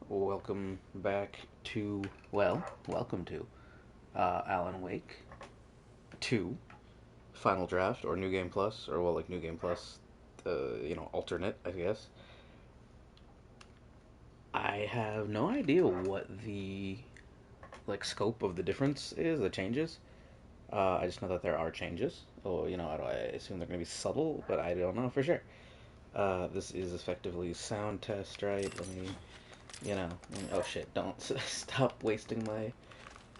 Welcome back to, welcome to Alan Wake 2 Final Draft, or New Game Plus, or like New Game Plus, alternate, I guess. I have no idea what the, scope of the difference is, the changes. I just know that there are changes. Oh, I assume they're going to be subtle, but I don't know for sure. This is effectively sound test, right? Oh shit, don't stop wasting my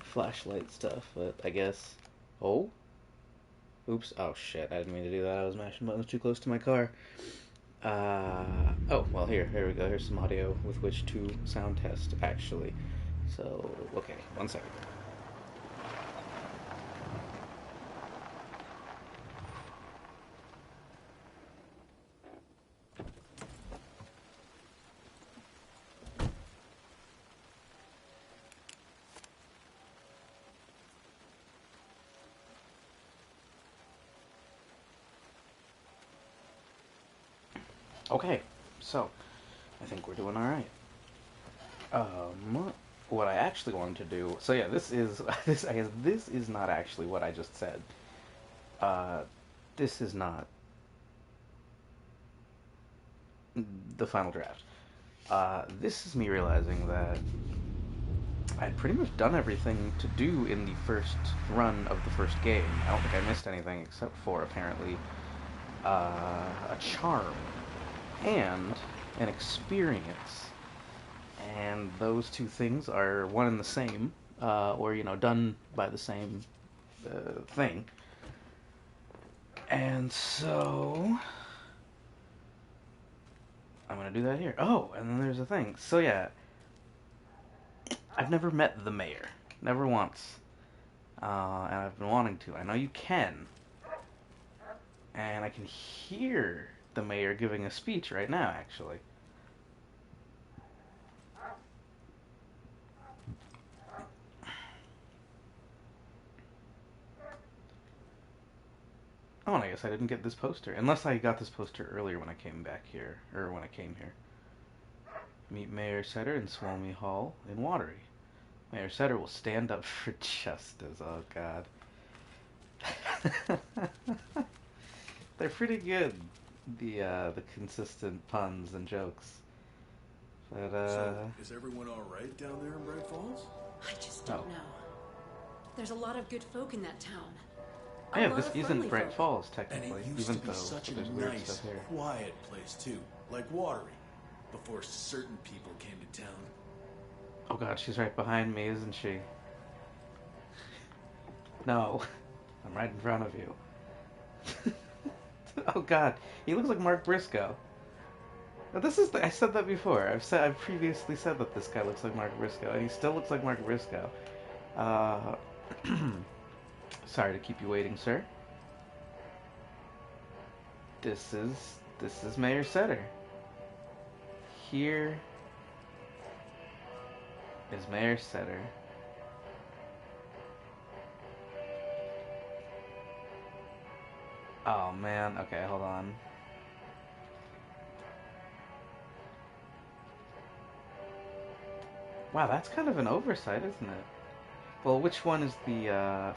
flashlight stuff, but I guess. Oh? Oops. Oh shit, I didn't mean to do that. I was mashing buttons too close to my car. Oh, well, here we go. Here's some audio with which to sound test, actually. So, okay, 1 second. Okay, so, I think we're doing alright. What I actually wanted to do. So, yeah, this is. I guess this is not actually what I just said. Uh, this is not the final draft. This is me realizing that I'd pretty much done everything to do in the first run of the first game. I don't think I missed anything except for, apparently, a charm and an experience. And those two things are one and the same, or, done by the same thing. And so, I'm going to do that here. Oh, and then there's a thing. So, yeah, I've never met the mayor. Never once. And I've been wanting to. I know you can. And I can hear the mayor giving a speech right now, actually. Oh, and I guess I didn't get this poster. Unless I got this poster earlier when I came back here. Or when I came here. Meet Mayor Setter in Swalmy Hall in Watery. Mayor Setter will stand up for justice. Oh, God. They're pretty good. The consistent puns and jokes. But, So, is everyone alright down there in Bright Falls? I just don't know. There's a lot of good folk in that town. Yeah, this isn't Bright Folk. Falls, And technically, it used even to though be such a there's weird nice, stuff here. quiet place too, like Watery, before certain people came to town. Oh god, she's right behind me, isn't she? No, I'm right in front of you. Oh god, he looks like Mark Briscoe. Now, I said that before. I've previously said that this guy looks like Mark Briscoe, and he still looks like Mark Briscoe. Uh, sorry to keep you waiting, sir. This is Mayor Setter. Here is Mayor Setter. Oh man, okay, hold on. Wow, that's kind of an oversight, isn't it? Well, which one is the,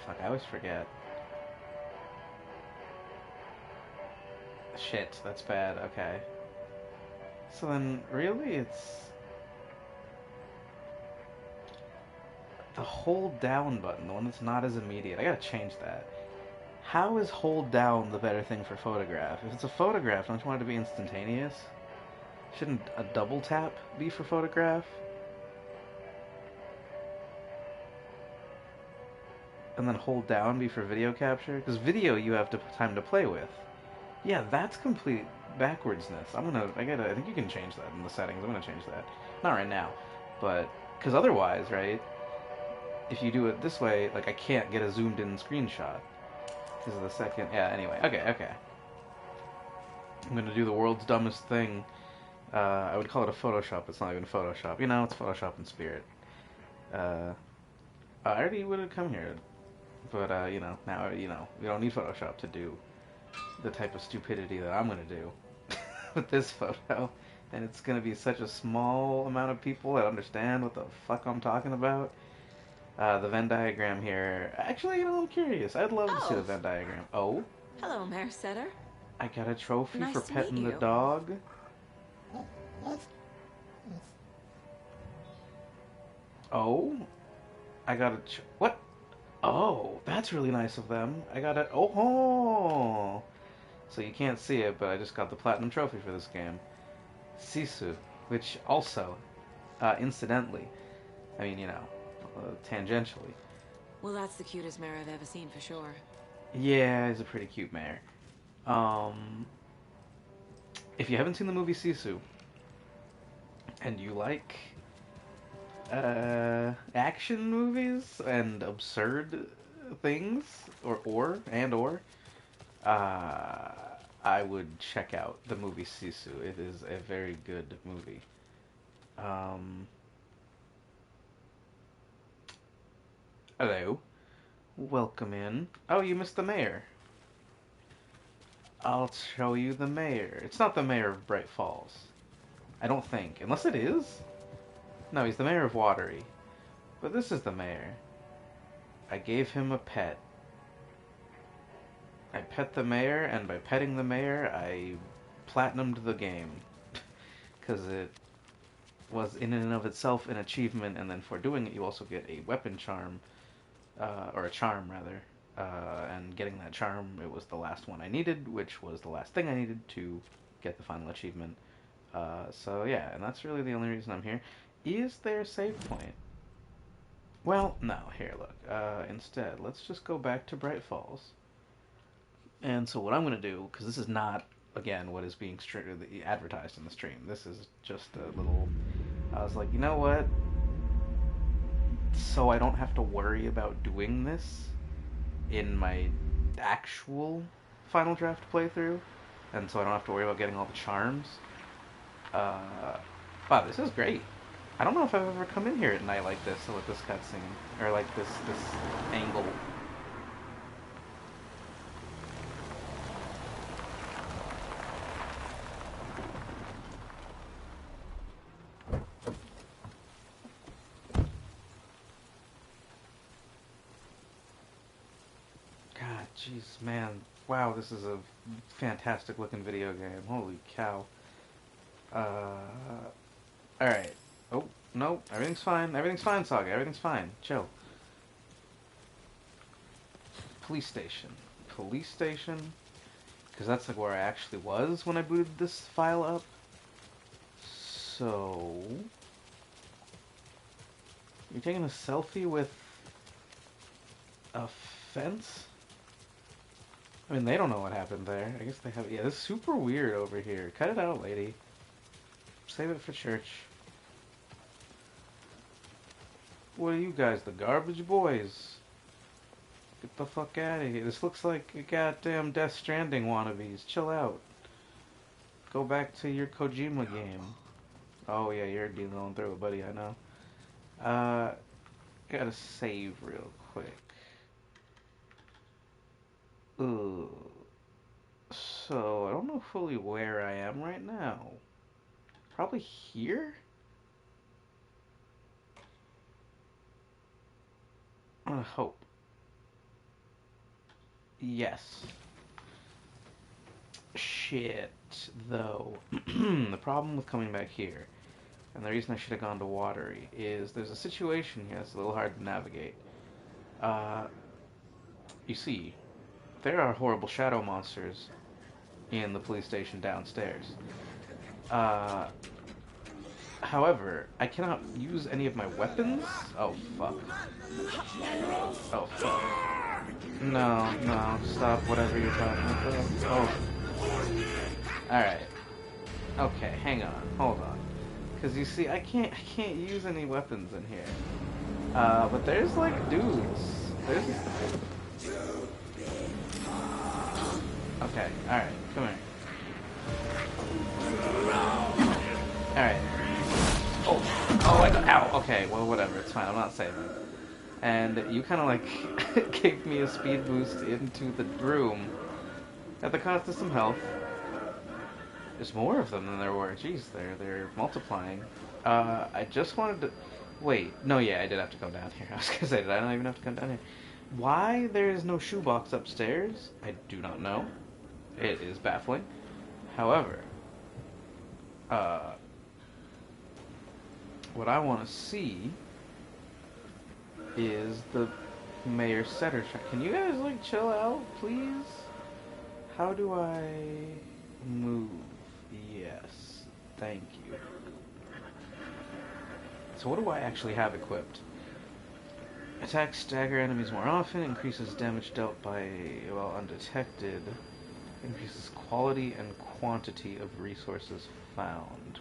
fuck, I always forget. Shit, that's bad, okay. So then, really, it's the hold down button, the one that's not as immediate. I gotta change that. How is hold down the better thing for photograph? If it's a photograph, don't you want it to be instantaneous? Shouldn't a double tap be for photograph? And then hold down be for video capture? Because video you have time to play with. Yeah, that's complete backwardsness. I think you can change that in the settings. I'm gonna change that. Not right now, but, because otherwise, right, if you do it this way, like, I can't get a zoomed in screenshot. Because of the second, yeah, anyway, okay. I'm gonna do the world's dumbest thing. I would call it a Photoshop. It's not even Photoshop. It's Photoshop in spirit. I already would have come here, but now we don't need Photoshop to do the type of stupidity that I'm gonna do with this photo. and it's gonna be such a small amount of people that understand what the fuck I'm talking about. The Venn diagram here. Actually, I'm curious. I'd love to see the Oh, Venn diagram. Oh, hello, Mare Setter. I got a trophy for Nice to meet petting the you. dog. Oh, I got a what? Oh, that's really nice of them. I got a oh. So you can't see it, but I just got the platinum trophy for this game. Sisu, which also, incidentally, I mean, tangentially. Well, that's the cutest mare I've ever seen for sure. Yeah, he's a pretty cute mare. Um, if you haven't seen the movie Sisu, and you like action movies and absurd things, or uh, I would check out the movie Sisu. It is a very good movie. Um, Hello, welcome in. Oh, you missed the mayor. I'll show you the mayor. It's not the mayor of Bright Falls. I don't think. Unless it is? No, he's the mayor of Watery. But this is the mayor. I gave him a pet. I pet the mayor, and by petting the mayor, I platinumed the game. Because it was in and of itself an achievement, and then for doing it, you also get a weapon charm, or a charm rather. And getting that charm, it was the last one I needed, which was the last thing I needed to get the final achievement. So yeah, and that's really the only reason I'm here. Is there a save point? Well, no. Here, look. Instead, let's just go back to Bright Falls. And so what I'm going to do, because this is not, again, what is being advertised in the stream. This is just a little... I was like, you know what? So I don't have to worry about doing this in my actual Final Draft playthrough, and so I don't have to worry about getting all the charms. Wow, this is great. I don't know if I've ever come in here at night like this, or with this cutscene, or like this angle. God, jeez, man. Wow, this is a fantastic looking video game. Holy cow. Alright. Oh, no, everything's fine. Everything's fine, Saga. Everything's fine. Chill. Police station. Police station. Because that's like where I actually was when I booted this file up. So... You're taking a selfie with a fence? I mean, they don't know what happened there. I guess they have... Yeah, this is super weird over here. Cut it out, lady. Save it for church. What are you guys, the garbage boys? Get the fuck out of here. This looks like a goddamn Death Stranding wannabes. Chill out. Go back to your Kojima game. Oh yeah, you're dealing through it, buddy, I know. Gotta save real quick. Ugh. So, I don't know fully where I am right now. Probably here? I'm gonna hope. Yes. Shit, though. The problem with coming back here, and the reason I should have gone to Watery, is there's a situation here that's a little hard to navigate. You see, there are horrible shadow monsters in the police station downstairs. However, I cannot use any of my weapons. Oh, fuck. Oh, fuck. No, stop whatever you're talking about. Oh. Alright. Okay, hang on. Hold on. Because you see, I can't use any weapons in here. But there's, like, dudes. There's... Okay, alright, come here. Alright. Oh, I got... Ow! Okay, well, whatever, it's fine, I'm not saving. And you kind of, like, gave me a speed boost into the room at the cost of some health. There's more of them than there were. Jeez, they're multiplying. I just wanted to... Wait, no, yeah, I did have to come down here. I was gonna say, did I not even have to come down here? Why there is no shoebox upstairs, I do not know. It is baffling. However, what I want to see is the Mayor Setter shot. Can you guys, like, chill out, please? How do I move? Yes. Thank you. So what do I actually have equipped? Attack stagger enemies more often, increases damage dealt by, well, undetected, increases quality and quantity of resources found.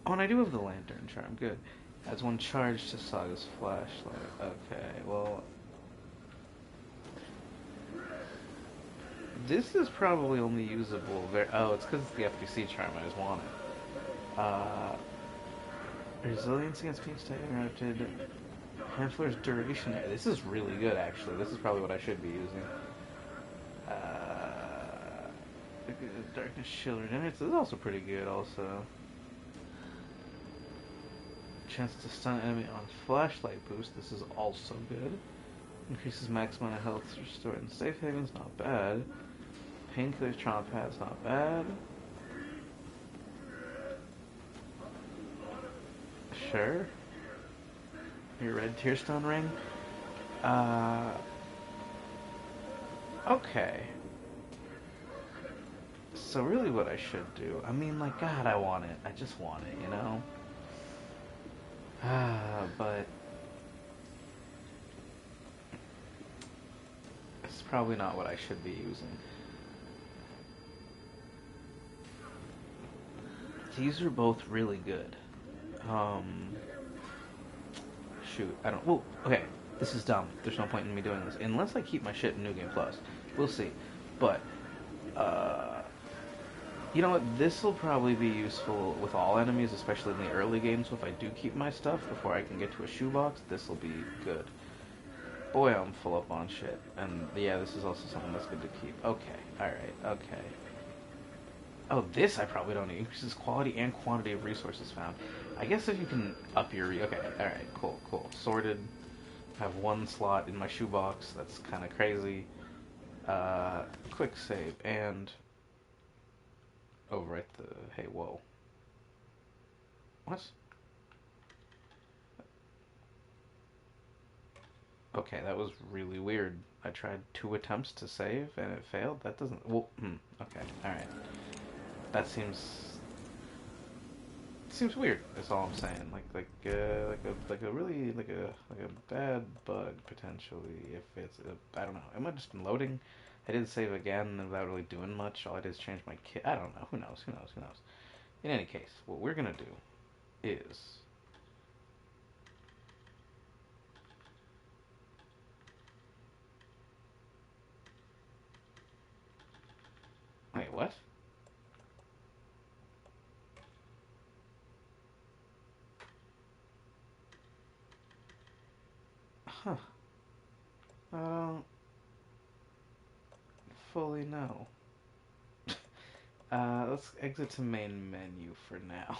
Oh, and I do have the lantern charm, good. Adds 1 charge to Saga's flashlight. Okay, well... This is probably only usable oh, it's because it's the FPC charm I just wanted. Resilience against being staggered interrupted. Handfler's duration. This is really good, actually. This is probably what I should be using. Darkness shield regenerates. This is also pretty good, also. Chance to stun enemy on flashlight boost. This is also good. Increases max amount of health restored in safe havens. Not bad. Painkillers, trauma pads. Not bad. Sure. Your red tearstone ring. Okay. So really what I should do, I mean, like, God, I want it. I just want it, you know? But it's probably not what I should be using. These are both really good. Shoot, I don't... Well, okay, this is dumb. There's no point in me doing this. Unless I keep my shit in New Game Plus. We'll see. But, you know what? This will probably be useful with all enemies, especially in the early game. So if I do keep my stuff before I can get to a shoebox, this will be good. Boy, I'm full up on shit. And, yeah, this is also something that's good to keep. Okay, alright, okay. Oh, this I probably don't need. Increases quality and quantity of resources found. I guess if you can up your... Okay, alright, cool, cool. Sorted. Have 1 slot in my shoebox. That's kind of crazy. Quick save. And... overwrite the... Hey, whoa. What? Okay, that was really weird. I tried 2 attempts to save and it failed? That doesn't... Well, okay, alright. That seems weird. That's all I'm saying. Like a really like a bad bug potentially. If it's I don't know. Am I just been loading? I did save again without really doing much. All I did is change my kit. I don't know. Who knows? Who knows? Who knows? In any case, what we're gonna do is wait. What? Huh. I don't fully know. Let's exit to main menu for now.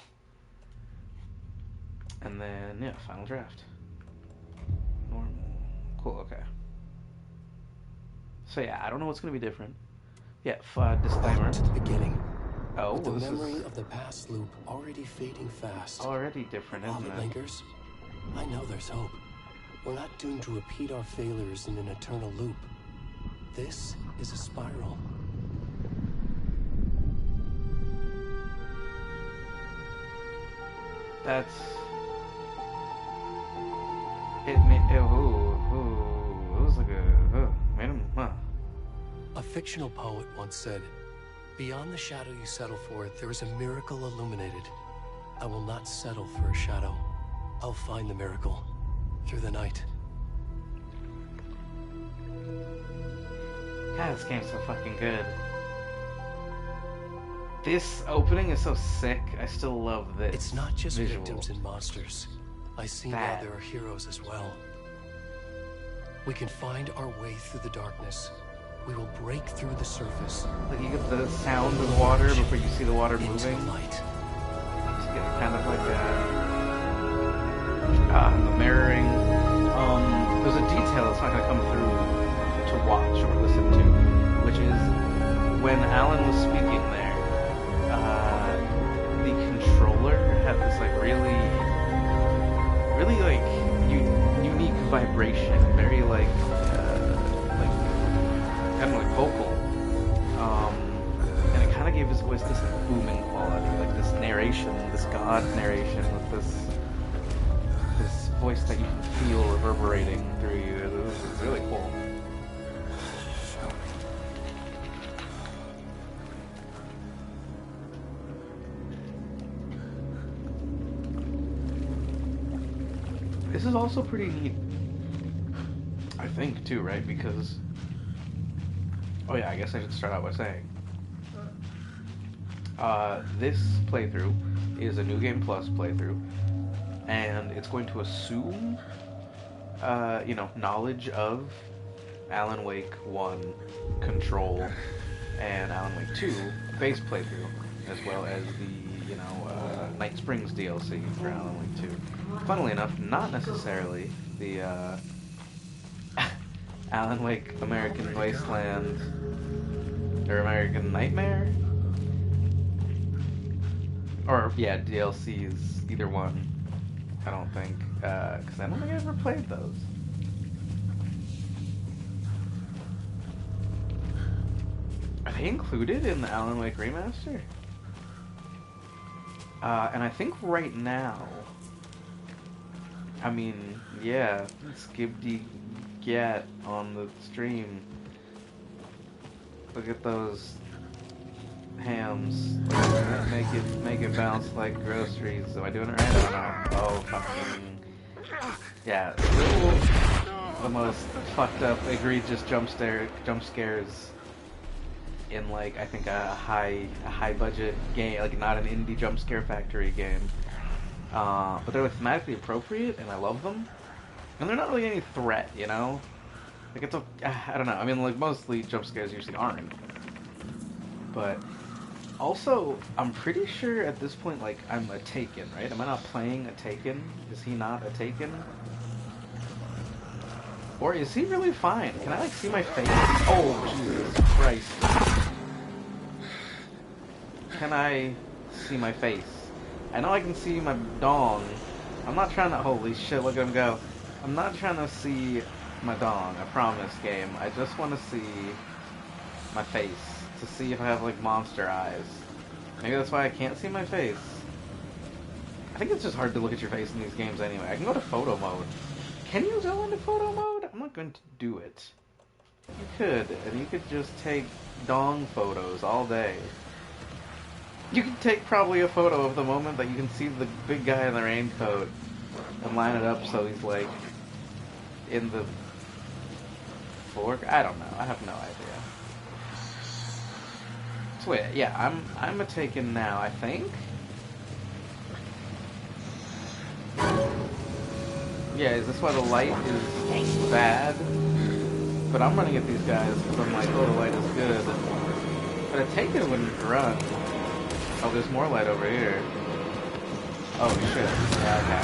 And then, yeah, final draft. Normal. Cool, okay. So yeah, I don't know what's going to be different. Yeah, disclaimer. Back to the beginning. Oh, with well, the this memory is of the past loop already fading fast. already different, While isn't it it? lingers, I know there's hope. We're not doomed to repeat our failures in an eternal loop. This is a spiral. That's... It was like a... made him... A fictional poet once said, "Beyond the shadow you settle for, there is a miracle illuminated. I will not settle for a shadow. I'll find the miracle through the night." God, this game's so fucking good. This opening is so sick. I still love this. It's not just visual. victims and monsters. I see now there are heroes as well. We can find our way through the darkness, we will break through the surface. Like you get the sound of water before you see the water into moving. the light. Just get kind of like the mirroring. There's a detail that's not going to come through to watch or listen to, which is when Alan was speaking there, the controller had this like really like unique vibration, very like kind of like vocal, and it kind of gave his voice this like booming quality, like this narration, this God narration with this voice that you can feel reverberating through you. It's really cool. This is also pretty neat, I think, too, right? Because, oh yeah, I guess I should start out by saying, this playthrough is a New Game Plus playthrough, and it's going to assume, knowledge of Alan Wake 1 Control and Alan Wake 2 base playthrough, as well as the, Night Springs DLC for Alan Wake 2. Funnily enough, not necessarily the Alan Wake American Wasteland or American Nightmare, or yeah, DLCs, either one. I don't think, because I don't think I ever played those. Are they included in the Alan Wake remaster? And I think right now, I mean, yeah, Skibdy Gat on the stream. Look at those hams. Make it bounce like groceries. Am I doing it right? I don't know. Oh, fucking. Yeah, the most fucked up, egregious jump scares in like I think a high budget game, like not an indie jump scare factory game. But they're like thematically appropriate, and I love them. And they're not really any threat, you know. Like it's I don't know. I mean, like mostly jump scares usually aren't. But also, I'm pretty sure at this point, like I'm a Taken, right? Am I not playing a Taken? Is he not a Taken? Or is he really fine? Can I like see my face? Oh, Jesus Christ. Can I see my face? I know I can see my dong. I'm not trying to, holy shit, look at him go. I'm not trying to see my dong, I promise, game. I just want to see my face, to see if I have like monster eyes. Maybe that's why I can't see my face. I think it's just hard to look at your face in these games anyway. I can go to photo mode. Can you go into photo mode? I'm not going to do it. You could, and you could just take dong photos all day. You could take probably a photo of the moment that you can see the big guy in the raincoat and line it up so he's like in the foreground. I don't know. I have no idea. So wait, yeah, I'm a Taken now, I think. Yeah, is this why the light is bad? But I'm running at these guys because I'm like, oh, the light is good. But a Taken wouldn't run. Oh, there's more light over here. Oh, shit. Yeah, okay.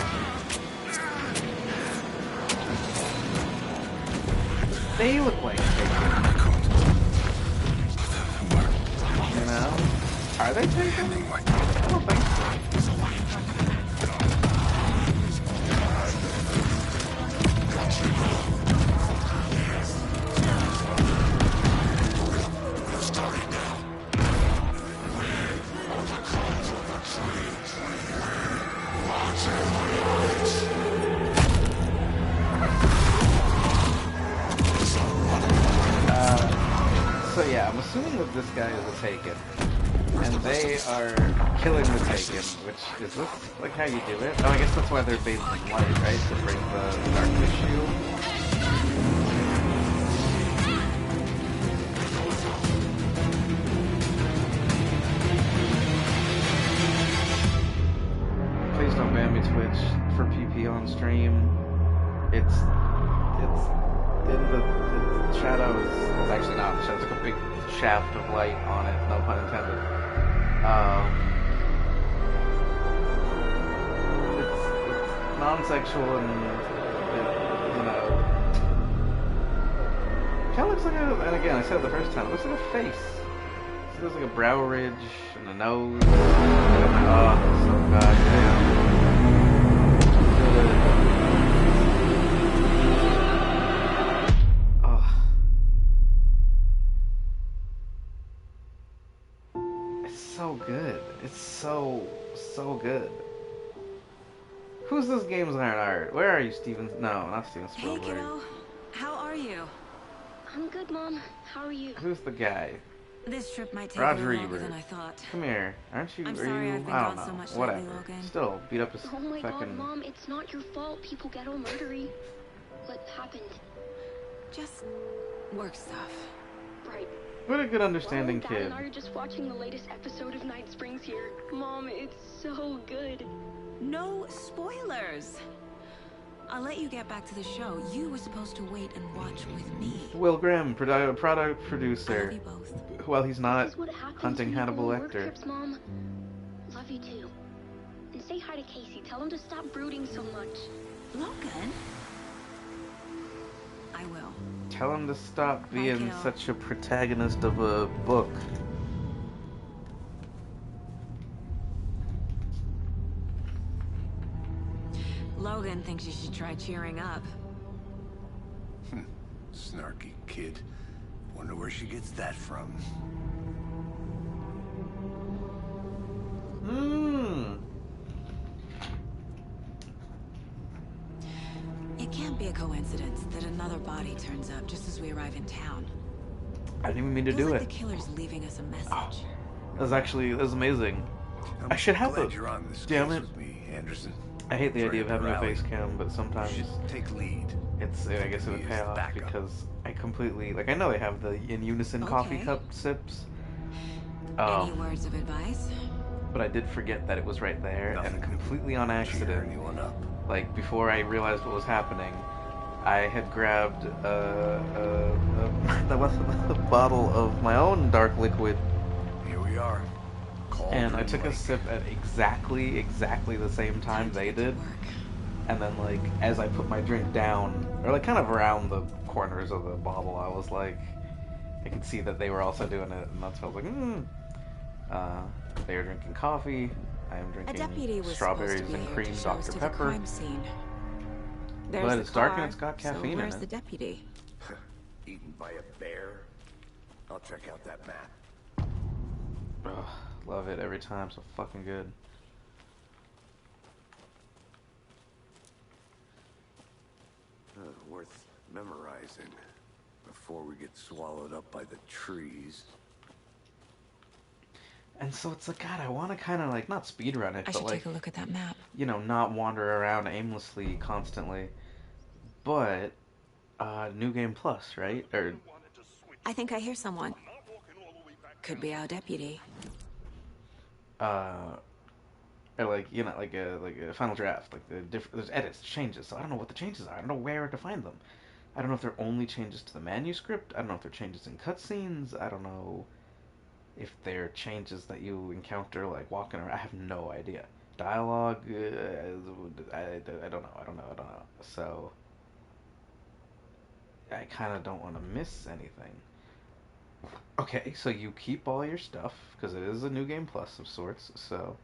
They look like Taken. You know? Are they Taken? I don't think so. So yeah, I'm assuming that this guy is a Taken, and they are killing the Taken, which is this like how you do it? Oh, I guess that's why they're bathed in light, right? To bring the darkness shield. Please don't ban me, Twitch, for PP on stream. It's the shadows. It's actually not. The shadow's like a big shaft of light on it. No pun intended. It's non-sexual and you know, kind of looks like a. And again, I said it the first time. It looks like a face. So there's like a brow ridge and a nose. Oh, so goddamn. So good. It's so good. Who's this game's iron art? Where are you, Steven? No, not Steven Hey, Spielberg. kiddo. How are you? I'm good, Mom. How are you? Who's the guy? This trip might take Roger a little longer Ebert. than I thought. Come here. Aren't you? I'm are sorry you? I've been I don't gone know. so much Whatever. lately, Logan. Still, beat up his Oh my fucking. god, Mom, it's not your fault people get all murdery. What happened? Just work stuff. Right. What a good understanding Dad kid. and I are just watching the latest episode of Night Springs here. Mom, it's so good. No spoilers. I'll let you get back to the show. You were supposed to wait and watch with me. Will Graham, product I love producer. you both. Well, he's not This is what happens hunting when you Hannibal go on work Lecter. trips, Mom. Love you too. And say hi to Casey. Tell him to stop brooding so much. Logan? I will. Tell him to stop Bye, being kiddo. such a protagonist of a book. Logan thinks you should try cheering up. Snarky kid. Wonder where she gets that from. It can't be a coincidence that another body turns up just as we arrive in town. I didn't even mean to Feels do like it. the killer's leaving us a message. That was amazing. I should have glad the. you're on this Damn case it. with me, Anderson. I hate the Trying idea of to having a rally. face cam, but sometimes You should take lead. I guess it would Use pay off backup. because I completely I know they have the in unison coffee Okay. cup sips. Any words of advice? But I did forget that it was right there, Nothing and new. completely on Cheer accident. anyone up. Like before I realized what was happening, I had grabbed the bottle of my own dark liquid, Here we are. and I Cauldron took a Lake. sip at exactly the same time to they get to did. work. And then, like, as I put my drink down, or like kind of around the corners of the bottle, I was like, I could see that they were also doing it, and that's why I was like, they are drinking coffee. I am A deputy drinking was strawberries supposed to be and here cream to show us Dr. to Pepper. the crime scene. There's But the it's dark and car, it's got so caffeine in where's it. the deputy? Eaten by a bear. I'll check out that map. Ugh, love it every time, so fucking good. Worth memorizing before we get swallowed up by the trees. And so it's like, God, I want to kind of like, not speedrun it, I but should like, take a look at that map. you know, not wander around aimlessly constantly. But, New Game Plus, right? Or, I think I hear someone. Could be our deputy. or like, you know, like a final draft, like there's edits, changes, so I don't know what the changes are. I don't know where to find them. I don't know if they're only changes to the manuscript. I don't know if they're changes in cutscenes. I don't know if they're changes that you encounter like walking around. I have no idea. Dialogue, I don't know. So I kind of don't want to miss anything. Okay, so you keep all your stuff because it is a New Game Plus of sorts. So.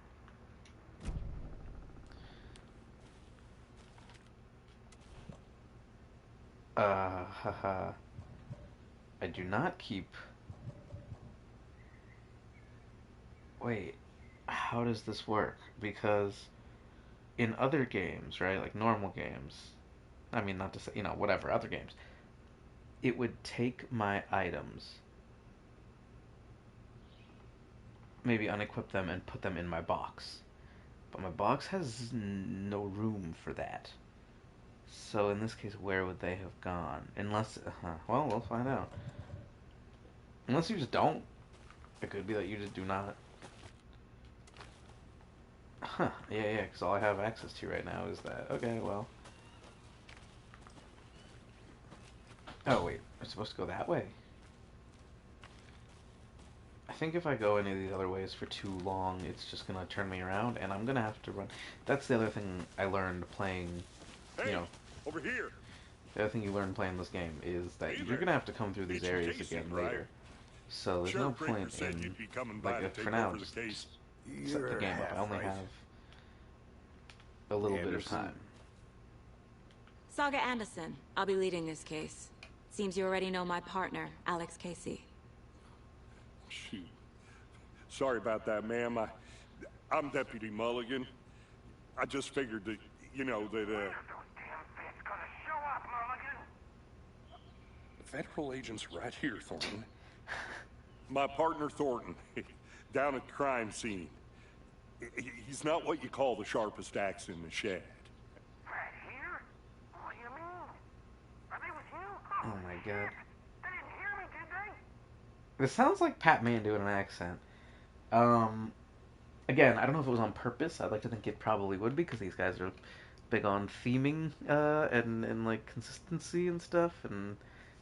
Haha. I do not keep. Wait, how does this work? Because in other games, right, like normal games, I mean, not to say, you know, whatever, other games, it would take my items, maybe unequip them and put them in my box. But my box has no room for that. So in this case, where would they have gone? Unless, well, we'll find out. Unless you just don't. It could be that you just do not. Huh, yeah, because all I have access to right now is that. Okay, well. Oh, wait. We're supposed to go that way. I think if I go any of these other ways for too long, it's just gonna turn me around, and I'm gonna have to run. That's the other thing I learned playing, you Hey, know, over here. the other thing you learn playing this game is that Hey you're there. gonna have to come through these It's areas Casey, again right? later. So there's no Sheriff Draper point said in, you'd be coming by like, to for take now, over the just case. set the You're game up. I half only right. have a little bit of Anderson. time. Saga Anderson. I'll be leading this case. Seems you already know my partner, Alex Casey. Shoot. Sorry about that, ma'am. I'm Deputy Mulligan. I just figured that, you know, that, The federal agent's right here, Thornton. my partner Thornton, down at the crime scene. He's not what you call the sharpest axe in the shed. Right here? What do you mean? Are they with you? Oh my god. They didn't hear me, did they? This sounds like Pat Man doing an accent. Again, I don't know if it was on purpose. I'd like to think it probably would be, because these guys are big on theming and like consistency and stuff, and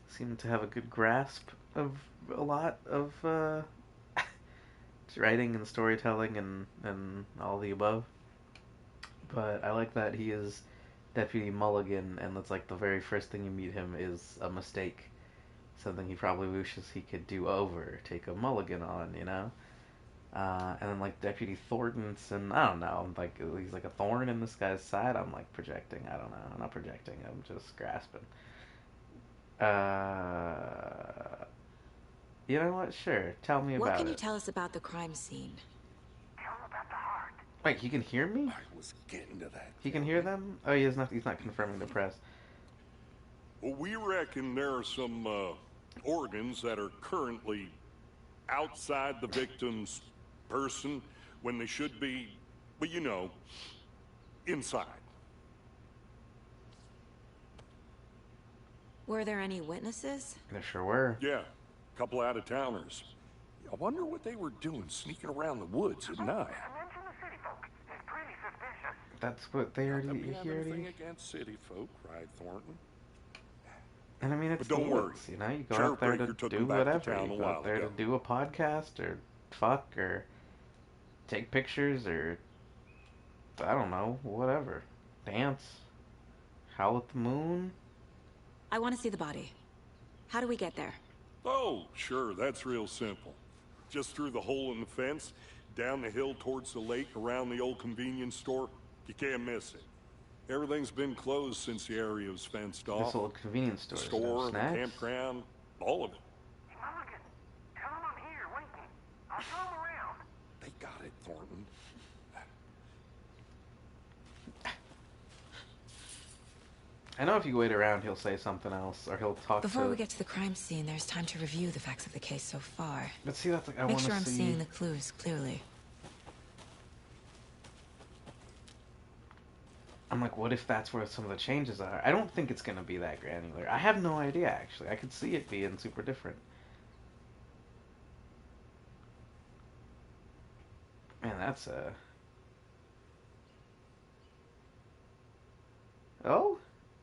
seem to have a good grasp of a lot of writing and storytelling and all the above. But I like that he is Deputy Mulligan, and that's like the very first thing you meet him is a mistake. Something he probably wishes he could do over, take a mulligan on, you know? And then like Deputy Thornton's, and I don't know, like he's like a thorn in this guy's side. I'm like projecting. I don't know. I'm not projecting. I'm just grasping. You know what? Sure. Tell me What about can you it. tell us about the crime scene? Tell them about the heart. Wait, he can hear me? I was getting to that. He can hear them? Oh, he's not. He's not confirming the press. Well, we reckon there are some organs that are currently outside the victim's person when they should be, well, you know, inside. Were there any witnesses? There sure were. Yeah, a couple out-of-towners. I wonder what they were doing sneaking around the woods at night. Mention the city folk. It's pretty suspicious. That's what they Not that already. we have He anything already. against city folk, right, Thornton? And I mean, it's But don't the worry. woods, you know. You go Sheriff out there to Breaker took do them back to whatever. town You a go while out there ago. to do a podcast or fuck or take pictures or I don't know, whatever. Dance, howl at the moon. I want to see the body. How do we get there? Oh, sure, that's real simple. Just through the hole in the fence, down the hill towards the lake, around the old convenience store. You can't miss it. Everything's been closed since the area was fenced off. This old convenience The store. store, the Snacks. campground, all of it. Mulligan, tell them I'm here waiting. I'll show them around. They got it, Thornton. I know if you wait around, he'll say something else, or he'll talk Before to. we get to the crime scene, there's time to review the facts of the case so far. But see, that's like I Make want sure to I'm see. seeing the clues clearly. I'm like, what if that's where some of the changes are? I don't think it's gonna be that granular. I have no idea actually. I could see it being super different. Man, that's a. Oh?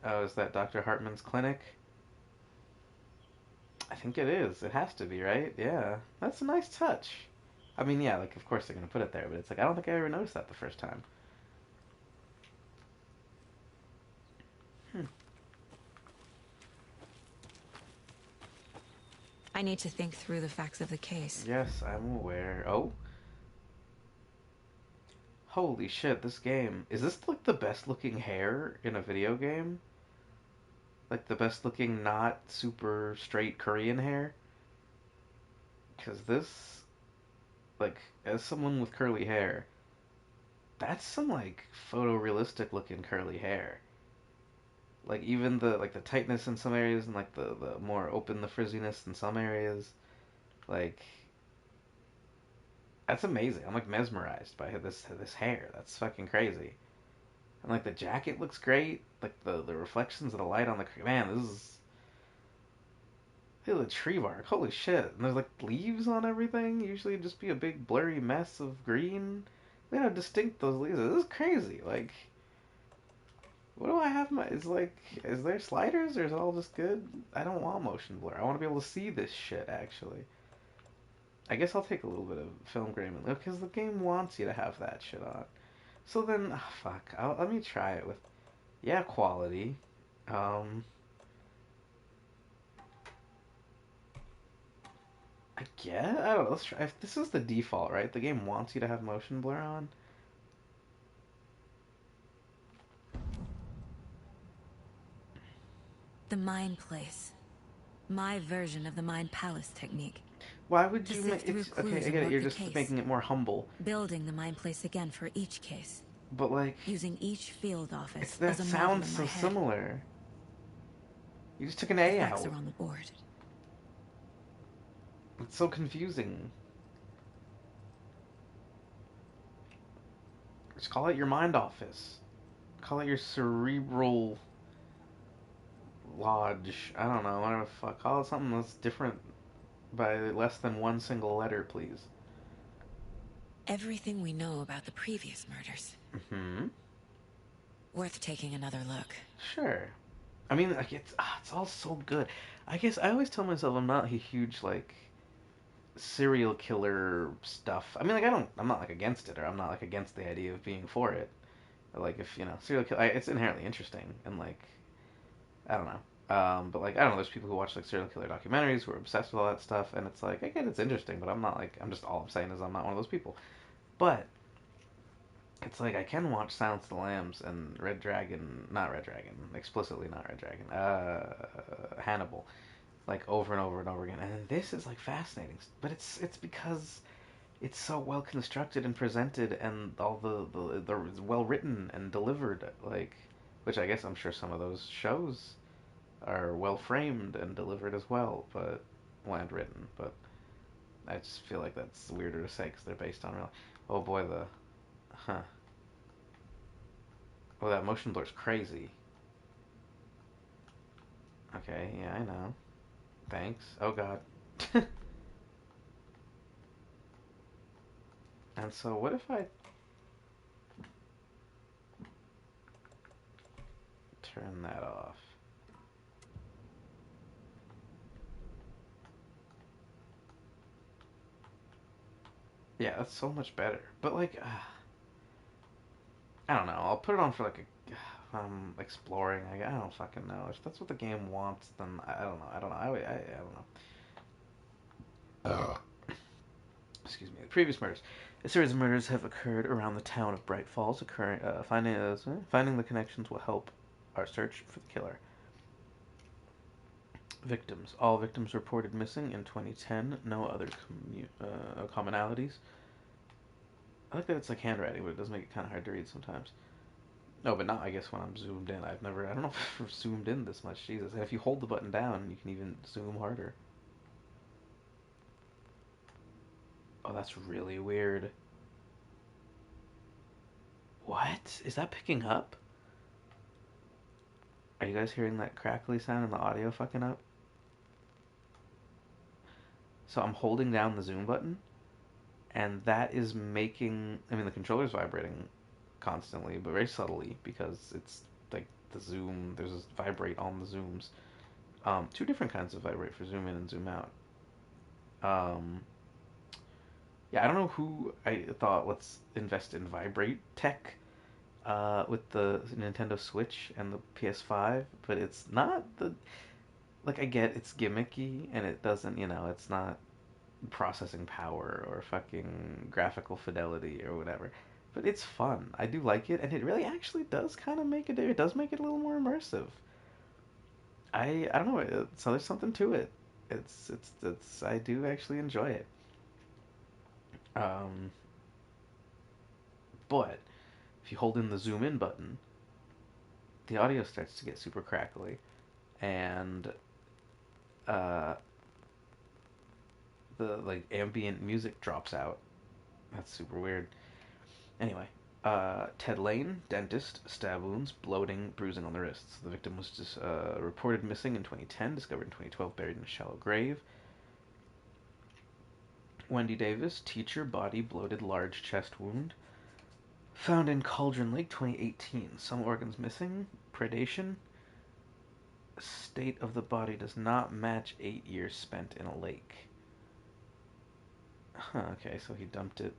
Oh, is that Dr. Hartman's clinic? I think it is. It has to be, right? Yeah. That's a nice touch. I mean, yeah, like, of course they're going to put it there, but it's like, I don't think I ever noticed that the first time. I need to think through the facts of the case. Yes, I'm aware. Oh. Holy shit, this game. Is this, like, the best looking hair in a video game? Like, the best looking, not super straight Korean hair? Because this, like, as someone with curly hair, that's some, like, photorealistic looking curly hair. Like, even the, like, the tightness in some areas and, like, the more open the frizziness in some areas. Like, that's amazing. I'm, like, mesmerized by this hair. That's fucking crazy. And, like, the jacket looks great. Like, the reflections of the light on the... Man, this is... Look at the tree bark. Holy shit. And there's, like, leaves on everything. Usually it'd just be a big blurry mess of green. Look how distinct those leaves are. This is crazy. Like... What do I have? Is there sliders or is it all just good? I don't want motion blur. I want to be able to see this shit, actually. I guess I'll take a little bit of film grain because the game wants you to have that shit on. So then, fuck. Let me try it with, yeah, quality. Um, I guess I don't know. Let's try. If this is the default, right? The game wants you to have motion blur on. The Mind Place. My version of the Mind Palace technique. Why would To you sift make through it's okay? clues I and get it. work You're the just case. making it more humble. Building the Mind Place again for each case. But like, Using each field it's office that as a model sounds in my so head. similar. You just took an The A facts out. are on the board. It's so confusing. Just call it your mind office. Call it your cerebral lodge. I don't know. Whatever the fuck. Call it something that's different by less than one single letter, please. Everything we know about the previous murders. Hmm. Worth taking another look. Sure. I mean, like it's all so good. I guess I always tell myself I'm not a huge like serial killer stuff. I mean, like I'm not like against it, or I'm not like against the idea of being for it. Like if serial kill, it's inherently interesting and like I don't know. But like I don't know, there's people who watch like serial killer documentaries who are obsessed with all that stuff, and it's like I get it's interesting, but I'm not like I'm just all I'm saying is I'm not one of those people. But it's like I can watch Silence of the Lambs and Red Dragon, not Red Dragon, explicitly not Red Dragon, Hannibal, like over and over and over again, and this is like fascinating. But it's because it's so well constructed and presented, and all the well written and delivered, like which I guess I'm sure some of those shows are well framed and delivered as well, but well, and written. But I just feel like that's weirder to say because they're based on real. Oh boy, the huh. Oh, that motion blur's crazy. Okay, yeah, I know. Thanks. Oh god. And so, what if I turn that off? Yeah, that's so much better. But like, I don't know. I'll put it on for like a exploring. I don't fucking know. If that's what the game wants, then I don't know. I don't know. I don't know. Excuse me. The previous murders. A series of murders have occurred around the town of Bright Falls. Finding the connections will help our search for the killer. Victims. All victims reported missing in 2010. No other commonalities. I like that it's like handwriting, but it does make it kind of hard to read sometimes. No, but not, I guess, when I'm zoomed in. I don't know if I've zoomed in this much. Jesus. And if you hold the button down, you can even zoom harder. Oh, that's really weird. What? Is that picking up? Are you guys hearing that crackly sound and the audio fucking up? So I'm holding down the zoom button, and that is making. I mean, the controller's vibrating constantly, but very subtly because it's like the zoom. There's a vibrate on the zooms. Two different kinds of vibrate for zoom in and zoom out. Um, yeah, I don't know who I thought let's invest in vibrate tech with the Nintendo Switch and the PS5, but it's not the like I get it's gimmicky and it doesn't, it's not processing power or fucking graphical fidelity or whatever. But it's fun. I do like it, and it really actually does kind of make it. It does make it a little more immersive. I don't know. So there's something to it. It's. I do actually enjoy it. Um, but if you hold in the zoom in button, the audio starts to get super crackly, and uh, the like ambient music drops out. That's super weird. Anyway, Ted Lane, dentist, stab wounds, bloating, bruising on the wrists. The victim was just reported missing in 2010, discovered in 2012, buried in a shallow grave. Wendy Davis, teacher, body, bloated, large chest wound. Found in Cauldron Lake, 2018. Some organs missing. Predation. State of the body does not match 8 years spent in a lake. Huh, okay, so he dumped it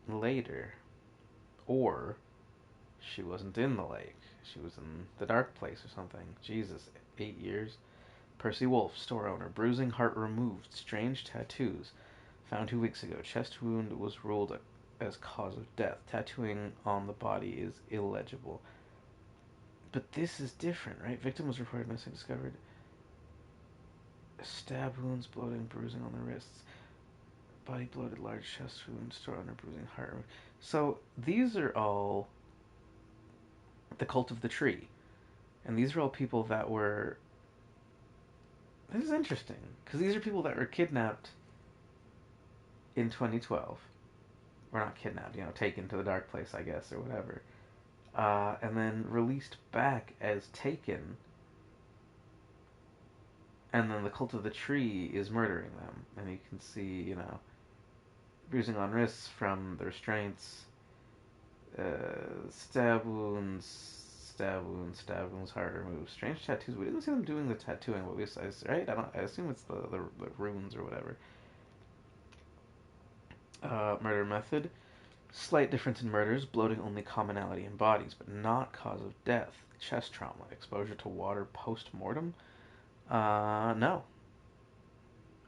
later. Or she wasn't in the lake. She was in the dark place or something. Jesus, 8 years. Percy Wolf, store owner. Bruising, heart removed. Strange tattoos. Found 2 weeks ago. Chest wound was ruled as cause of death. Tattooing on the body is illegible. But this is different, right? Victim was reported missing, discovered. Stab wounds, bloating, bruising on the wrists. Body bloated, large chest wound, store owner, bruising, heart. So these are all the cult of the tree. And these are all people that were... This is interesting, because these are people that were kidnapped in 2012. Or not kidnapped, taken to the dark place, I guess, or whatever. And then released back as taken. And then the cult of the tree is murdering them. And you can see, bruising on wrists from the restraints, stab wounds, heart removed. Strange tattoos. We didn't see them doing the tattooing, but right? I assume it's the runes or whatever. Murder method. Slight difference in murders. Bloating only commonality in bodies, but not cause of death. Chest trauma. Exposure to water post-mortem. No.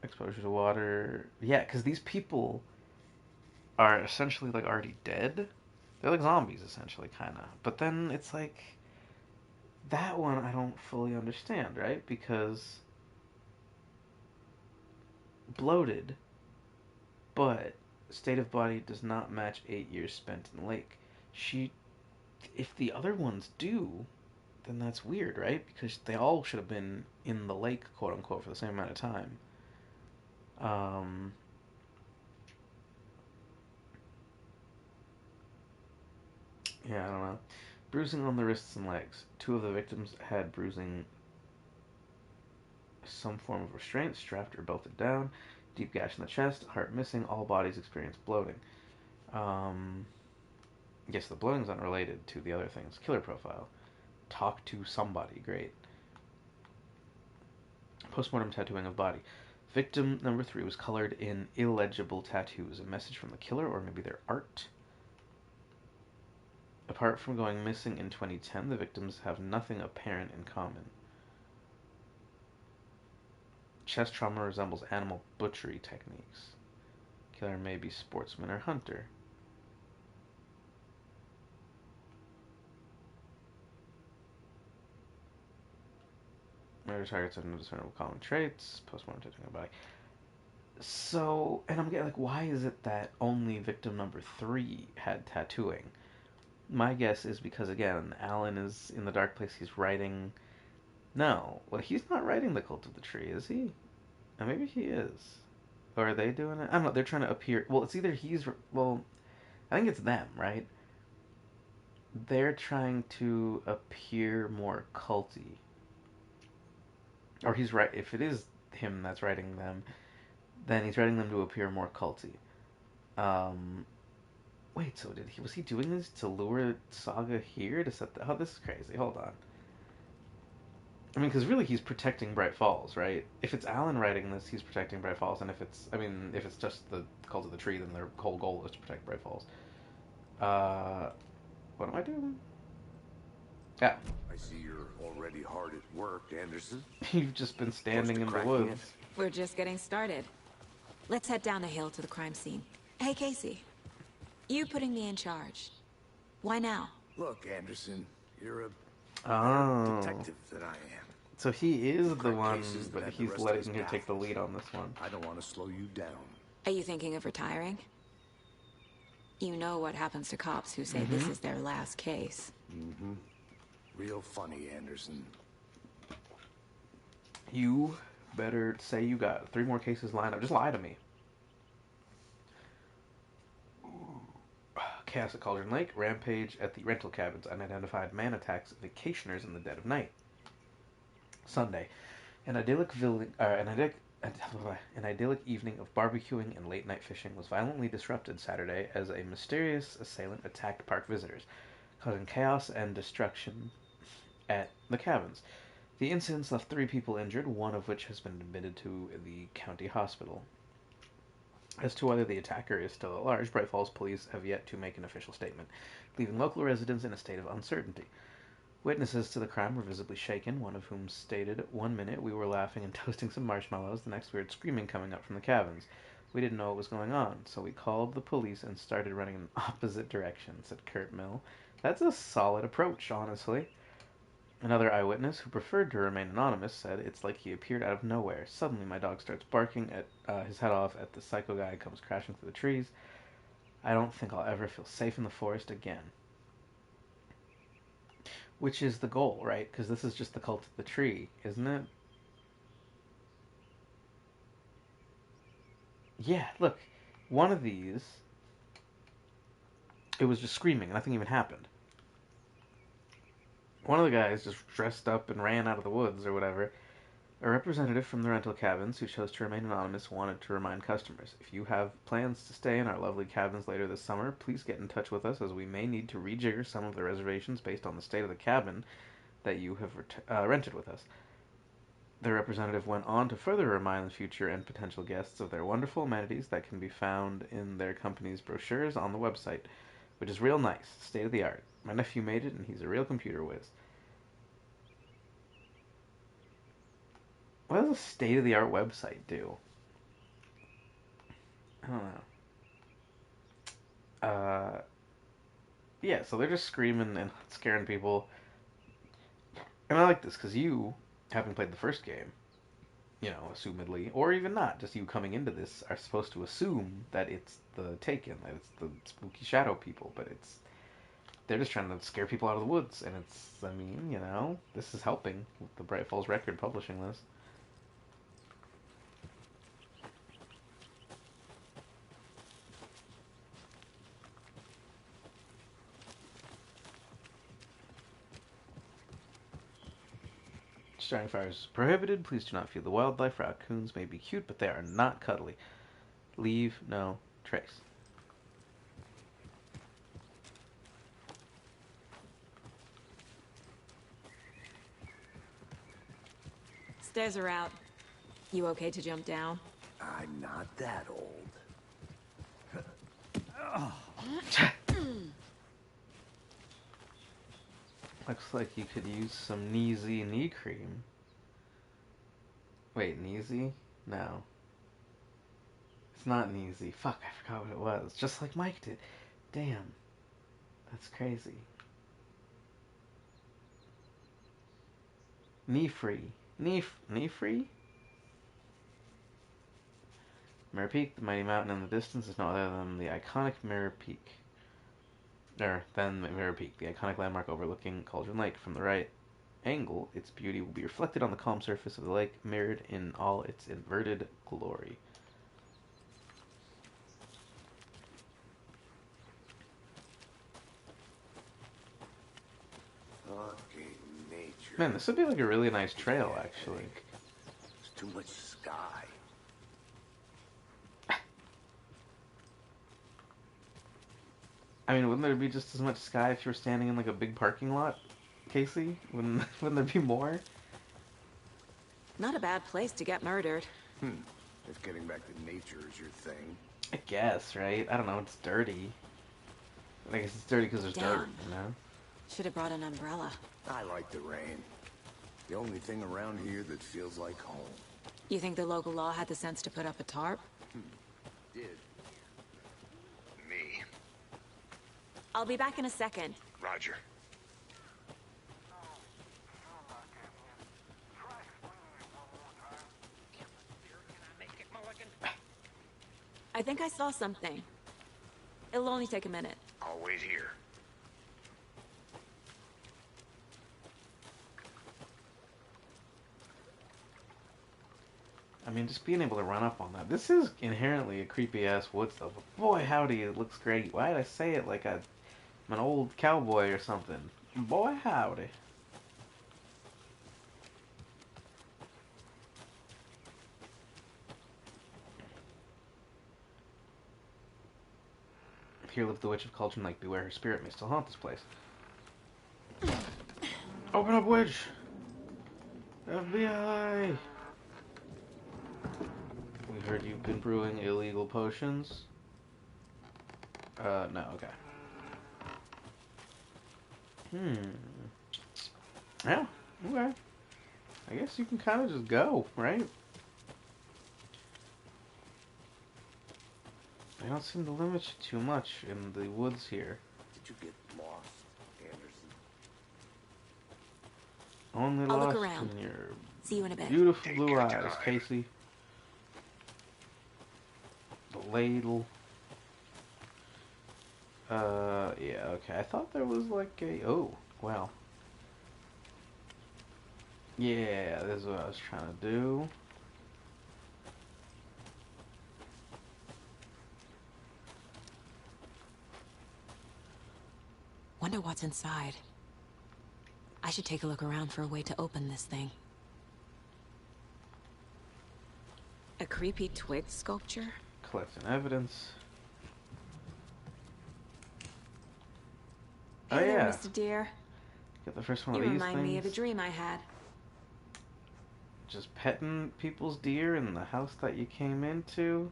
Exposure to water. Yeah, because these people are essentially like already dead. They're like zombies, essentially, kind of. But then it's like that one I don't fully understand, right? Because bloated, but state of body does not match 8 years spent in the lake. If the other ones do, then that's weird, right? Because they all should have been in the lake, quote unquote, for the same amount of time. Yeah, I don't know. Bruising on the wrists and legs. 2 of the victims had bruising, some form of restraint, strapped or belted down. Deep gash in the chest, heart missing. All bodies experience bloating. Yes, the bloating's unrelated to the other things. Killer profile. Talk to somebody. Great. Postmortem tattooing of body. Victim number 3 was colored in illegible tattoos. A message from the killer, or maybe their art. Apart from going missing in 2010, the victims have nothing apparent in common. Chest trauma resembles animal butchery techniques. Killer may be sportsman or hunter. Murder targets have no discernible common traits. Postmortem tattooing of body. So, and I'm getting like, why is it that only victim number 3 had tattooing? My guess is because, again, Alan is in the dark place. He's writing... No. Well, he's not writing the Cult of the Tree, is he? Or maybe he is. Or are they doing it? I don't know. They're trying to appear... Well, it's either he's... Well, I think it's them, right? They're trying to appear more culty. Or he's right... If it is him that's writing them, then he's writing them to appear more culty. Wait, so was he doing this to lure Saga here to set the... Oh, this is crazy. Hold on. I mean, because really he's protecting Bright Falls, right? If it's Alan writing this, he's protecting Bright Falls, and if it's just the Cult of the Tree, then their whole goal is to protect Bright Falls. What am I doing? Yeah. I see you're already hard at work, Anderson. You've just been standing in the woods. We're just getting started. Let's head down the hill to the crime scene. Hey, Casey. You putting me in charge. Why now? Look, Anderson, you're a Oh. detective than I am. So he is the Crack one, cases that but have the he's rest of letting us you take the baffled. lead on this one. I don't want to slow you down. Are you thinking of retiring? You know what happens to cops who say this is their last case. Mm-hmm. Real funny, Anderson. You better say you got 3 more cases lined up. Just lie to me. Chaos at Cauldron Lake. Rampage at the rental cabins. Unidentified man attacks vacationers in the dead of night. Sunday. An idyllic An idyllic evening of barbecuing and late-night fishing was violently disrupted Saturday as a mysterious assailant attacked park visitors, causing chaos and destruction at the cabins. The incidents left 3 people injured, one of which has been admitted to the county hospital. As to whether the attacker is still at large, Bright Falls police have yet to make an official statement, leaving local residents in a state of uncertainty. Witnesses to the crime were visibly shaken, one of whom stated, "One minute we were laughing and toasting some marshmallows, the next we heard screaming coming up from the cabins. We didn't know what was going on, so we called the police and started running in opposite direction," said Kurt Mill. That's a solid approach, honestly. Another eyewitness, who preferred to remain anonymous, said, "It's like he appeared out of nowhere. Suddenly my dog starts barking at his head off at the psycho guy comes crashing through the trees. I don't think I'll ever feel safe in the forest again." Which is the goal, right? Because this is just the cult of the tree, isn't it? Yeah, look. One of these, it was just screaming. Nothing even happened. One of the guys just dressed up and ran out of the woods or whatever. A representative from the rental cabins, who chose to remain anonymous, wanted to remind customers, "If you have plans to stay in our lovely cabins later this summer, please get in touch with us, as we may need to rejigger some of the reservations based on the state of the cabin that you have rented with us." The representative went on to further remind the future and potential guests of their wonderful amenities that can be found in their company's brochures on the website, which is real nice, state of the art. My nephew made it, and he's a real computer whiz. What does a state of the art website do? I don't know. Yeah, so they're just screaming and scaring people. And I like this because you, having played the first game, assumedly, or even not, just you coming into this, are supposed to assume that it's the Taken, that it's the spooky shadow people, but they're just trying to scare people out of the woods, and this is helping with the Bright Falls Record publishing this. Starting fires is prohibited. Please do not feed the wildlife. Raccoons may be cute, but they are not cuddly. Leave no trace. Stairs are out. You okay to jump down? I'm not that old. Looks like you could use some Neasy knee cream. Wait, Neasy? No. It's not Neasy. Fuck, I forgot what it was. Just like Mike did. Damn. That's crazy. Knee free. Knee free? Mirror Peak, the mighty mountain in the distance, is no other than the iconic Mirror Peak. Mirror Peak, the iconic landmark overlooking Cauldron Lake. From the right angle, its beauty will be reflected on the calm surface of the lake, mirrored in all its inverted glory. Fucking nature. Man, this would be like a really nice trail, actually. It's too much sky. I mean, wouldn't there be just as much sky if you were standing in like a big parking lot, Casey? Wouldn't there be more? Not a bad place to get murdered. If getting back to nature is your thing. I guess, right? I don't know, it's dirty. I guess it's dirty because there's dirt, you know? Should have brought an umbrella. I like the rain. The only thing around here that feels like home. You think the local law had the sense to put up a tarp? Did. Me. I'll be back in a second. Roger. I think I saw something. It'll only take a minute. I'll wait here. I mean, just being able to run up on that. This is inherently a creepy-ass woods, though. But boy, howdy, it looks great. Why did I say it like I'm an old cowboy or something? Boy, howdy. Here lived the Witch of Cauldron Lake. Beware, her spirit may still haunt this place. Open up, witch! FBI! We heard you've been brewing illegal potions. No, okay. Yeah, okay. I guess you can kind of just go, right? They don't seem to limit you too much in the woods here. Did you get lost, Anderson? Only I'll lost look around. in your See you in a bit. beautiful blue eyes, Casey. The ladle. Yeah, okay. I thought there was like a... Oh, wow. Yeah, this is what I was trying to do. Wonder what's inside. I should take a look around for a way to open this thing. A creepy twig sculpture? Collecting evidence. Hey Oh there, yeah. Mr. Deer. Get the first one You of these remind things. me of a dream I had. Just petting people's deer in the house that you came into.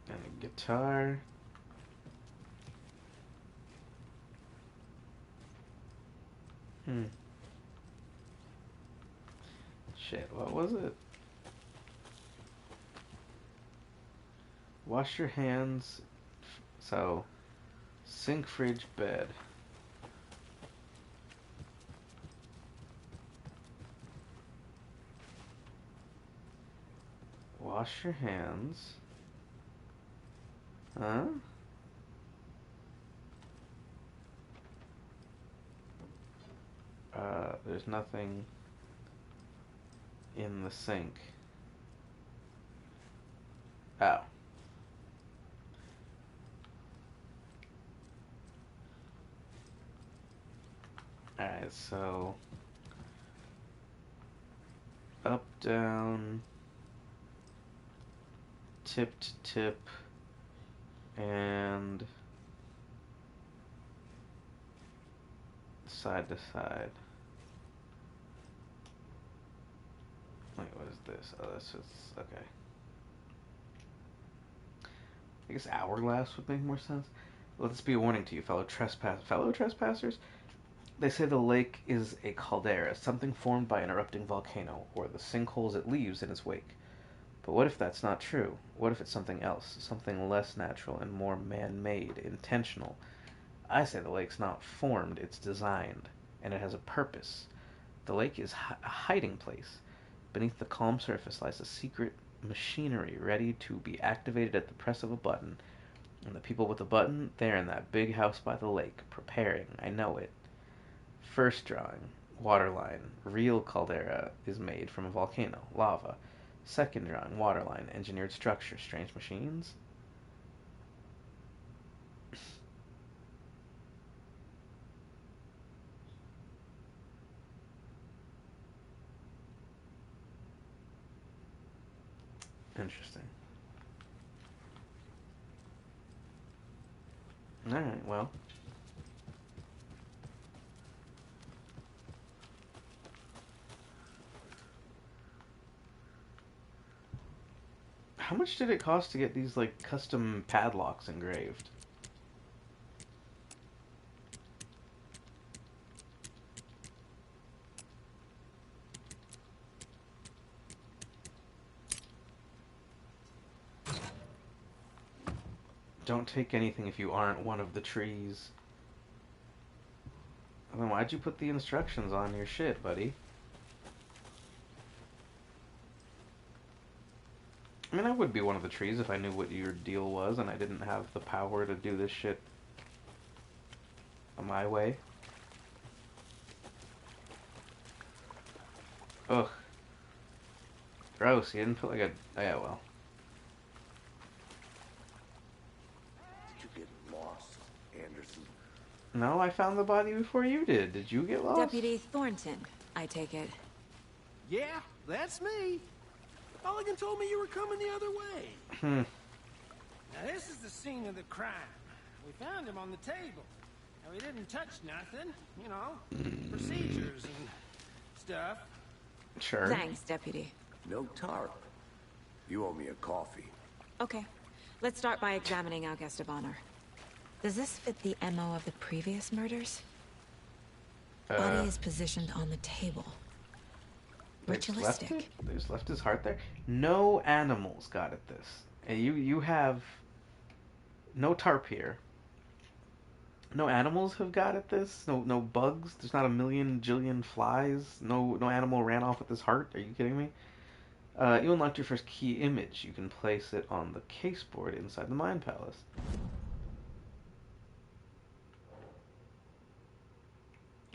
And a guitar. Shit, what was it? Wash your hands. So, sink, fridge, bed. Wash your hands. Huh? There's nothing in the sink. Oh. Alright, so... Up, down... Tip to tip... And... Side to side. Wait, what is this? Oh, that's just... Okay. I guess hourglass would make more sense. Let this be a warning to you, fellow trespassers. They say the lake is a caldera, something formed by an erupting volcano, or the sinkholes it leaves in its wake. But what if that's not true? What if it's something else, something less natural and more man-made, intentional? I say the lake's not formed, it's designed, and it has a purpose. The lake is a hiding place. Beneath the calm surface lies a secret machinery ready to be activated at the press of a button. And the people with the button, they're in that big house by the lake, preparing, I know it. First drawing, waterline, real caldera is made from a volcano, lava. Second drawing, waterline, engineered structure, strange machines. Interesting. Alright, well. How much did it cost to get these, like, custom padlocks engraved? Don't take anything if you aren't one of the trees. Then why'd you put the instructions on your shit, buddy? I mean, I would be one of the trees if I knew what your deal was and I didn't have the power to do this shit my way. Ugh. Gross, you didn't put like a... Oh, yeah, well. Did you get lost, Anderson? No, I found the body before you did. Did you get lost? Deputy Thornton, I take it. Yeah, that's me. Mulligan told me you were coming the other way. Now this is the scene of the crime. We found him on the table. Now he didn't touch nothing, you know, procedures and stuff. Sure. Thanks, Deputy. No tarp. You owe me a coffee. Okay. Let's start by examining our guest of honor. Does this fit the MO of the previous murders? Body is positioned on the table. Ritualistic. They just left his heart there. No animals got at this. And you have no tarp here. No animals have got at this. No bugs. There's not a million jillion flies. No animal ran off with his heart. Are you kidding me? You unlocked your first key image. You can place it on the caseboard inside the Mind Palace.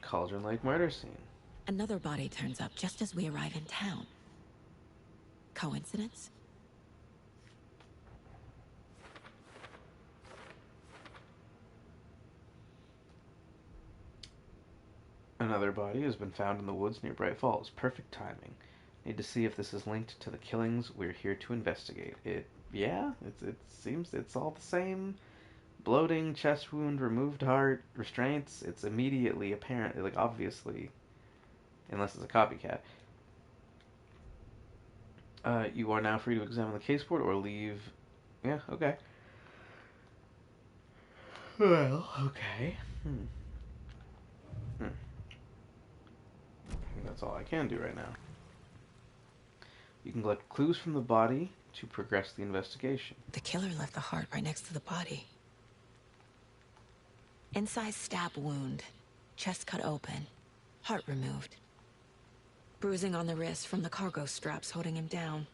Cauldron Lake murder scene. Another body turns up just as we arrive in town. Coincidence? Another body has been found in the woods near Bright Falls. Perfect timing. Need to see if this is linked to the killings. We're here to investigate. It seems it's all the same. Bloating, chest wound, removed heart, restraints. It's immediately apparent, like obviously, unless it's a copycat. You are now free to examine the caseboard or leave. Yeah, okay. Well, okay. I think that's all I can do right now. You can collect clues from the body to progress the investigation. The killer left the heart right next to the body. Incised stab wound. Chest cut open. Heart removed. Bruising on the wrist from the cargo straps holding him down.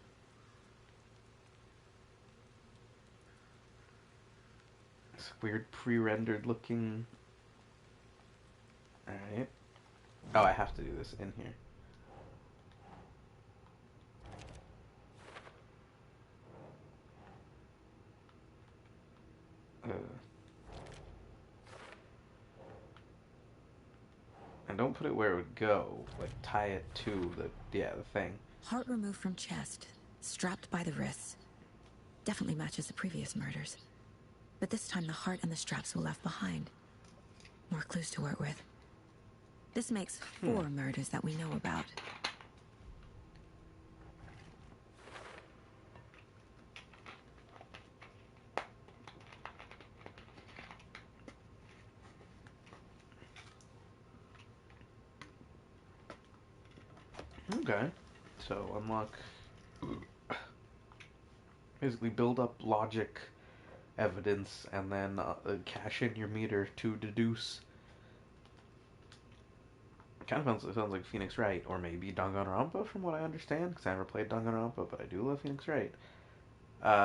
This weird pre-rendered looking... Alright. Oh, I have to do this in here. And don't put it where it would go. Like, tie it to the thing. Heart removed from chest. Strapped by the wrists. Definitely matches the previous murders. But this time the heart and the straps were left behind. More clues to work with. This makes 4 murders that we know about. Okay. So, unlock... Basically build up logic, evidence, and then cash in your meter to deduce. Kind of sounds like Phoenix Wright, or maybe Danganronpa from what I understand, because I never played Danganronpa, but I do love Phoenix Wright.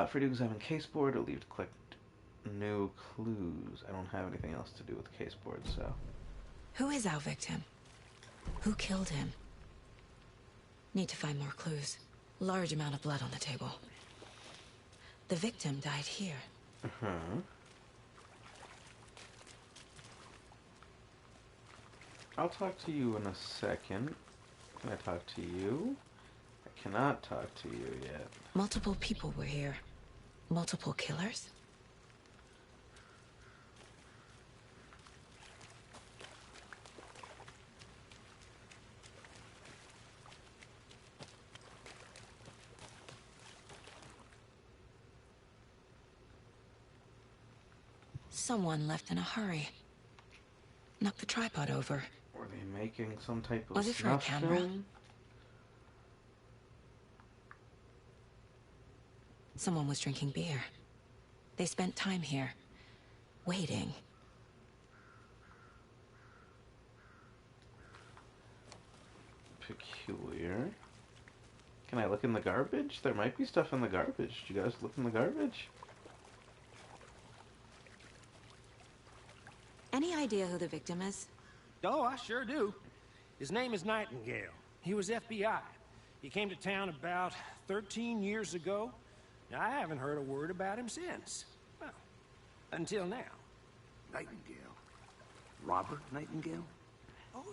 Free to examine caseboard, or leave to collect new clues. I don't have anything else to do with the caseboard, so... Who is our victim? Who killed him? Need to find more clues. Large amount of blood on the table. The victim died here. I'll talk to you in a second. Can I talk to you? I cannot talk to you yet. Multiple people were here. Multiple killers? Someone left in a hurry. Knocked the tripod over. Were they making some type of Was it for a snuff camera? film? Someone was drinking beer. They spent time here. Waiting. Peculiar. Can I look in the garbage? There might be stuff in the garbage. Did you guys look in the garbage? Any idea who the victim is? Oh, I sure do. His name is Nightingale. He was FBI. He came to town about 13 years ago. Now, I haven't heard a word about him since. Well, until now. Nightingale? Robert Nightingale? Oh,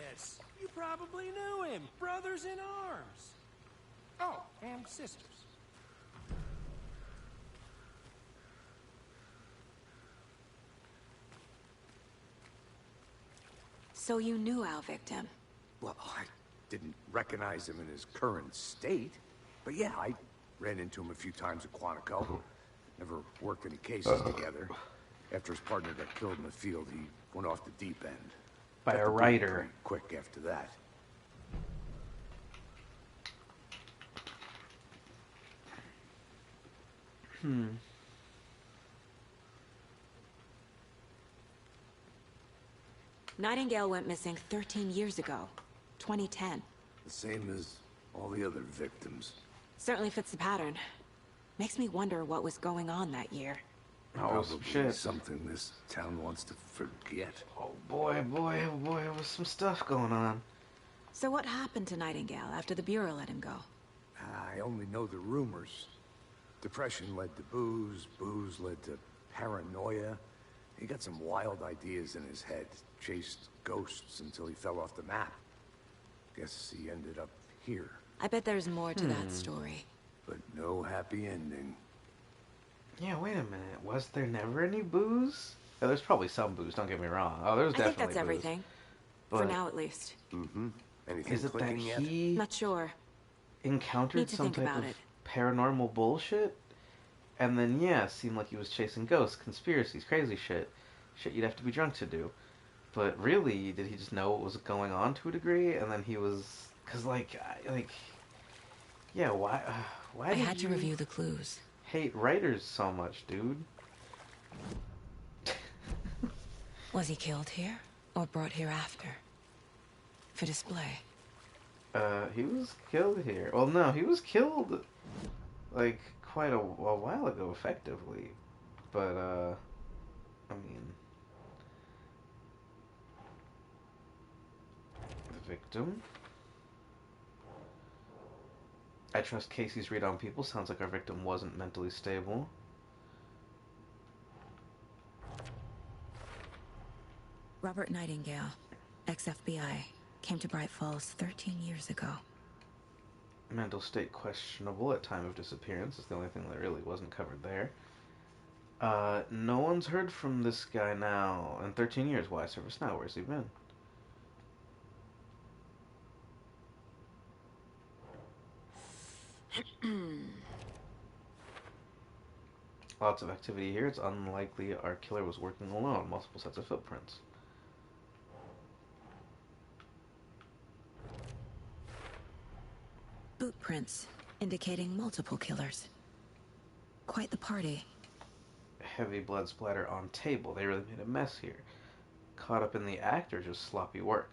yes. You probably knew him. Brothers in arms. Oh, and sisters. So you knew our victim? Well, I didn't recognize him in his current state. But yeah, I ran into him a few times at Quantico. Never worked any cases together. After his partner got killed in the field, he went off the deep end. By Got a the boot writer. pretty quick after that. Nightingale went missing 13 years ago. 2010. The same as all the other victims. Certainly fits the pattern. Makes me wonder what was going on that year. Oh, Probably shit. something this town wants to forget. Oh boy, there was some stuff going on. So what happened to Nightingale after the Bureau let him go? I only know the rumors. Depression led to booze, booze led to paranoia. He got some wild ideas in his head, chased ghosts until he fell off the map. Guess he ended up here. I bet there's more to that story. But no happy ending. Yeah, wait a minute. Was there never any booze? Oh, there's probably some booze, don't get me wrong. Oh, there's I definitely think that's booze. everything. But For now, at least. Mm-hmm. Anything is it that clicking yet? he Not sure. encountered Need to some think type about of it. paranormal bullshit? And then, yeah, seemed like he was chasing ghosts, conspiracies, crazy shit. Shit you'd have to be drunk to do. But really, did he just know what was going on to a degree? And then he was... Because, yeah, why I did had to you review the clues. hate writers so much, dude? Was he killed here, or brought here after? For display? He was killed here. Well, no, he was killed, like, quite a while ago, effectively. But, I mean... The victim? I trust Casey's read on people. Sounds like our victim wasn't mentally stable. Robert Nightingale, ex-FBI, came to Bright Falls 13 years ago. Mental state questionable at time of disappearance is the only thing that really wasn't covered there. No one's heard from this guy now in 13 years. Why service now? Where's he been? Lots of activity here. It's unlikely our killer was working alone. Multiple sets of footprints. Boot prints, indicating multiple killers. Quite the party. Heavy blood splatter on table. They really made a mess here. Caught up in the act or just sloppy work?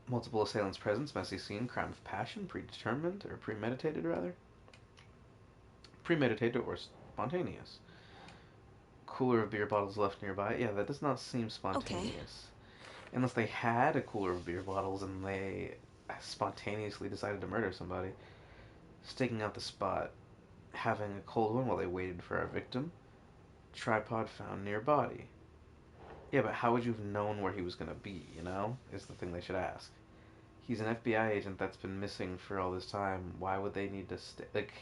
Multiple assailants' presence, messy scene, crime of passion, predetermined, or premeditated, rather? Premeditated or spontaneous. Cooler of beer bottles left nearby. Yeah, that does not seem spontaneous. Okay. Unless they had a cooler of beer bottles and they spontaneously decided to murder somebody. Staking out the spot. Having a cold one while they waited for our victim. Tripod found near body. Yeah, but how would you have known where he was going to be, you know? Is the thing they should ask. He's an FBI agent that's been missing for all this time. Why would they need to stay? Like,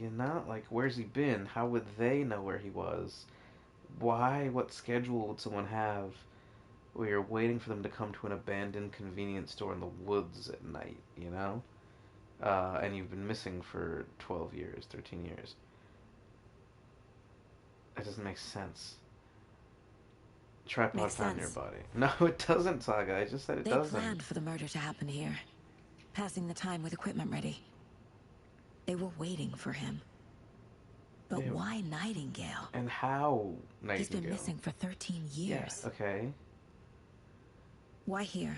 you know? Like, where's he been? How would they know where he was? Why? What schedule would someone have where you're waiting for them to come to an abandoned convenience store in the woods at night, you know? And you've been missing for 12 years, 13 years. It doesn't make sense. Tripod found near body. No, it doesn't, Saga. I just said it doesn't. They planned for the murder to happen here. Passing the time with equipment ready. They were waiting for him. But why Nightingale? And how Nightingale? He's been missing for 13 years. Yeah, okay. Why here?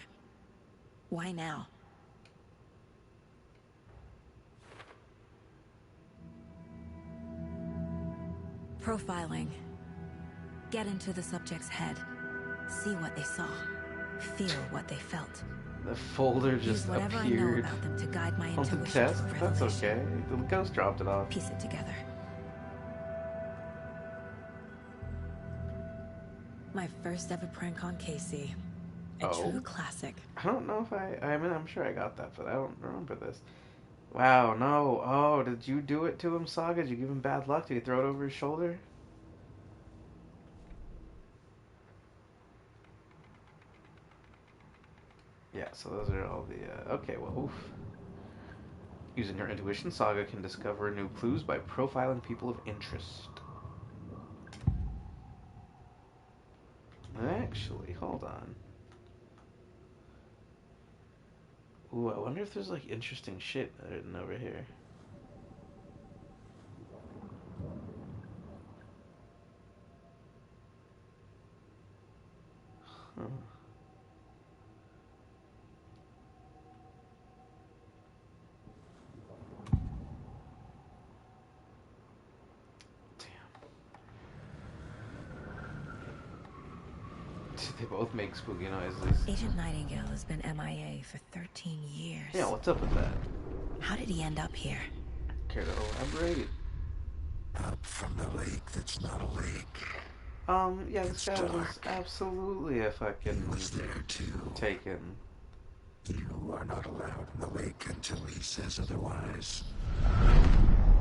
Why now? Profiling. Get into the subject's head. See what they saw. Feel what they felt. The folder just whatever appeared I know about them to guide my on the intuition desk. for That's revelation. okay. The ghost dropped it off. Piece it together. My first ever prank on Casey. A true classic. I don't know if I mean, I'm sure I got that, but I don't remember this. Wow, no. Oh, did you do it to him, Saga? Did you give him bad luck? Did you throw it over his shoulder? Yeah, so those are all the, okay, well, oof. Using your intuition, Saga can discover new clues by profiling people of interest. Actually, hold on. Ooh, I wonder if there's, like, interesting shit written over here. Huh. They both make spooky noises. Agent Nightingale has been MIA for 13 years. Yeah, what's up with that? How did he end up here? Care to elaborate? Up from the lake that's not a lake. Yeah, this guy was absolutely a fucking... He was there too. Taken. You are not allowed in the lake until he says otherwise.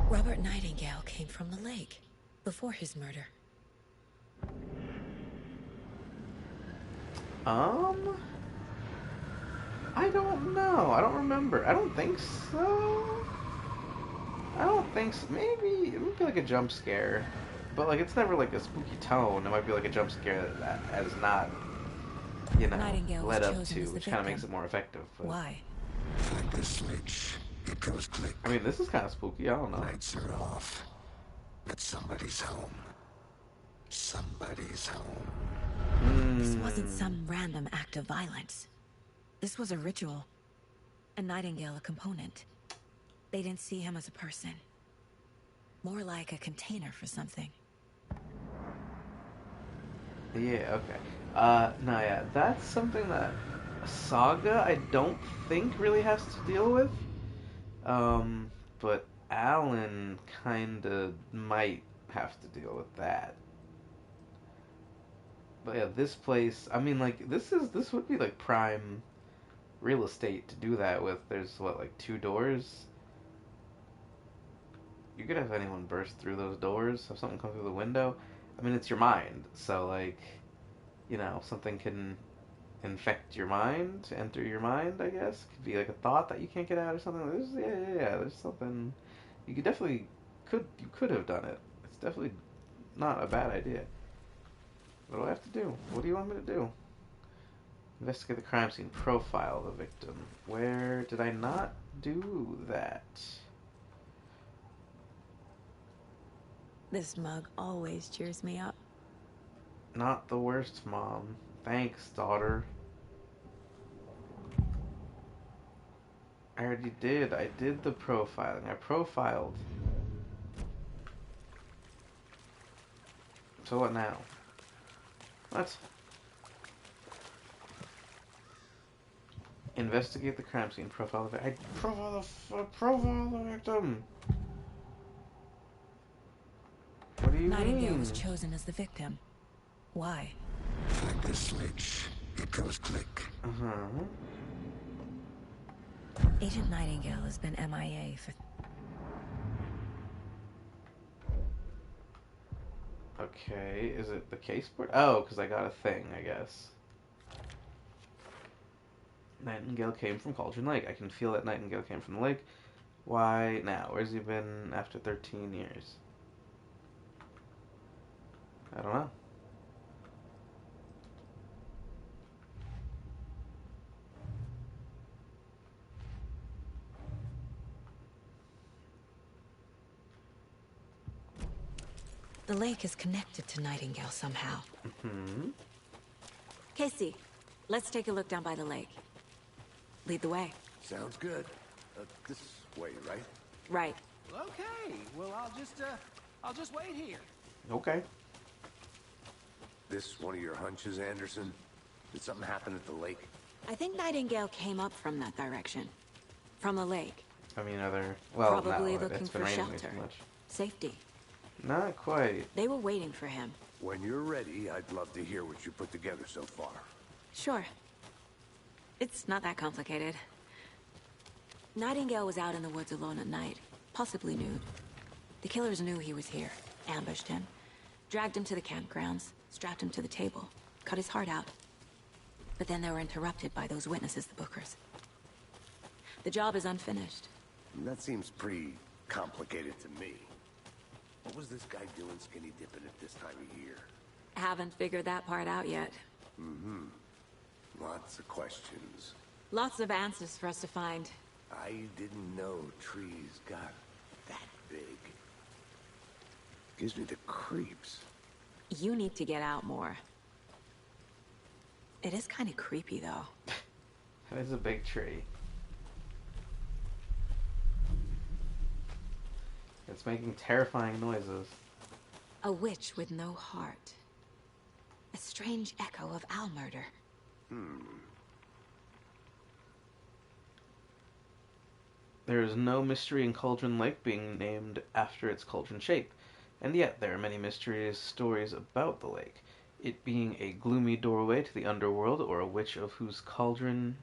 Robert Nightingale came from the lake before his murder. I don't know. I don't remember. I don't think so. I don't think so. Maybe it would be like a jump scare, but like it's never like a spooky tone. It might be like a jump scare that has not, you know, Nightingale led was up chosen to, as the which kind of makes victim. it more effective. But, Why? Flip the switch. It goes click. I mean, this is kind of spooky. I don't know. Lights are off. But somebody's home. Somebody's home. This wasn't some random act of violence. This was a ritual. And Nightingale a component. They didn't see him as a person. More like a container for something. Yeah, okay. No, yeah, that's something that Saga, I don't think, really has to deal with. But Alan kinda might have to deal with that. But yeah, this place, I mean, like, this would be, like, prime real estate to do that with. There's, what, like, 2 doors? You could have anyone burst through those doors, have something come through the window. I mean, it's your mind, so, like, you know, something can infect your mind, enter your mind, I guess. Could be, like, a thought that you can't get out or something. There's something... You could have done it. It's definitely not a bad idea. What do I have to do? What do you want me to do? Investigate the crime scene. Profile the victim. Where did I not do that? This mug always cheers me up. Not the worst, Mom. Thanks, daughter. I already did. I did the profiling. I profiled. So what now? What? Investigate the crime scene. Profile the victim. Profile the victim. What do you Nightingale mean? was chosen as the victim. Why? Flip the switch. It goes click. Agent Nightingale has been MIA for... Okay, is it the case board? Oh, because I got a thing, I guess. Nightingale came from Cauldron Lake. I can feel that Nightingale came from the lake. Why now? Where's he been after 13 years? I don't know. The lake is connected to Nightingale somehow. Casey, let's take a look down by the lake. Lead the way. Sounds good. This way, right? Right. Okay, well, I'll just wait here. Okay. This one of your hunches, Anderson? Did something happen at the lake? I think Nightingale came up from that direction. From the lake. I mean, well, Probably no, looking it's been for raining way shelter. too much. Safety. Not quite. They were waiting for him. When you're ready, I'd love to hear what you put together so far. Sure. It's not that complicated. Nightingale was out in the woods alone at night, possibly nude. The killers knew he was here, ambushed him, dragged him to the campgrounds, strapped him to the table, cut his heart out. But then they were interrupted by those witnesses, the Bookers. The job is unfinished. That seems pretty complicated to me. What was this guy doing skinny dipping at this time of year? Haven't figured that part out yet. Mm-hmm. Lots of questions. Lots of answers for us to find. I didn't know trees got that big. Gives me the creeps. You need to get out more. It is kind of creepy, though. That is a big tree. It's making terrifying noises. A witch with no heart. A strange echo of owl murder. There is no mystery in Cauldron Lake being named after its cauldron shape, and yet there are many mysterious stories about the lake, it being a gloomy doorway to the underworld, or a witch of whose cauldron...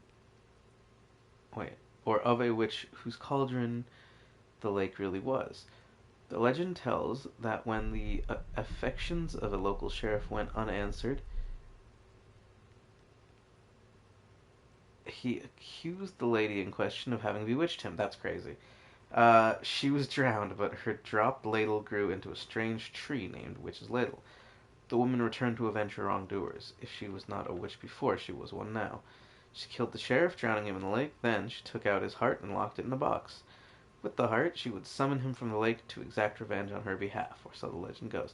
or of a witch whose cauldron the lake really was. The legend tells that when the affections of a local sheriff went unanswered, he accused the lady in question of having bewitched him. That's crazy. She was drowned, but her dropped ladle grew into a strange tree named Witch's Ladle. The woman returned to avenge her wrongdoers. If she was not a witch before, she was one now. She killed the sheriff, drowning him in the lake. Then she took out his heart and locked it in a box. With the heart, she would summon him from the lake to exact revenge on her behalf, or so the legend goes.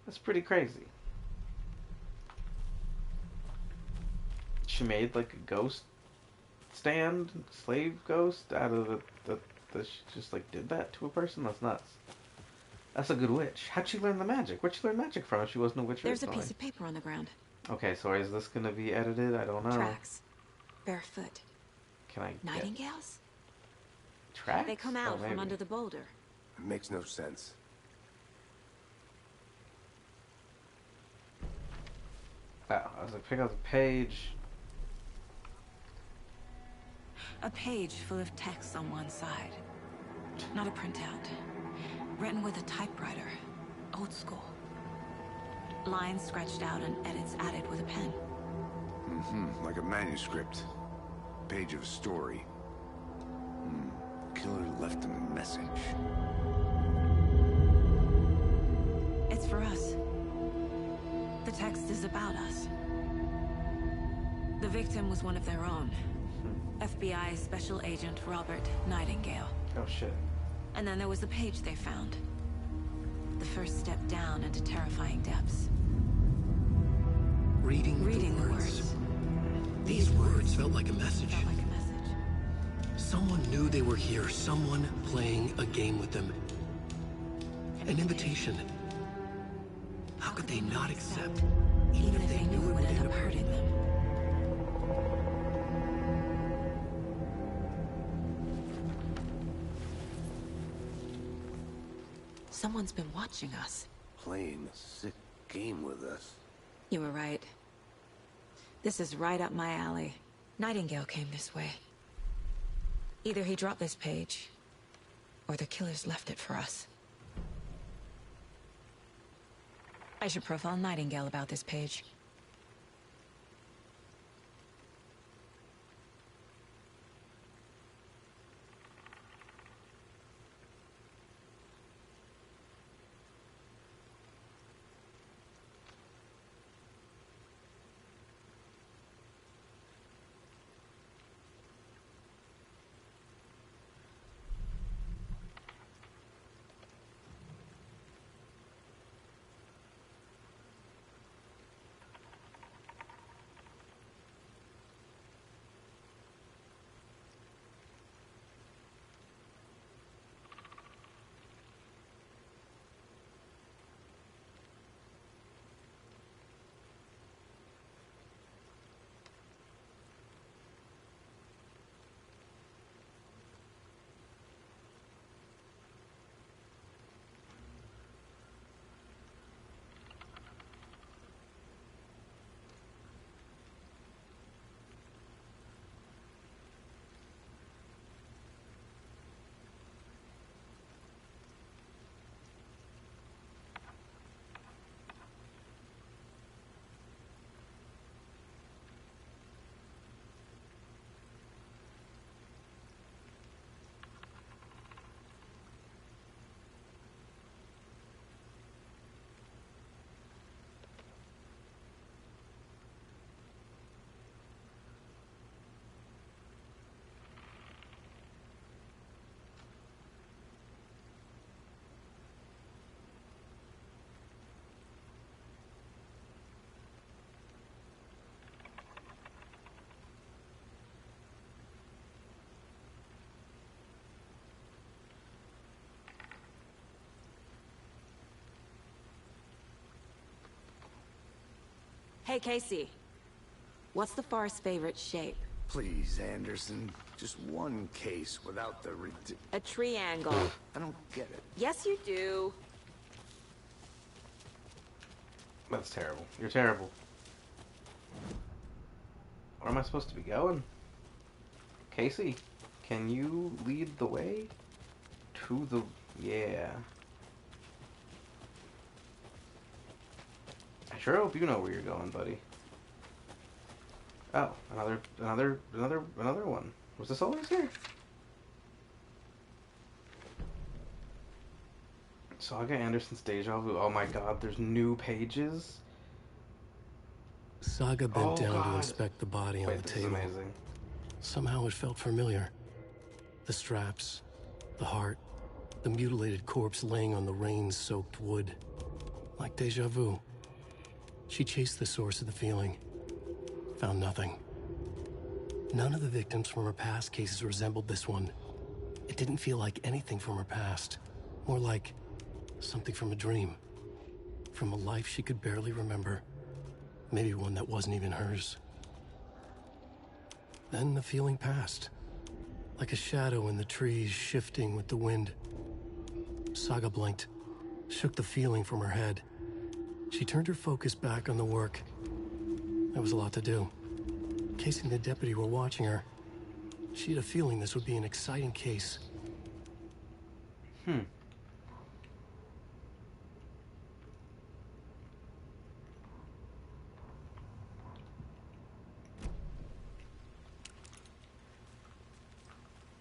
That's pretty crazy. She made like a ghost stand, slave ghost, out of she just like did that to a person? That's nuts. That's a good witch. How'd she learn the magic? Where'd she learn magic from if she wasn't a witch There's a originally? piece of paper on the ground. Okay, so is this gonna be edited? I don't know. Tracks. Barefoot. Can I get Nightingales? tracks? They come out from maybe. under the boulder. It makes no sense. Oh, I was like, pick up the page. A page full of text on one side. Not a printout. Written with a typewriter. Old school. Lines scratched out and edits added with a pen. Mm-hmm. Like a manuscript. Page of a story. Killer left a message. It's for us. The text is about us. The victim was one of their own. FBI Special Agent Robert Nightingale. Oh shit. And then there was the page they found. The first step down into terrifying depths. Reading the words. These words felt like a message. Felt like a message. Someone knew they were here. Someone playing a game with them. An invitation. How could they not accept, even if they knew it would end up hurting them? Someone's been watching us. Playing a sick game with us. You were right. This is right up my alley. Nightingale came this way. Either he dropped this page, or the killers left it for us. I should profile Nightingale about this page. Hey, Casey. What's the far's favorite shape? Please, Anderson. Just one case without the A triangle. I don't get it. Yes, you do. That's terrible. You're terrible. Where am I supposed to be going? Casey, can you lead the way? To the... yeah. I sure hope you know where you're going, buddy. Oh, another one. Was this always here? Saga Anderson's Déjà Vu. Oh my god, there's new pages? Saga bent down to inspect the body on the this table. is amazing. Somehow it felt familiar. The straps, the heart, the mutilated corpse laying on the rain-soaked wood. Like déjà vu. She chased the source of the feeling. Found nothing. None of the victims from her past cases resembled this one. It didn't feel like anything from her past. More like something from a dream. From a life she could barely remember. Maybe one that wasn't even hers. Then the feeling passed. Like a shadow in the trees shifting with the wind. Saga blinked, shook the feeling from her head. She turned her focus back on the work. There was a lot to do. Casey and the deputy were watching her. She had a feeling this would be an exciting case.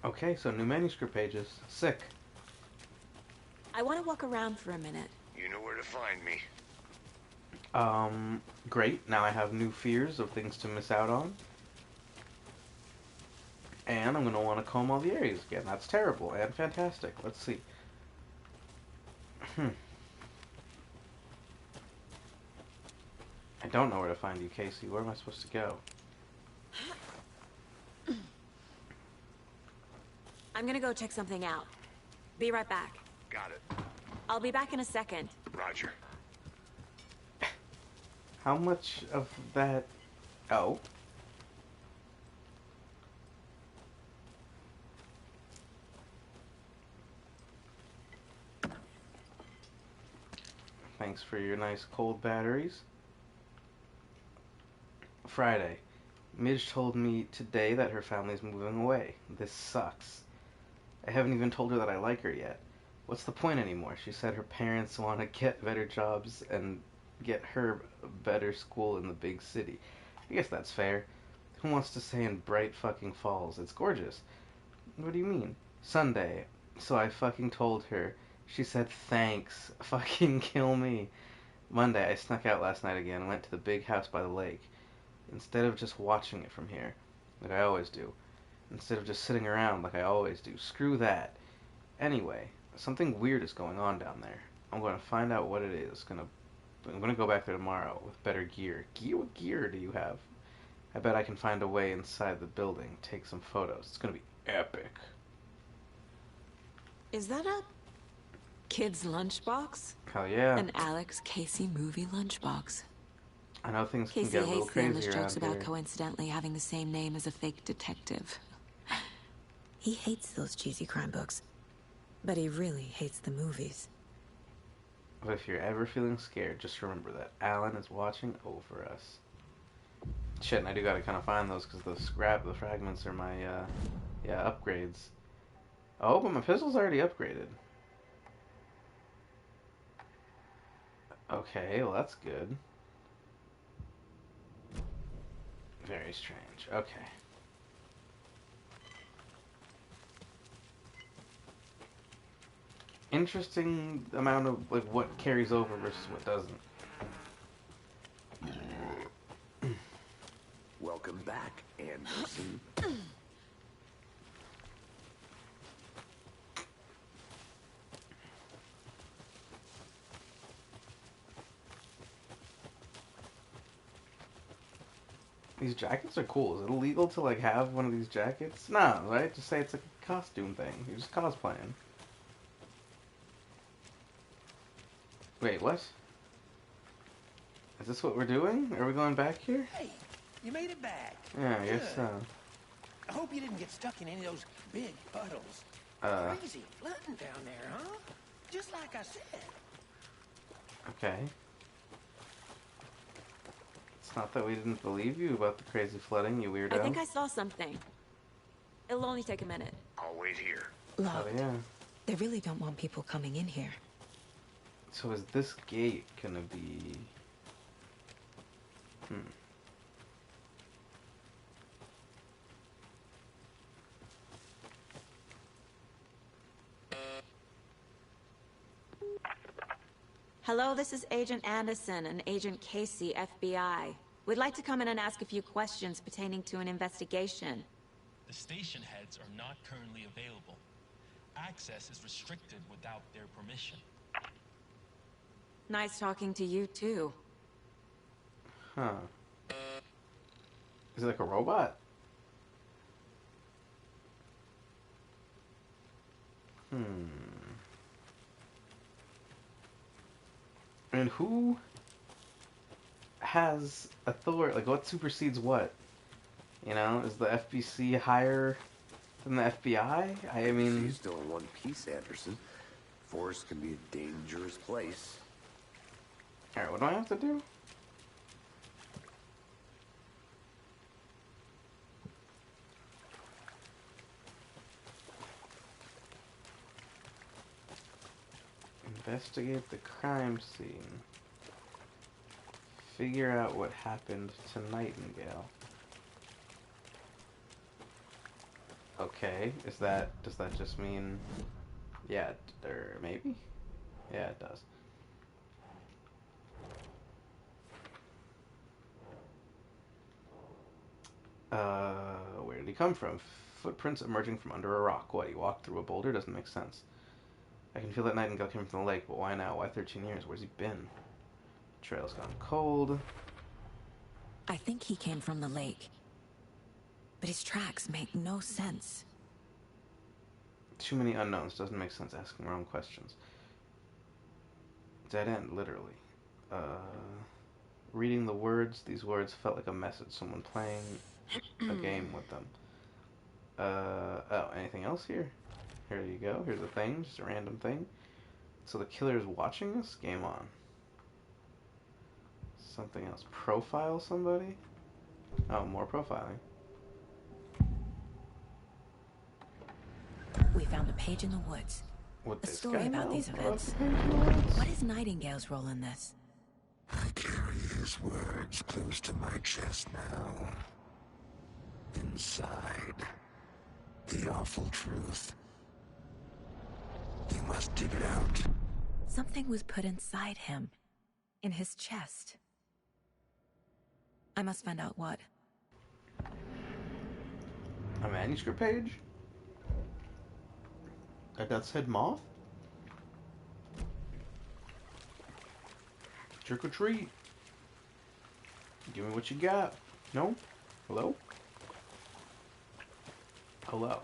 Okay, so new manuscript pages. Sick. I want to walk around for a minute. You know where to find me. Great. Now I have new fears of things to miss out on. And I'm going to want to comb all the areas again. That's terrible and fantastic. Let's see. I don't know where to find you, Casey. Where am I supposed to go? I'm gonna go check something out. Be right back. Got it. I'll be back in a second. Roger. How much of that... Oh. Thanks for your nice cold batteries. Friday. Midge told me today that her family's moving away. This sucks. I haven't even told her that I like her yet. What's the point anymore? She said her parents want to get better jobs and get her a better school in the big city. I guess that's fair. Who wants to stay in bright fucking Falls? It's gorgeous. What do you mean? Sunday. So I fucking told her. She said thanks. Fucking kill me. Monday, I snuck out last night again and went to the big house by the lake. Instead of just watching it from here, like I always do. Instead of just sitting around like I always do. Screw that. Anyway, something weird is going on down there. I'm going to find out what it is. I'm going to go back there tomorrow with better gear. What gear do you have? I bet I can find a way inside the building. Take some photos. It's going to be epic. Is that a kid's lunchbox? Hell yeah. An Alex Casey movie lunchbox. I know things can Casey get a little hates the endless crazy jokes around about here. coincidentally having the same name as a fake detective. He hates those cheesy crime books, but he really hates the movies. But if you're ever feeling scared, just remember that Alan is watching over us. Shit, and I do gotta kind of find those because the fragments are my, upgrades. Oh, but my pistol's already upgraded. Okay, well that's good. Very strange. Okay. Interesting amount of like what carries over versus what doesn't. Welcome back, Anderson. These jackets are cool. Is it illegal to like have one of these jackets? No, right? Just say it's like a costume thing. You're just cosplaying. Wait, what? Is this what we're doing? Are we going back here? Hey, you made it back. Yeah, I guess so. I hope you didn't get stuck in any of those big puddles. Crazy flooding down there, huh? Just like I said. Okay. It's not that we didn't believe you about the crazy flooding, you weirdo. I think I saw something. It'll only take a minute. I'll wait here. Oh, yeah. They really don't want people coming in here. So is this gate gonna be... Hello, this is Agent Anderson and Agent Casey, FBI. We'd like to come in and ask a few questions pertaining to an investigation. The station heads are not currently available. Access is restricted without their permission. Nice talking to you, too. Huh. Is it like a robot? And who has authority? Like, what supersedes what? You know, is the FBC higher than the FBI? I mean... She's still in one piece, Anderson. Forest can be a dangerous place. Alright, what do I have to do? Investigate the crime scene. Figure out what happened to Nightingale. Okay, does that just mean... Yeah, or maybe? Yeah, it does. Where did he come from? Footprints emerging from under a rock. What, he walked through a boulder? Doesn't make sense. I can feel that Nightingale came from the lake, but why now? Why 13 years? Where's he been? Trail's gone cold. I think he came from the lake. But his tracks make no sense. Too many unknowns. Doesn't make sense asking wrong questions. Dead end, literally. Reading the words, these words felt like a message. Someone playing a game with them. Oh, anything else here? Here you go. Here's a thing, just a random thing. So the killer is watching us? Game on. Something else. Profile somebody? Oh, more profiling. We found a page in the woods. A story about these events. What is Nightingale's role in this? I carry his words close to my chest now. Inside, the awful truth. You must dig it out. Something was put inside him. In his chest. I must find out what. A manuscript page? Like that said moth? Trick or treat. Give me what you got. No? Hello? Hello?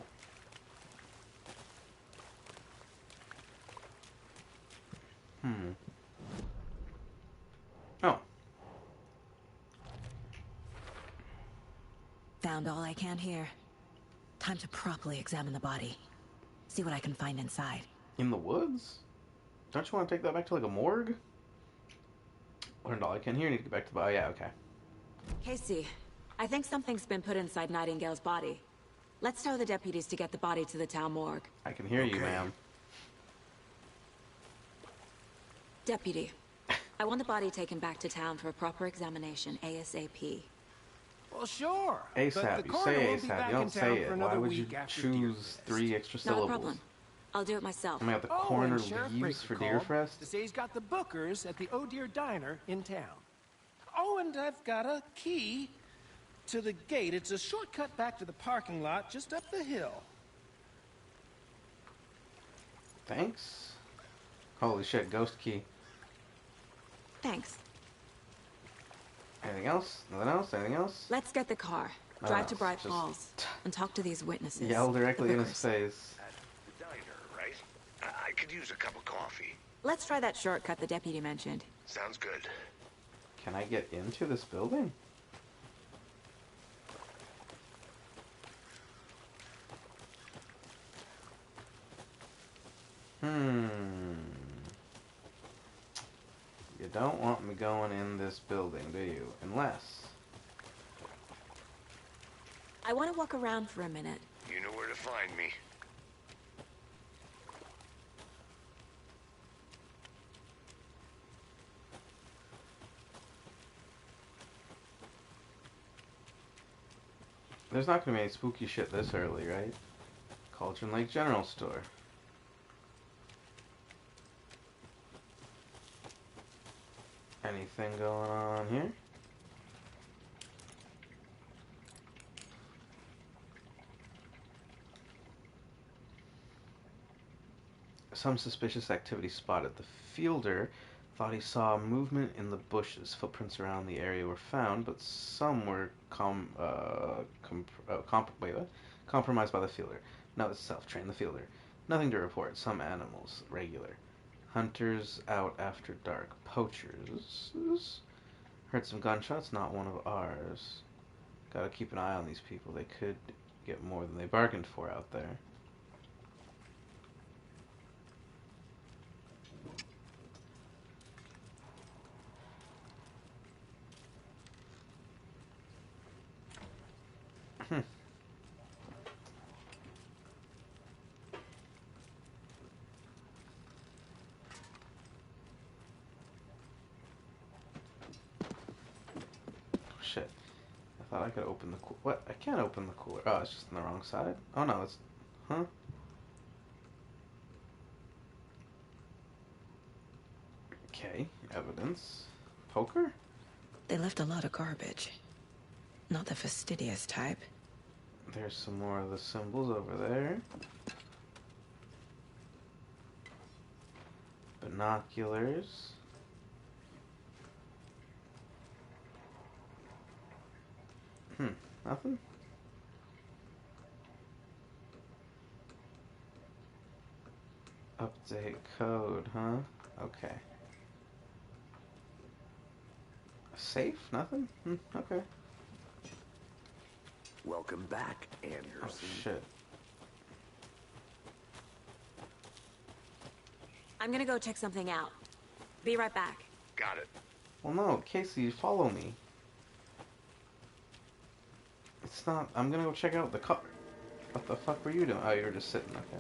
Oh. Found all I can here. Time to properly examine the body. See what I can find inside. In the woods? Don't you want to take that back to like a morgue? Learned all I can here. Need to get back to the... Oh, yeah, okay. Casey, I think something's been put inside Nightingale's body. Let's tell the deputies to get the body to the town morgue. I can hear you, ma'am. Deputy, I want the body taken back to town for a proper examination, ASAP. Well, sure. ASAP. You say ASAP. You don't say it. Why would you choose 3 extra syllables? Not a problem. I'll do it myself. I mean, at the corner leaves for Deerfest? To say he's got the bookers at the Oh Dear Diner in town. Oh, and I've got a key to the gate. It's a shortcut back to the parking lot just up the hill. Thanks. Holy shit, ghost key. Thanks. Anything else? Nothing else? Anything else? Let's get the car. Drive to Bright Falls and talk to these witnesses. Yell directly in his face. At the diner, right? I could use a cup of coffee. Let's try that shortcut the deputy mentioned. Sounds good. Can I get into this building? You don't want me going in this building, do you? Unless... I want to walk around for a minute. You know where to find me. There's not gonna be any spooky shit this early, right? Cauldron Lake General Store. Anything going on here? Some suspicious activity spotted. The fielder thought he saw movement in the bushes. Footprints around the area were found, but some were compromised by the fielder. Note itself, train the fielder. Nothing to report. Some animals, regular. Hunters out after dark. Poachers. Heard some gunshots, not one of ours. Gotta keep an eye on these people. They could get more than they bargained for out there. Shit. I thought I could open the what? I can't open the cooler. Oh, it's just on the wrong side? Oh no, it's... Huh? Okay, evidence. Poker? They left a lot of garbage. Not the fastidious type. There's some more of the symbols over there. Binoculars. Nothing? Update code, huh? Okay. A safe? Nothing? Okay. Welcome back, Anderson. Oh, shit. I'm gonna go check something out. Be right back. Got it. Well, no, Casey, follow me. It's not... I'm gonna go check out the car. What the fuck were you doing? Oh, you were just sitting, okay.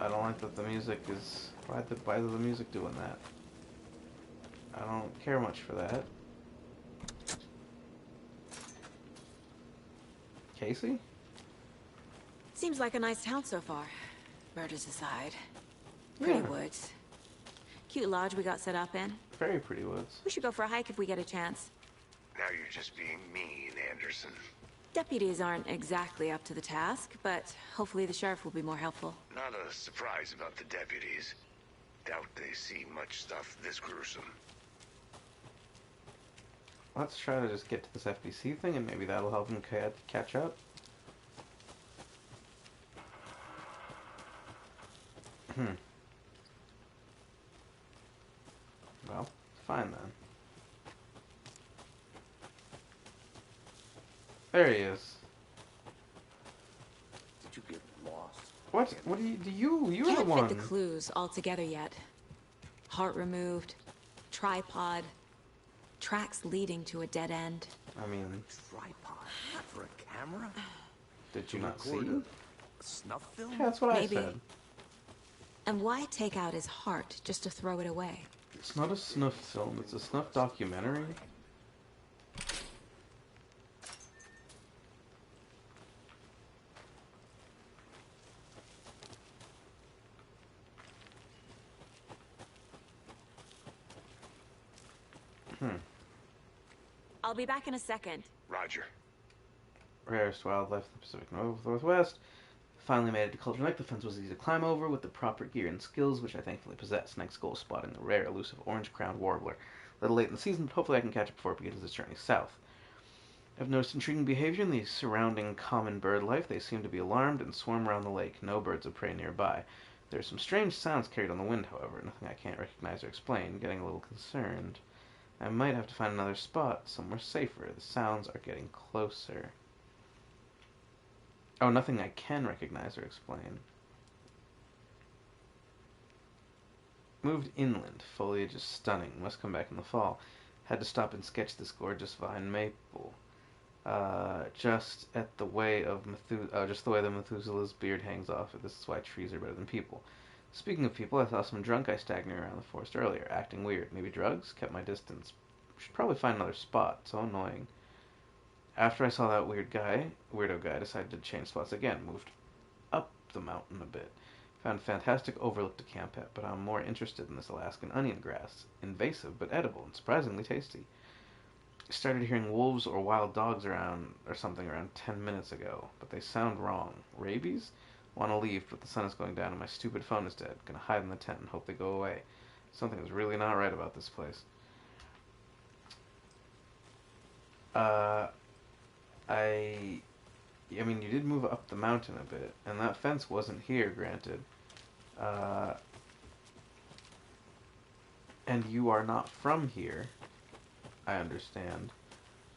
I don't like that the music is... Why is the music doing that? I don't care much for that. Casey? Seems like a nice town so far. Murders aside. Pretty Yeah. woods. Cute lodge we got set up in. Very pretty woods. We should go for a hike if we get a chance. Now you're just being mean, Anderson. Deputies aren't exactly up to the task, but hopefully the sheriff will be more helpful. Not a surprise about the deputies. Doubt they see much stuff this gruesome. Let's try to just get to this FBC thing, and maybe that'll help him catch up. Well, fine then. There he is. Did you get lost? What? What do you? You're the Can't one. fit the clues all together yet. Heart removed, tripod, tracks leading to a dead end. I mean, Tripod for a camera? did you To not see? record a snuff film? Yeah, that's what Maybe. I said. And why take out his heart just to throw it away? It's not a snuff film. It's a snuff documentary. I'll be back in a second. Roger. Rarest wildlife in the Pacific Northwest. Finally made it to Cauldron Lake. The fence was easy to climb over with the proper gear and skills, which I thankfully possess. Next goal is spotting the rare, elusive orange-crowned warbler. A little late in the season, but hopefully I can catch it before it begins its journey south. I've noticed intriguing behavior in the surrounding common bird life. They seem to be alarmed and swarm around the lake. No birds of prey nearby. There's some strange sounds carried on the wind, however, nothing I can't recognize or explain. Getting a little concerned. I might have to find another spot, somewhere safer. The sounds are getting closer. Oh, nothing I can recognize or explain. Moved inland. Foliage is stunning. Must come back in the fall. Had to stop and sketch this gorgeous vine maple. Just at the way of just the way the Methuselah's beard hangs off it. This is why trees are better than people. Speaking of people, I saw some drunk guy staggering around the forest earlier, acting weird. Maybe drugs? Kept my distance. Should probably find another spot. So annoying. After I saw that weirdo guy, decided to change spots again. Moved up the mountain a bit. Found fantastic overlook to camp at, but I'm more interested in this Alaskan onion grass. Invasive, but edible, and surprisingly tasty. Started hearing wolves or wild dogs around, or something around 10 minutes ago, but they sound wrong. Rabies? Want to leave, but the sun is going down and my stupid phone is dead. Gonna hide in the tent and hope they go away. Something is really not right about this place. I mean, you did move up the mountain a bit, and that fence wasn't here, granted. And you are not from here, I understand.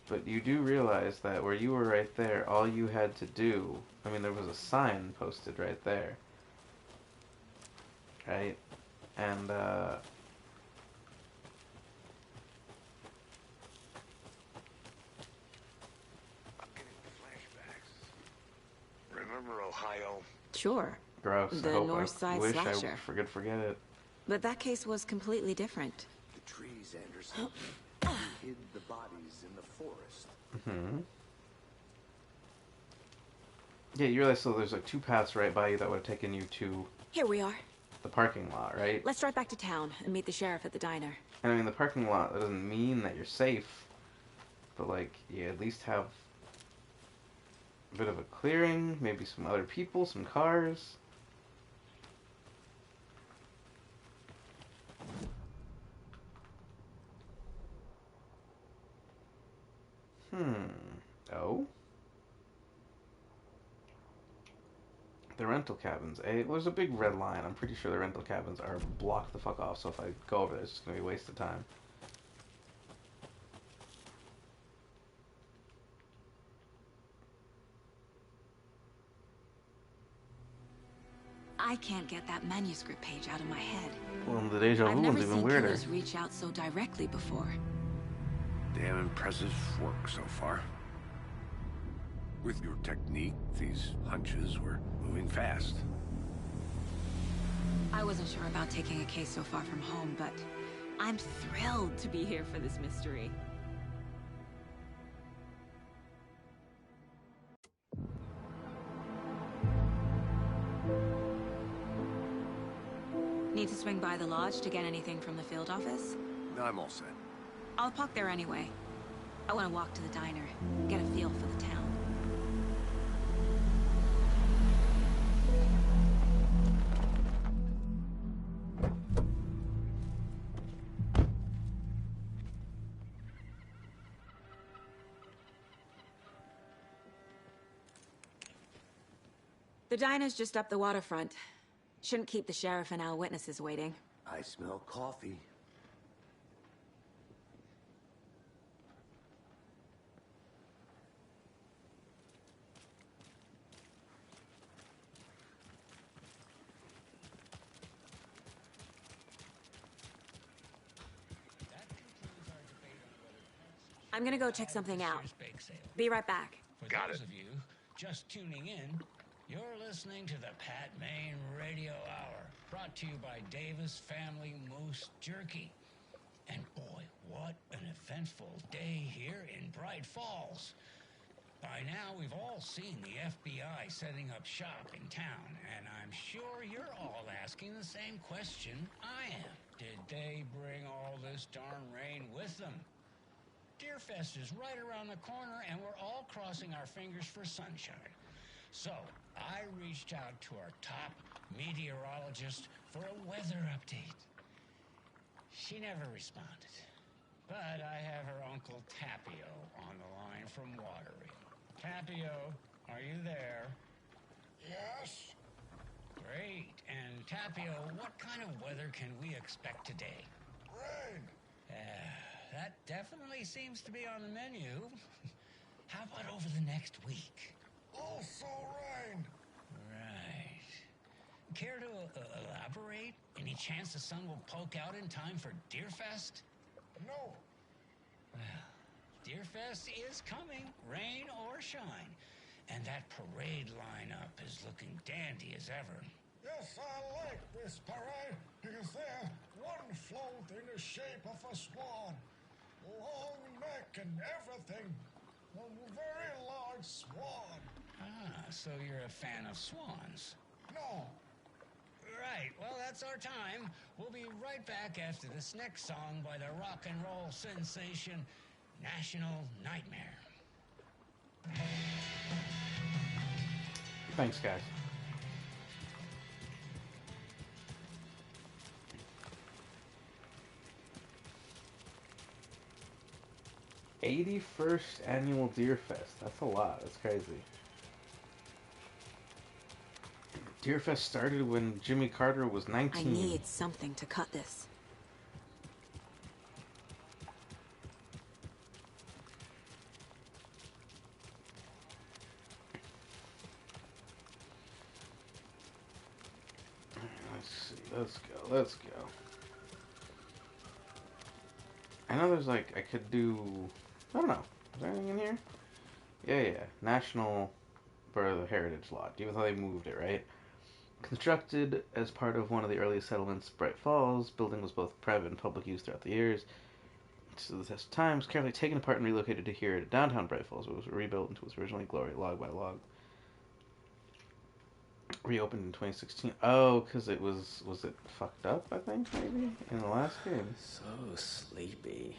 But you do realize that where you were right there, all you had to do... I mean, there was a sign posted right there. Right? And, I'm getting flashbacks. Remember Ohio? Sure. Gross. The North Side wish slasher. I forget it. But that case was completely different. The trees, Anderson. You hid the bodies in the forest. Mm-hmm. Yeah, you realize so there's like two paths right by you that would have taken you to Here we are. the parking lot, right? Let's drive back to town and meet the sheriff at the diner. And I mean, the parking lot, that doesn't mean that you're safe, but like, you at least have a bit of a clearing, maybe some other people, some cars. Oh? The rental cabins, eh? There's a big red line. I'm pretty sure the rental cabins are blocked the fuck off, so if I go over there, it's just gonna be a waste of time. I can't get that manuscript page out of my head. Well, the Déjà I've Vu never one's even seen weirder. killers reach out so directly before. Damn impressive work so far. With your technique, these hunches were moving fast. I wasn't sure about taking a case so far from home, but I'm thrilled to be here for this mystery. Need to swing by the lodge to get anything from the field office? I'm all set. I'll park there anyway. I want to walk to the diner, get a feel for the town. The diner's just up the waterfront. Shouldn't keep the sheriff and our witnesses waiting. I smell coffee. I'm gonna go check something out. Be right back. For those of you just tuning in, you're listening to the Pat Maine Radio Hour, brought to you by Davis Family Moose Jerky. And boy, what an eventful day here in Bright Falls. By now, we've all seen the FBI setting up shop in town, and I'm sure you're all asking the same question I am. Did they bring all this darn rain with them? Deerfest is right around the corner, and we're all crossing our fingers for sunshine. So, I reached out to our top meteorologist for a weather update. She never responded. But I have her Uncle Tapio on the line from Watery. Tapio, are you there? Yes? Great. And Tapio, what kind of weather can we expect today? Rain. That definitely seems to be on the menu. How about over the next week? Also rain. Right. Care to elaborate? Any chance the sun will poke out in time for Deerfest? No. Well, Deerfest is coming, rain or shine. And that parade lineup is looking dandy as ever. Yes, I like this parade because there's one float in the shape of a swan. Long neck and everything. A very large swan. Ah, so you're a fan of swans. No. Right, well, that's our time. We'll be right back after this next song by the rock and roll sensation, National Nightmare. Thanks, guys. '81st annual Deer Fest. That's a lot. That's crazy. Deer Fest started when Jimmy Carter was 19. I need something to cut this. Let's see. Let's go. Let's go. I know there's like, I could do, I don't know. Is there anything in here? Yeah. National Bird Heritage Lot. Even though they moved it, right? Constructed as part of one of the earliest settlements, Bright Falls, building was both private and public use throughout the years. To the test of time, was carefully taken apart and relocated to here at downtown Bright Falls. It was rebuilt into its original glory, log by log. Reopened in 2016. Oh, because it was it fucked up, I think, maybe? In the last game. So sleepy.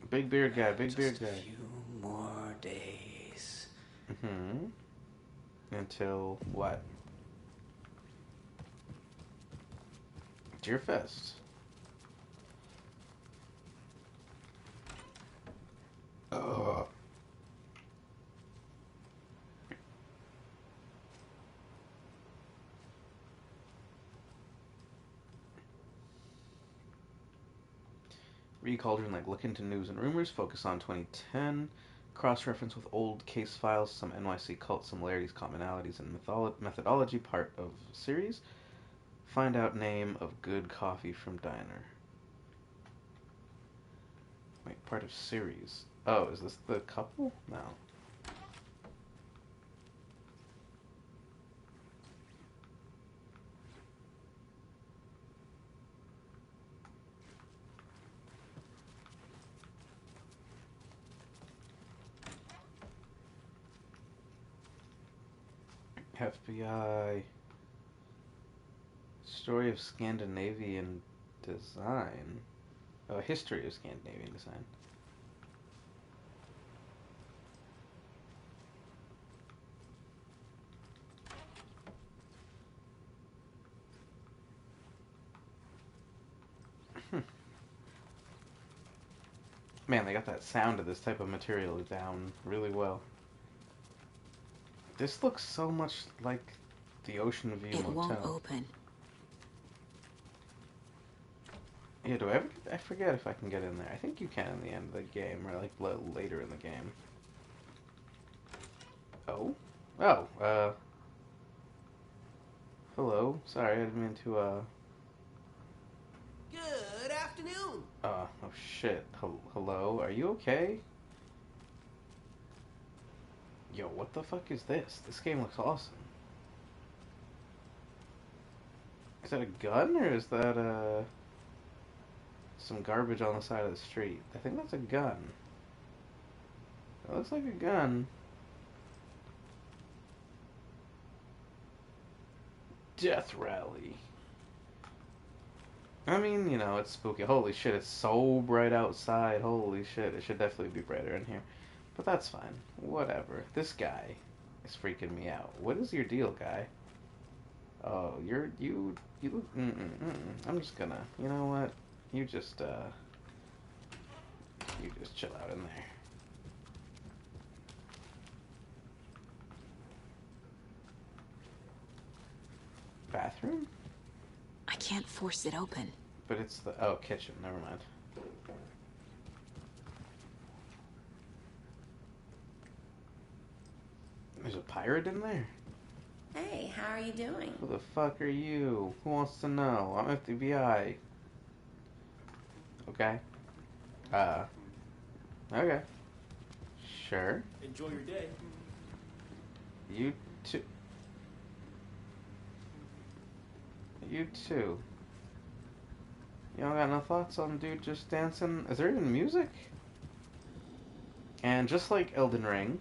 Big beard guy, big beard guy. Just a few more days. Mm-hmm. Until what? Deerfest. Ugh. Recauldron, like look into news and rumors, focus on 2010, cross-reference with old case files, some NYC cult similarities, commonalities, and methodology, part of series. Find out name of good coffee from diner. Wait, part of series. Oh, is this the couple? No. FBI. Story of Scandinavian design. Oh, history of Scandinavian design. Man, they got that sound of this type of material down really well. This looks so much like the Ocean View It Motel. won't open. Yeah, I forget if I can get in there. I think you can in the end of the game, or like later in the game. Oh? Oh, hello. Sorry, I didn't mean to, Good afternoon. oh shit. Hello? Are you okay? Yo, what the fuck is this? This game looks awesome. Is that a gun, or is that, some garbage on the side of the street? I think that's a gun. It looks like a gun. Death Rally. I mean, you know, it's spooky. Holy shit, it's so bright outside. Holy shit, it should definitely be brighter in here. But that's fine. Whatever. This guy is freaking me out. What is your deal, guy? Oh, you look, I'm just gonna, you know what? You just chill out in there. Bathroom? I can't force it open. But it's the... Oh, kitchen. Never mind. There's a pirate in there? Hey, how are you doing? Who the fuck are you? Who wants to know? I'm FBI. Okay. Okay. Sure. Enjoy your day. You too. You too. You don't got no thoughts on dude just dancing? Is there even music? And just like Elden Ring,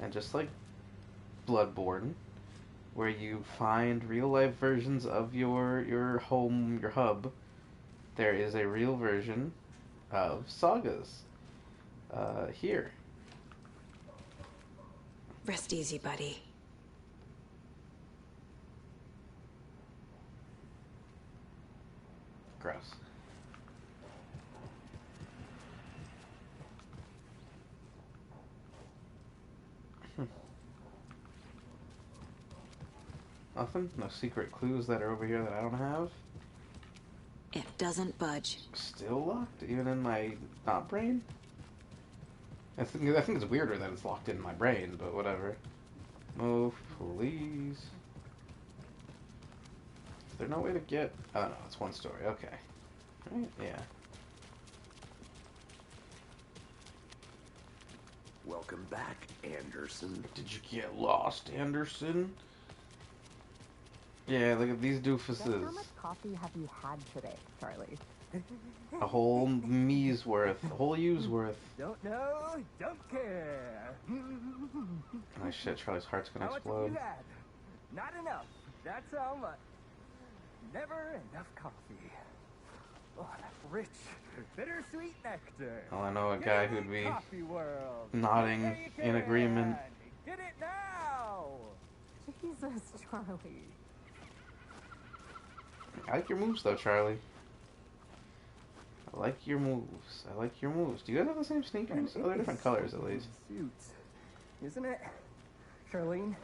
and just like Bloodborne, where you find real-life versions of your home, your hub, there is a real version of Sagas here. Rest easy, buddy. Gross. Nothing? No secret clues that are over here that I don't have? It doesn't budge. Still locked? Even in my not brain? I think it's weirder that it's locked in my brain, but whatever. Move, please. Is there no way to get... Oh no, it's one story. Okay. Right? Yeah. Welcome back, Anderson. Did you get lost, Anderson? Yeah, look at these doofuses. How much coffee have you had today, Charlie? A whole me's worth. A whole you's worth. Don't know, don't care. Oh shit, Charlie's heart's gonna How much have explode. you had? Not enough. That's how much. Never enough coffee. Oh, that rich, bittersweet nectar. Well, I know a Get guy it, who'd be Coffee World. nodding Yeah, you in can. agreement. Get it now. Jesus, Charlie. I like your moves though, Charlie. I like your moves. I like your moves. Do you guys have the same sneakers? Oh, they're different colors at least. Suit, isn't it? Charlene,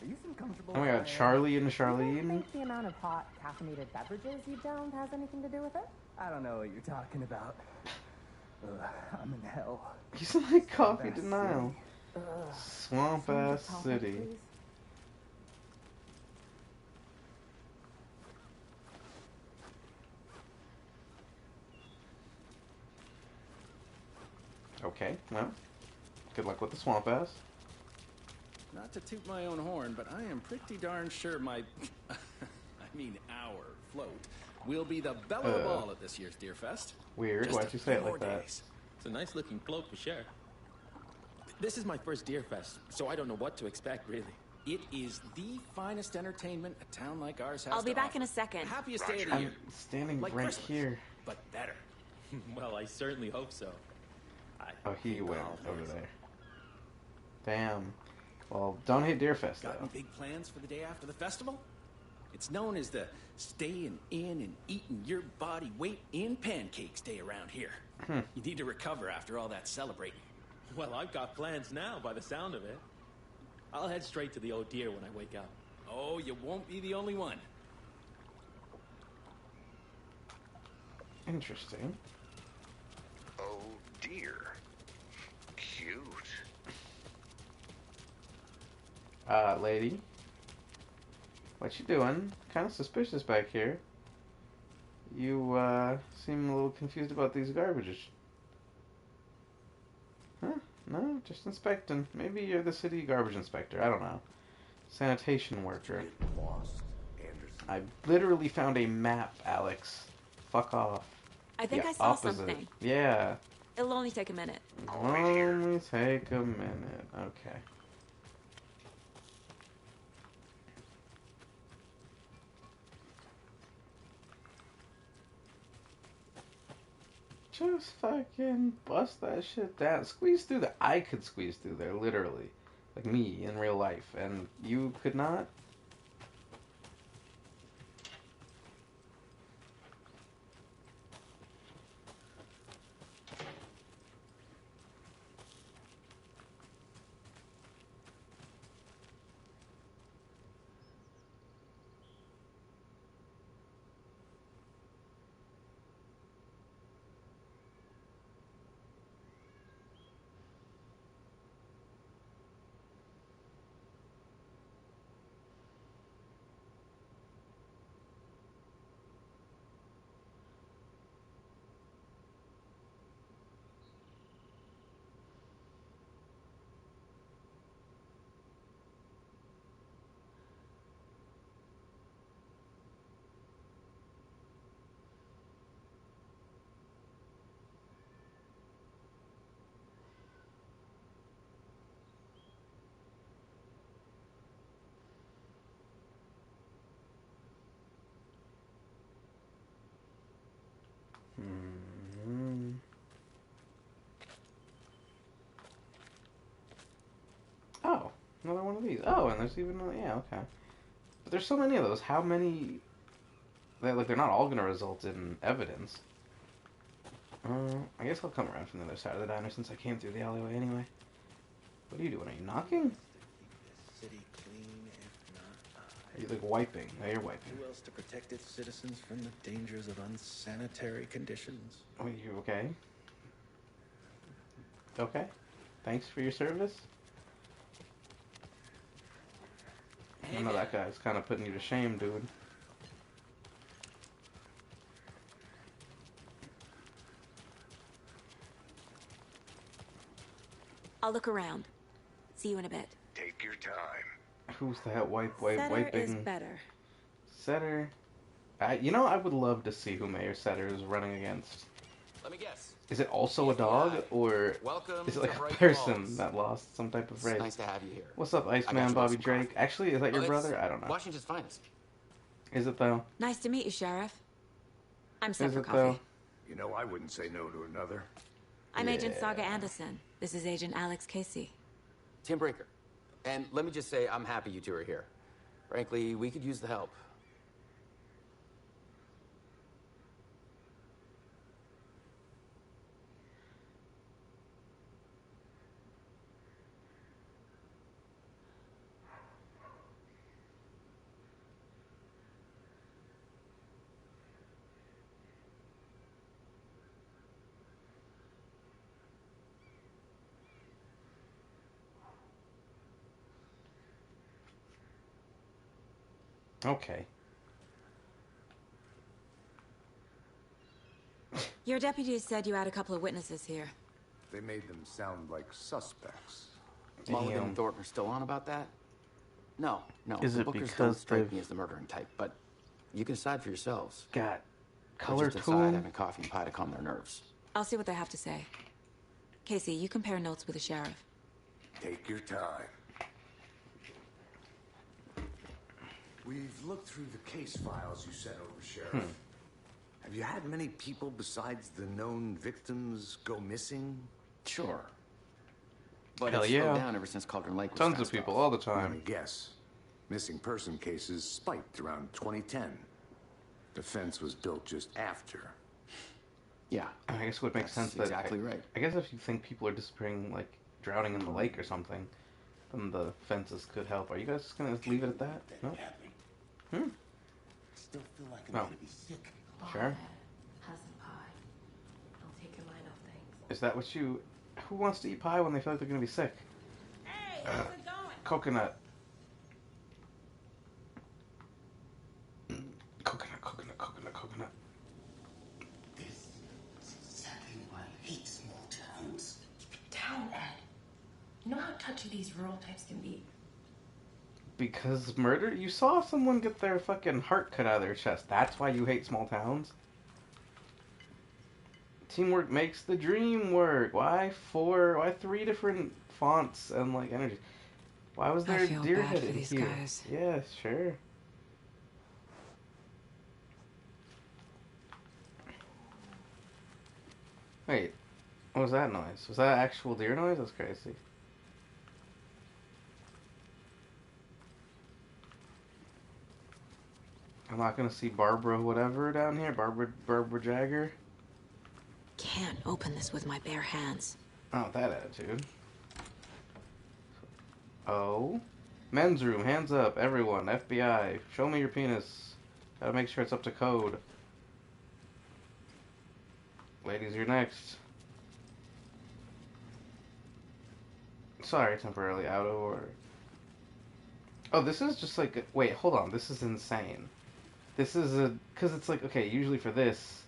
are you so comfortable? Oh my god, Charlie and Do you Charlene? think the amount of hot caffeinated beverages you downed has anything to do with it? I don't know what you're talking about. I'm in hell. He's in like coffee Swamp-ass denial. city. Swamp ass Coffee, city. please. Okay, well, good luck with the swamp ass. Not to toot my own horn, but I am pretty darn sure my, I mean our float will be the belle of the ball at this year's Deer Fest. Weird, Just why'd a you say it few like more that? days. It's a nice looking cloak for sure. This is my first Deer Fest, so I don't know what to expect, really. It is the finest entertainment a town like ours has I'll be to back offer. in a second. Happiest day of the I'm year. standing Like right Christmas, here. but better. Well, I certainly hope so. Oh, he went over there. Damn. Well, don't hit Deerfest Got though. any big plans for the day after the festival? It's known as the staying in and eating your body weight in pancakes day around here. You need to recover after all that celebrating. Well, I've got plans now by the sound of it. I'll head straight to the Old Deer when I wake up. Oh, you won't be the only one. Interesting. Oh dear. Cute. Lady. What you doing? Kind of suspicious back here. You, seem a little confused about these garbages. Huh? No, just inspecting. Maybe you're the city garbage inspector. I don't know. Sanitation worker. Lost, Anderson. I literally found a map, Alex. Fuck off. I think The I saw opposite. something. Yeah. It'll only take a minute. Only take a minute. Okay. Just fucking bust that shit down. Squeeze through there. I could squeeze through there, literally. Like me in real life. And you could not? Another one of these. Oh, and there's even yeah, okay. But there's so many of those. How many? They're not all gonna result in evidence. I guess I'll come around from the other side of the diner since I came through the alleyway anyway. What are you doing? Are you knocking? City clean, if not Are you like wiping? No, you're wiping. Who else to protect its citizens from the dangers of unsanitary conditions? Are you okay? Okay. Thanks for your service. I know that guy's kind of putting you to shame, dude. I'll look around. See you in a bit. Take your time. Who's that Setter wiping? is better. Setter. You know, I would love to see who Mayor Setter is running against. Let me guess. Is it also a dog, or Welcome is it like to a Bright person Falls. that lost some type of It's race? nice to have you here. What's up, I got Iceman you Bobby some Drake? coffee. Actually, is that your Oh, brother? it's I don't know. Washington's finest. Is it though? Nice to meet you, Sheriff. I'm set Is for it coffee. though? You know, I wouldn't say no to another. I'm Agent Saga Anderson. This is Agent Alex Casey. Tim Brinker. And let me just say, I'm happy you two are here. Frankly, we could use the help. Okay. Your deputies said you had a couple of witnesses here. They made them sound like suspects. Mulligan and Thornton are still on about that? No. Is the it Bookers because don't strike they've me as the murdering type, but you can decide for yourselves. got They're color just to inside 'em? having coffee and pie to calm their nerves. I'll see what they have to say. Casey, you compare notes with the sheriff. Take your time. We've looked through the case files you sent over, Sheriff. Have you had many people besides the known victims go missing? Sure. But Hell it's yeah. slowed down ever since Cauldron Lake was Tons of fenced people off. all the Let time. me guess. Missing person cases spiked around 2010. The fence was built just after. Yeah. I guess it would make That's sense that exactly right. I guess if you think people are disappearing, like drowning in the lake or something, then the fences could help. Are you guys just gonna leave it at that? No. Still feel like I'm No. gonna be sick. Sure. Have some pie. I'll take your mind off things. Is that what you? Who wants to eat pie when they feel like they're gonna be sick? Hey, how's it going? Coconut. Coconut. This is exactly why I hate small towns. Keep it down, Ed. You know how touchy these rural types can be. Because murder? You saw someone get their fucking heart cut out of their chest. That's why you hate small towns? Teamwork makes the dream work. Why three different fonts and like energy? Why was there I a feel deer bad head for in these here? guys. Yeah, sure. Wait, what was that noise? Was that actual deer noise? That's crazy. I'm not gonna see Barbara whatever down here. Barbara Jagger. Can't open this with my bare hands. Oh, that attitude. Oh. Men's room, hands up, everyone. FBI, show me your penis. Gotta make sure it's up to code. Ladies, you're next. Sorry, temporarily out of order. Oh, this is just like... Wait, hold on. This is insane. This is a... Because it's like, okay, usually for this,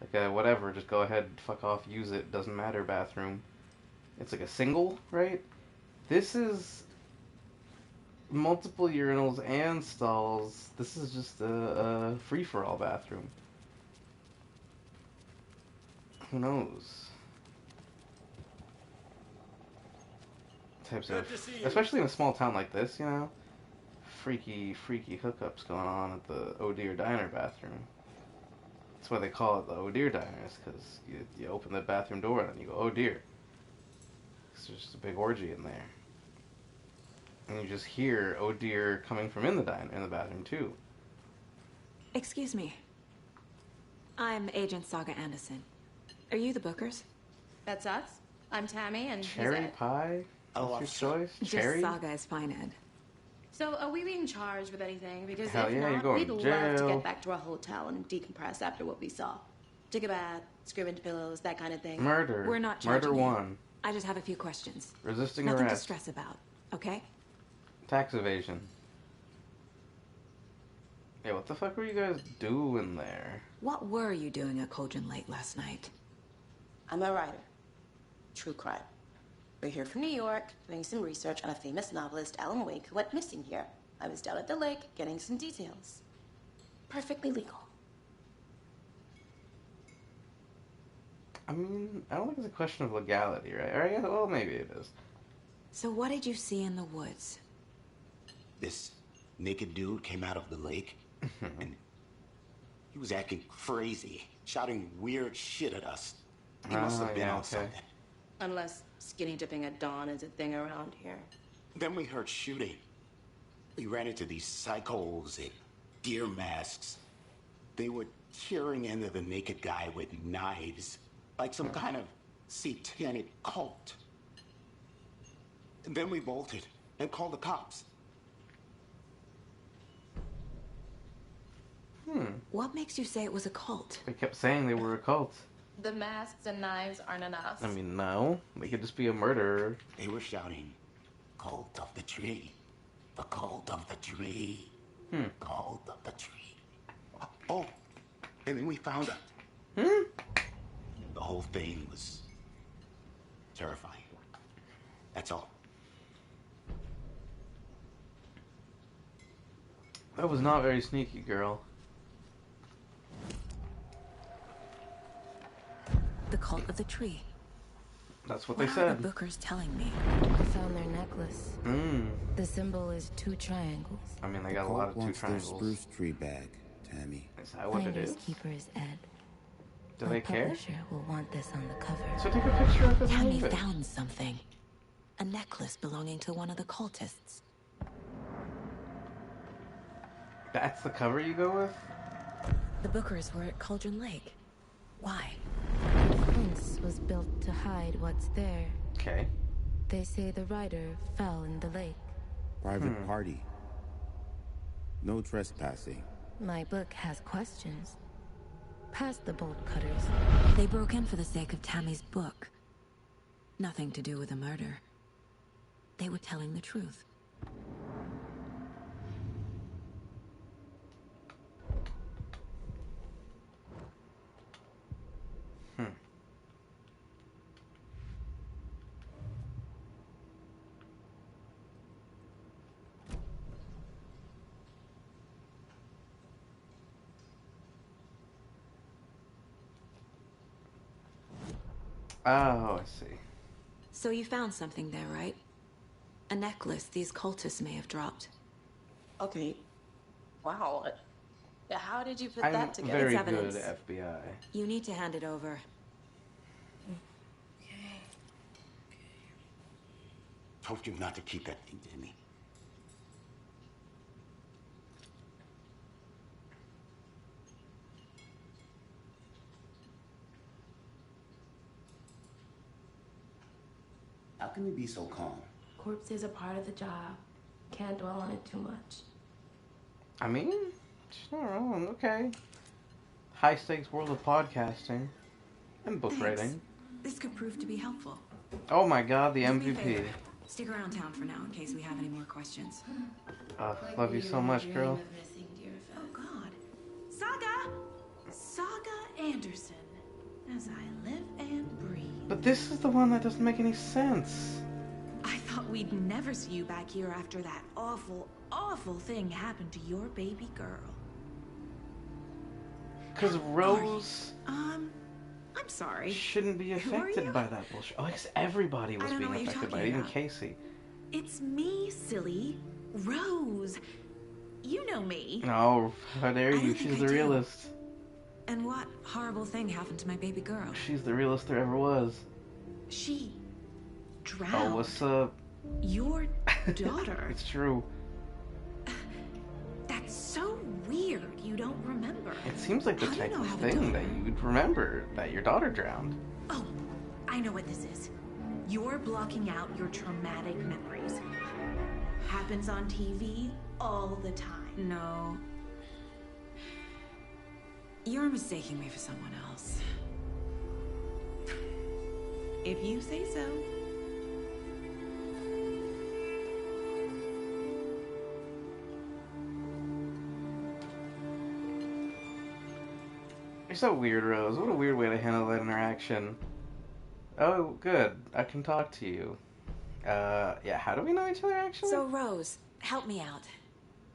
like a whatever, just go ahead, fuck off, use it, doesn't matter, bathroom. It's like a single, right? This is multiple urinals and stalls. This is just a free-for-all bathroom. Who knows? Types of... Especially in a small town like this, you know? Freaky hookups going on at the Oh Dear Diner bathroom. That's why they call it the Oh Dear Diner, is because you open the bathroom door and you go, oh dear. There's just a big orgy in there. And you just hear "Oh dear" coming from in the bathroom too. Excuse me. I'm Agent Saga Anderson. Are you the Bookers? That's us. I'm Tammy, and Cherry he's Ed. pie? What's your choice? Just Cherry? Saga is fine, Ed. So, are we being charged with anything? Because Hell if yeah, you're not, going we'd to love to jail. get back to our hotel and decompress after what we saw. Take a bath, scream into pillows, that kind of thing. Murder. We're not Murder charging you. 1. I just have a few questions. Resisting Nothing arrest. to stress about, okay? Tax evasion. Yeah, what the fuck were you guys doing there? What were you doing at Cauldron Lake last night? I'm a writer. True crime. We're here from New York, doing some research on a famous novelist, Alan Wake, who went missing here. I was down at the lake, getting some details. Perfectly legal. I mean, I don't think it's a question of legality, right? Or I guess, well, maybe it is. So what did you see in the woods? This naked dude came out of the lake, and he was acting crazy, shouting weird shit at us. He must have been on something. Unless skinny dipping at dawn is a thing around here. Then we heard shooting. We ran into these psychos in deer masks. They were tearing into the naked guy with knives, like some kind of satanic cult. And then we bolted and called the cops. What makes you say it was a cult? They kept saying they were a cult. The masks and knives aren't enough. I mean, no. They could just be a murderer. They were shouting, "Cult of the tree. The cult of the tree. Cult of the tree." Oh, and then we found out. The whole thing was terrifying. That's all. That was not very sneaky, girl. The cult of the tree. That's what they What are said. the Bookers telling me? I found their necklace. The symbol is 2 triangles. I mean, they got a lot of 2 triangles. Their spruce tree bag, Tammy. Is that what it Finders is? keepers, Ed. Do they care? Publisher will want this on the cover. So take a picture of it. Tammy found something. A necklace belonging to one of the cultists. That's the cover you go with? The Bookers were at Cauldron Lake. Why? The fence was built to hide what's there. Okay. They say the rider fell in the lake. Private party. No trespassing. My book has questions. Past the bolt cutters. They broke in for the sake of Tammy's book. Nothing to do with a murder. They were telling the truth. Oh, I see. So you found something there, right? A necklace these cultists may have dropped. Okay. Wow. How did you put I'm that together? very It's good evidence. at FBI. You need to hand it over. Told you not to keep that thing, Tammy. How can you be so calm? Corpses are part of the job. Can't dwell on it too much. I mean, she's not wrong. Okay. High stakes world of podcasting and book Thanks. writing. This could prove to be helpful. Oh my god, the Do me a MVP. favor. Stick around town for now in case we have any more questions. Love you so much, girl. Oh God. Saga! Saga Anderson. As I live and breathe. But this is the one that doesn't make any sense. I thought we'd never see you back here after that awful, awful thing happened to your baby girl. Because Rose I'm sorry. shouldn't be Who are affected you? by that bullshit. Oh, I guess everybody was I don't know being what you're affected by it, talking even about. Casey. It's me, silly. Rose. You know me. Oh, how dare I you? don't think She's I the do. realist. And what horrible thing happened to my baby girl? She's the realest there ever was. She drowned. Oh, what's up? Your daughter. It's true. That's so weird you don't remember. It seems like the How do you type know I of have a thing that daughter? you'd remember that your daughter drowned. Oh, I know what this is. You're blocking out your traumatic memories. Happens on TV all the time. No. You're mistaking me for someone else. If you say so. You're so weird, Rose. What a weird way to handle that interaction. Oh, good. I can talk to you. Yeah, how do we know each other, actually? So, Rose, help me out.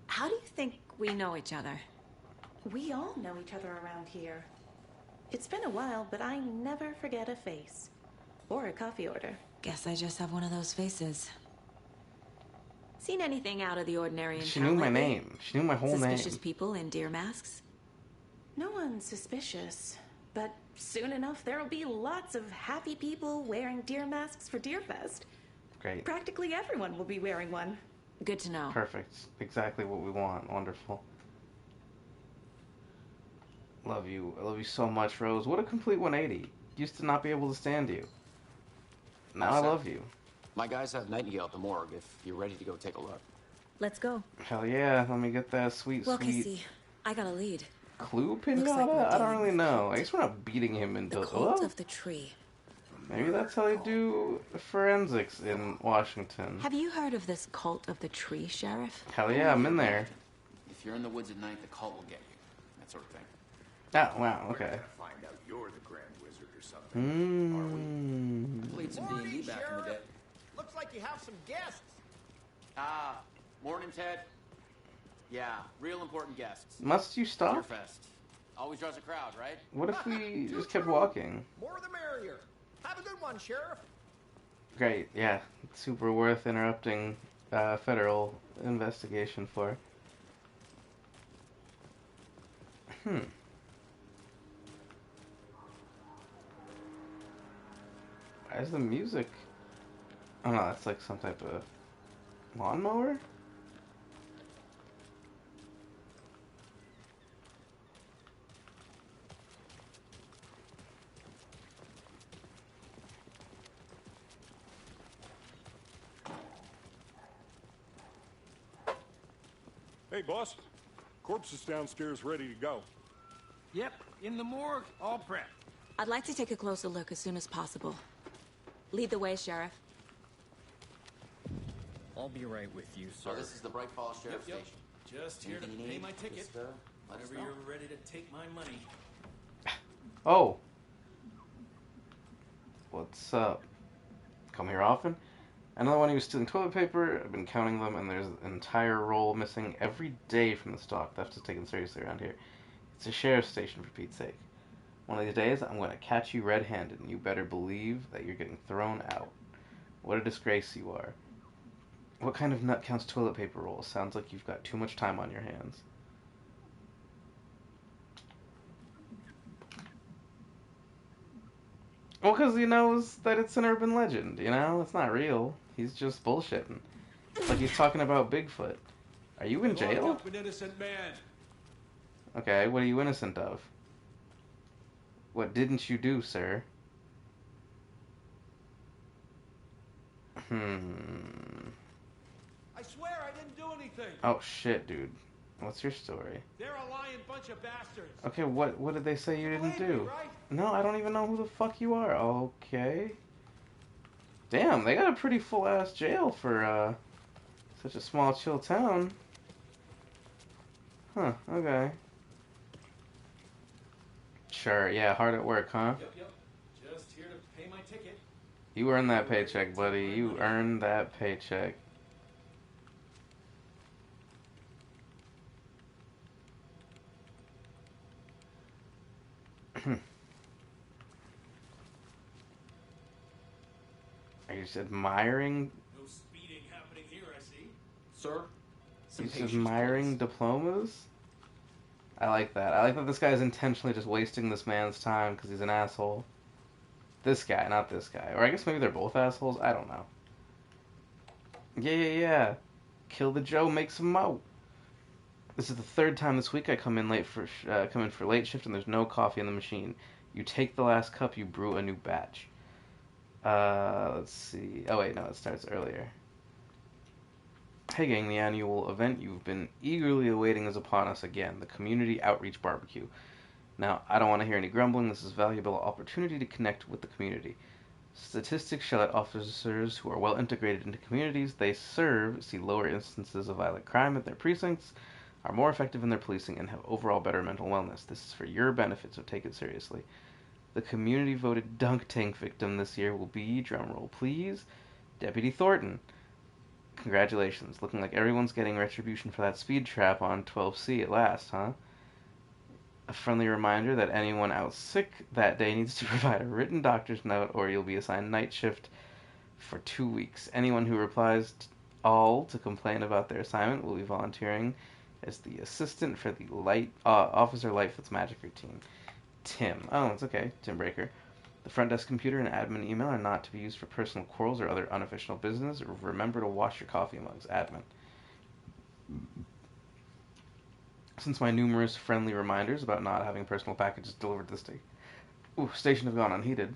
How do you think we know each other? We all know each other around here. It's been a while, but I never forget a face. Or a coffee order. Guess I just have one of those faces. Seen anything out of the ordinary in She town knew my lately? name. She knew my whole name. Suspicious people in deer masks? No one's suspicious. But soon enough, there'll be lots of happy people wearing deer masks for Deerfest. Great. Practically everyone will be wearing one. Good to know. Perfect. Exactly what we want. Wonderful. Love you. I love you so much, Rose. What a complete 180. Used to not be able to stand you. Now I love you. My guys have Nightingale at the morgue if you're ready to go take a look. Let's go. Hell yeah. Let me get that sweet, Well, sweet Casey, I got a lead. clue Looks like we're pinata? I don't dealing really with know. I guess we're not beating him into... The cult Oh, of the tree. maybe that's how they do forensics in Washington. Have you heard of this cult of the tree, Sheriff? Hell yeah, I'm in there. If you're in the woods at night, the cult will get you. That sort of thing. Oh, wow, okay. Find out you're the Grand Wizard or something. Played some D&D back in the day. Looks like you have some guests. Ah, morning, Ted. Yeah, real important guests. Must you stop? Deerfest. Always draws a crowd, right? What if we just kept walking? More the merrier. Have a good one, Sheriff. Great, yeah. Super worth interrupting federal investigation for. Why is the music... Oh no, that's like some type of lawnmower? Hey, boss. Corpse is downstairs ready to go. Yep, in the morgue, all prepped. I'd like to take a closer look as soon as possible. Lead the way, Sheriff. I'll be right with you, sir. So this is the Bright Falls Sheriff Yep. Station. Just here to Anything you pay need, my ticket. just, let us Whenever know. you're ready to take my money. Oh. What's up? Come here often? Another one who was stealing toilet paper. I've been counting them, and there's an entire roll missing every day from the stock. Theft is taken seriously around here. It's a sheriff's station, for Pete's sake. One of these days, I'm going to catch you red-handed, and you better believe that you're getting thrown out. What a disgrace you are. What kind of nut counts toilet paper rolls? Sounds like you've got too much time on your hands. Well, because he knows that it's an urban legend, you know? It's not real. He's just bullshitting. It's like he's talking about Bigfoot. Are you in jail? Lock up an innocent man. Okay, what are you innocent of? What didn't you do, sir? I swear I didn't do anything. Oh, shit, dude. What's your story? They're a lying bunch of bastards. Okay, what did they say you didn't Believe me, do? right? No, I don't even know who the fuck you are. Okay. Damn, they got a pretty full-ass jail for, such a small, chill town. Huh, okay. Sure, yeah, hard at work, huh? Yep. Just here to pay my ticket. You earned that paycheck, buddy. You earned that paycheck. Are you just admiring? No speeding happening here, I see. Sir? Some He's patience, admiring diplomas? I like that. I like that this guy's intentionally just wasting this man's time because he's an asshole. This guy, not this guy. Or I guess maybe they're both assholes. I don't know. Yeah. Kill the Joe, make some mo. This is the third time this week I come in for late shift and there's no coffee in the machine. You take the last cup, you brew a new batch. Let's see. Oh wait, no, it starts earlier. Hey gang, the annual event you've been eagerly awaiting is upon us again, the Community Outreach Barbecue. Now, I don't want to hear any grumbling, this is a valuable opportunity to connect with the community. Statistics show that officers who are well integrated into communities they serve see lower instances of violent crime at their precincts, are more effective in their policing, and have overall better mental wellness. This is for your benefit, so take it seriously. The community voted dunk tank victim this year will be, drumroll please, Deputy Thornton. Congratulations. Looking like everyone's getting retribution for that speed trap on 12C at last, huh? A friendly reminder that anyone out sick that day needs to provide a written doctor's note or you'll be assigned night shift for 2 weeks. Anyone who replies all to complain about their assignment will be volunteering as the assistant for the Officer Lightfoot's magic routine. Tim. Oh, it's okay. Tim Breaker. The front desk computer and admin email are not to be used for personal quarrels or other unofficial business. Remember to wash your coffee mugs. Admin. Since my numerous friendly reminders about not having personal packages delivered to the station have gone unheeded,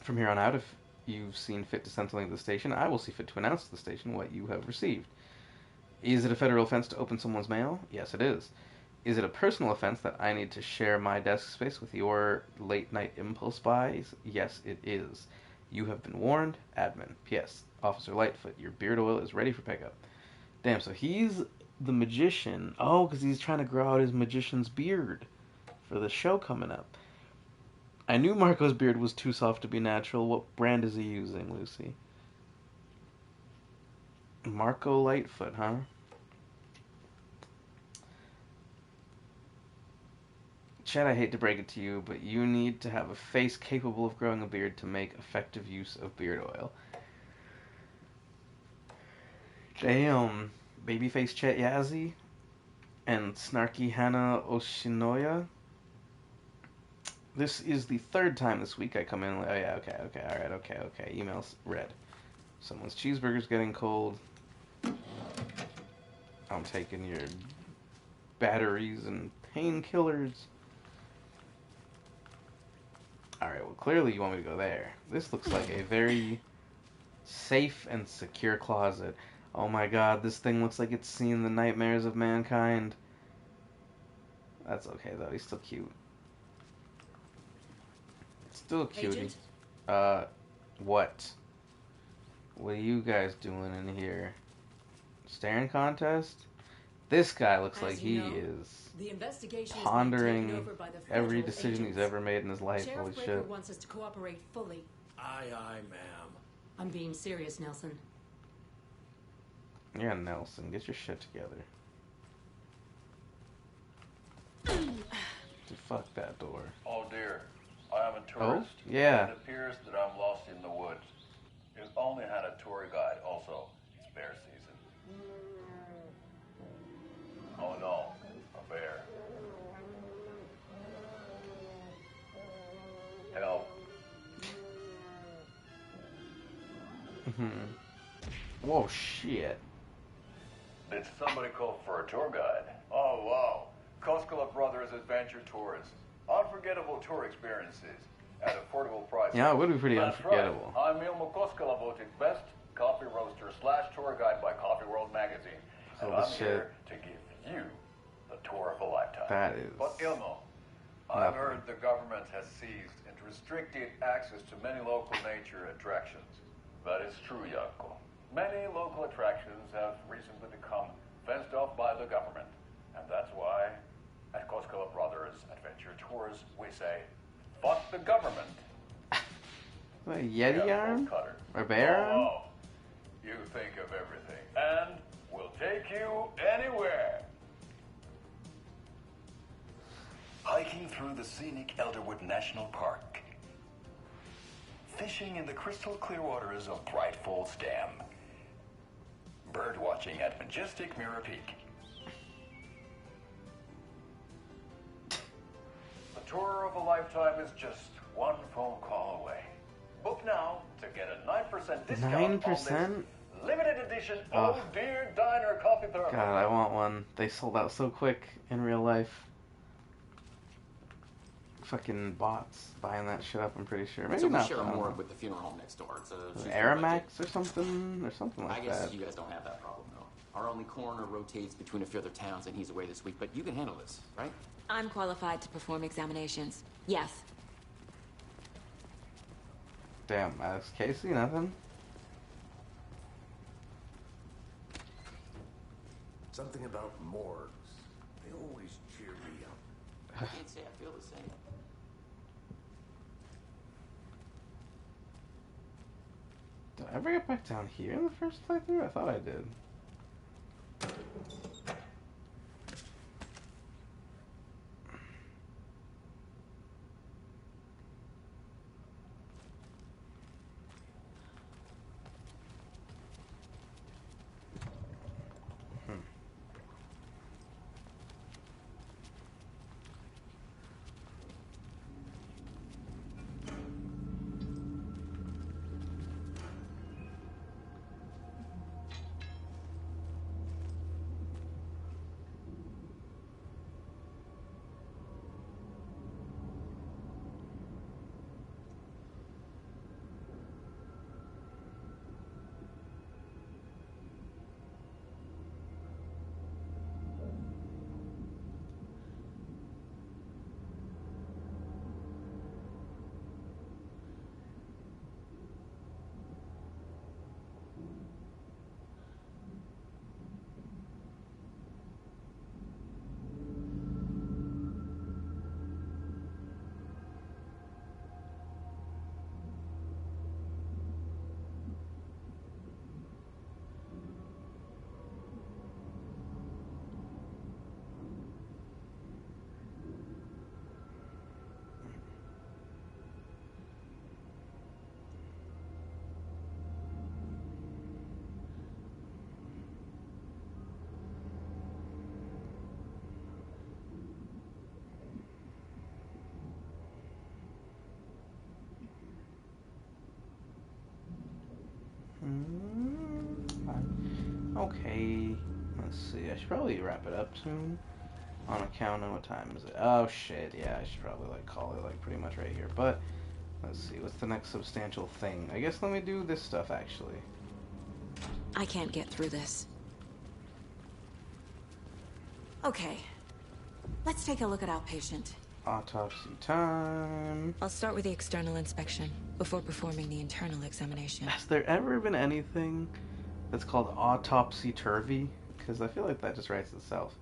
from here on out, if you've seen fit to send something to the station, I will see fit to announce to the station what you have received. Is it a federal offense to open someone's mail? Yes, it is. Is it a personal offense that I need to share my desk space with your late-night impulse buys? Yes, it is. You have been warned. Admin. P.S. Officer Lightfoot, your beard oil is ready for pickup. Damn, so he's the magician. Oh, because he's trying to grow out his magician's beard for the show coming up. I knew Marco's beard was too soft to be natural. What brand is he using, Lucy? Marco Lightfoot, huh? Chad, I hate to break it to you, but you need to have a face capable of growing a beard to make effective use of beard oil. Damn. Babyface Chet Yazzie and Snarky Hannah Oshinoya. This is the third time this week I come in. Oh yeah, okay, alright, okay. Emails read. Someone's cheeseburger's getting cold. I'm taking your batteries and painkillers. Alright, well clearly you want me to go there. This looks like a very safe and secure closet. Oh my god, this thing looks like it's seen the nightmares of mankind. That's okay though, he's still cute. Still a cutie. Agent? What? What are you guys doing in here? Staring contest? This guy looks like he is the investigation pondering is over by the every federal decision agents. he's ever made in his life. Sheriff Holy Breaker shit. wants us to cooperate fully. Aye, ma'am. I'm being serious, Nelson. Yeah, Nelson, get your shit together. Fuck that door. Oh dear, I am a tourist. Oh, yeah. It appears that I'm lost in the woods. You've only had a tour guide. Also, it's bear season. Oh no, a bear. Help. Whoa, shit. Did somebody call for a tour guide? Oh wow, Koskela Brothers Adventure Tours. Unforgettable tour experiences at affordable prices. Yeah, it would be pretty That's unforgettable. Right. I'm Ilmo Koskela, voted best coffee roaster / tour guide by Coffee World magazine. And Holy I'm shit. here to give you the tour of a lifetime. That is But Ilmo, I've heard the government has seized and restricted access to many local nature attractions. That is true, Yanko. Many local attractions have recently become fenced off by the government. And that's why at Koskela Brothers Adventure Tours, we say, fuck the government. What, a Yeti Yeah, arm? bolt cutter. Or bear arm? Oh, you think of everything. And we'll take you anywhere. Hiking through the scenic Elderwood National Park. Fishing in the crystal clear waters of Bright Falls Dam. Bird watching at majestic Mirror Peak. The tour of a lifetime is just one phone call away. Book now to get a 9% discount 9%? on this Station Oh Dear Diner Coffee Therapy. God, I want one. They sold out so quick in real life. Fucking bots buying that shit up, I'm pretty sure. Maybe so we not. share a morgue with the funeral home next door. It's a Aramax or something like I guess that. you guys don't have that problem, though. Our only coroner rotates between a few other towns, and he's away this week. But you can handle this, right? I'm qualified to perform examinations. Yes. Damn, ask Casey, nothing? Something about morgues. They always cheer me up. I can't say I feel the same. Did I ever get back down here in the first playthrough? I thought I did. Okay, let's see. I should probably wrap it up soon. On account of what time is it? Oh shit, yeah, I should probably like call it like pretty much right here. But let's see, what's the next substantial thing? I guess let me do this stuff actually. I can't get through this. Okay, let's take a look at outpatient. Autopsy time. I'll start with the external inspection before performing the internal examination. Has there ever been anything that's called autopsy turvy? Because I feel like that just writes itself.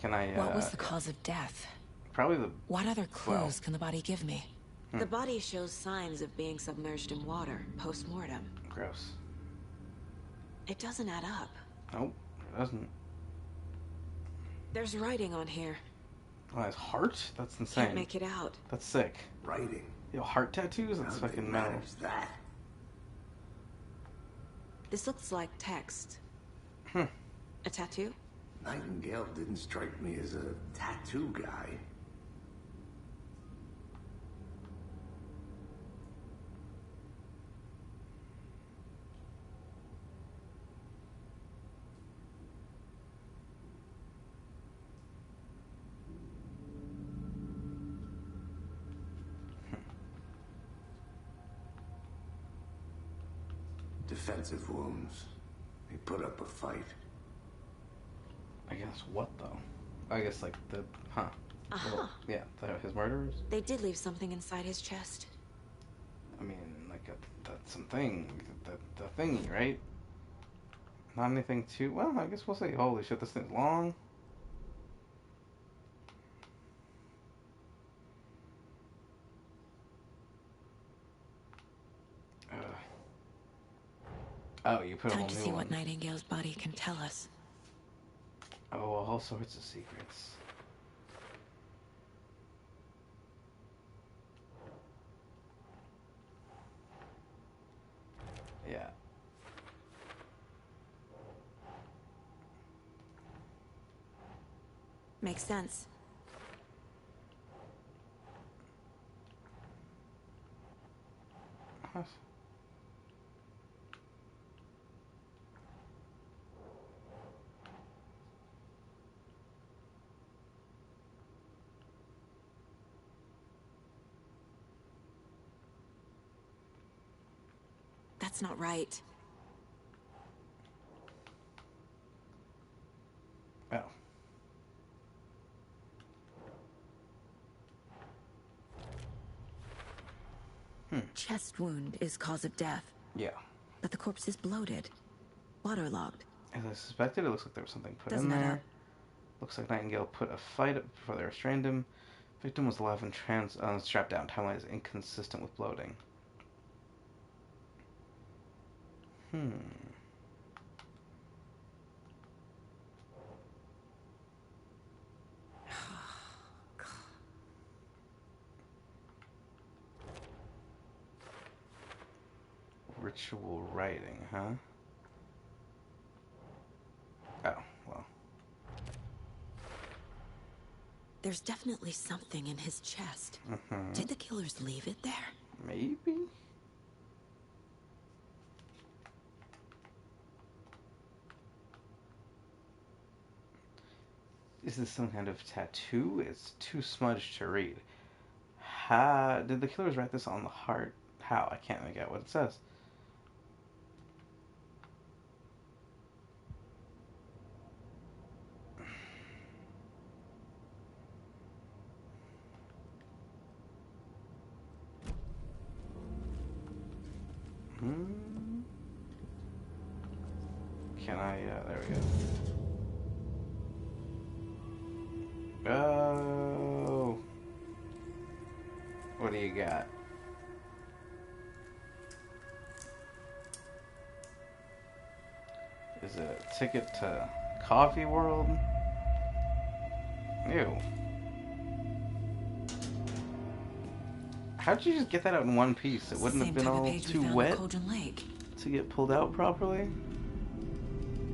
Can I? What was the cause of death? Probably the. What other clues can the body give me? The body shows signs of being submerged in water post-mortem. Gross. It doesn't add up. Nope, it doesn't. There's writing on here. Oh, his heart? That's insane. Can't make it out. That's sick. Writing. Yo, heart tattoos? That's fucking metal. That. This looks like text. Hmm. A tattoo? Nightingale didn't strike me as a tattoo guy. Defensive wounds. He put up a fight. I guess what though? I guess like the Well, yeah, his murderers. They did leave something inside his chest. I mean, like something, the thingy, right? Not anything too. Well, I guess we'll see. Holy shit, this thing's long. Oh, you put a whole Time to new see one. what Nightingale's body can tell us. Oh, all sorts of secrets. Yeah. Makes sense. What? That's not right. Oh. Chest wound is cause of death. Yeah. But the corpse is bloated. Waterlogged. As I suspected, it looks like there was something put Doesn't in add there. up. Looks like Nightingale put a fight up before they restrained him. Victim was alive and strapped down. Timeline is inconsistent with bloating. Ritual writing, huh? Oh, well. There's definitely something in his chest. Did the killers leave it there? Maybe? Is this some kind of tattoo? It's too smudged to read. Did the killers write this on the heart? How? I can't make out what it says. Can I, there we go. Oh. What do you got? Is it a ticket to Coffee World? Ew. How'd you just get that out in one piece? It wouldn't have been all too wet to get pulled out properly?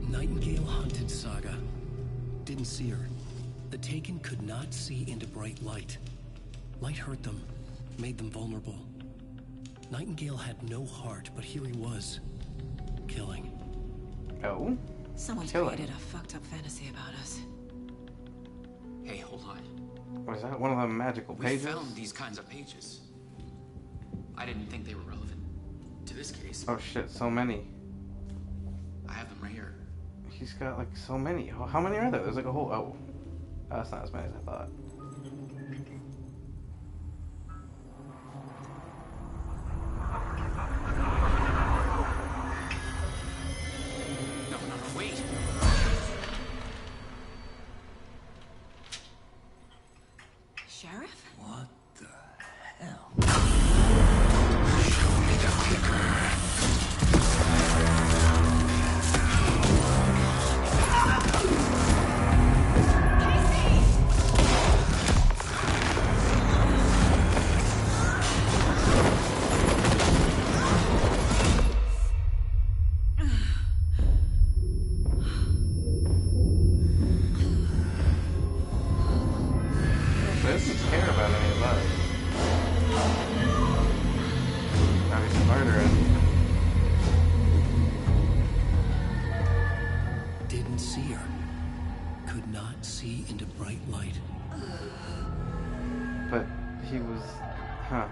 Nightingale hunted Saga. Didn't see her. The Taken could not see into bright light. Light hurt them, made them vulnerable. Nightingale had no heart, but here he was, killing. Oh? Someone's created a fucked up fantasy about us. Hey, hold on. Was that one of the magical pages? We found these kinds of pages. I didn't think they were relevant to this case. Oh shit, so many. I have them right here. He's got like so many. How many are there? There's like a whole... Oh. That's not as many as I thought. No, wait. Sheriff? What the hell? Show me the clicker. But he was... Huh.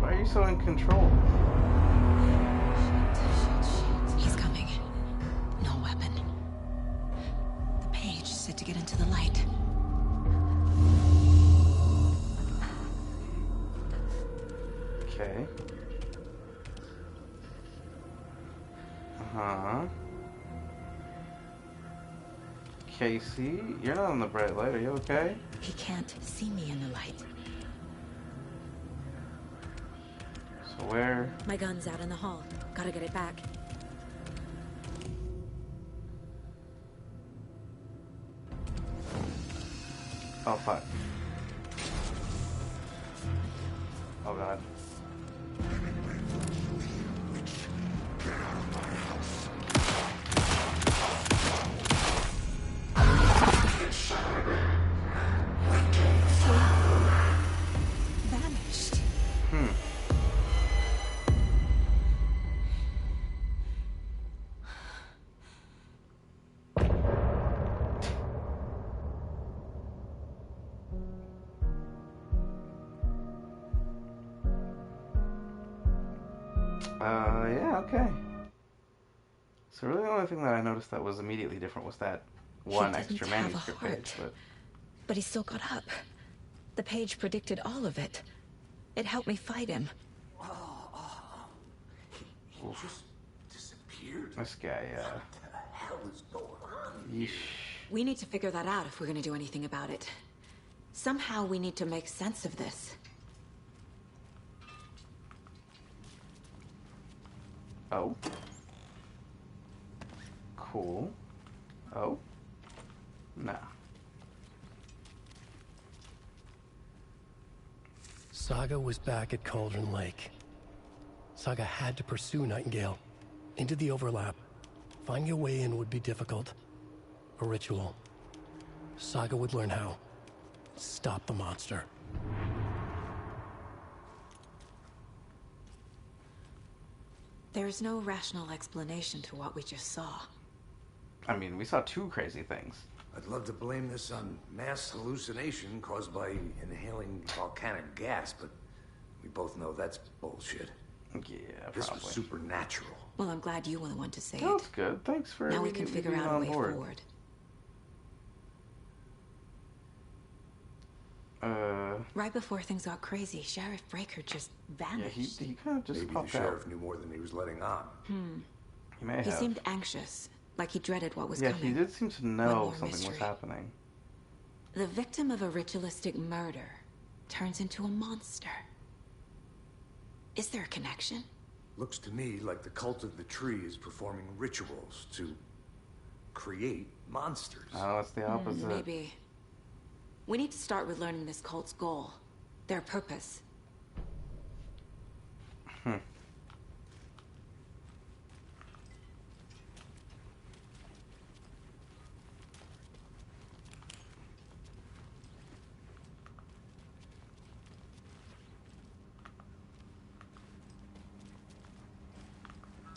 Why are you so in control? He's coming. No weapon. The page said to get into the light. Okay. Uh-huh. Casey, you're not on the bright light. Are you okay? He can't see me in the light. So where? My gun's out in the hall. Gotta get it back. Oh, fuck. Oh, God. Vanished. Yeah, okay. So really the only thing that I noticed that was immediately different was that one extra manuscript page, but he still got up. The page predicted all of it. It helped me fight him. He just disappeared. This guy, What the hell is going on yeesh. We need to figure that out if we're gonna do anything about it. Somehow we need to make sense of this. Oh. Cool. Oh. Nah. Saga was back at Cauldron Lake. Saga had to pursue Nightingale into the overlap. Finding a way in would be difficult. A ritual. Saga would learn how. Stop the monster. There's no rational explanation to what we just saw. I mean, we saw two crazy things. I'd love to blame this on mass hallucination caused by inhaling volcanic gas, but we both know that's bullshit. Yeah, This probably. was supernatural. Well, I'm glad you were the one to say it. That's good. Thanks for Now we can figure being out a on way board. forward. Right before things got crazy, Sheriff Breaker just vanished. Yeah, he kind of just Maybe popped the out. sheriff knew more than he was letting on. He may He have. seemed anxious, like he dreaded what was Yeah, coming. he did seem to One know more something was mystery. happening. The victim of a ritualistic murder turns into a monster. Is there a connection? Looks to me like the cult of the tree is performing rituals to create monsters. Oh, it's the opposite. Maybe. We need to start with learning this cult's goal. Their purpose.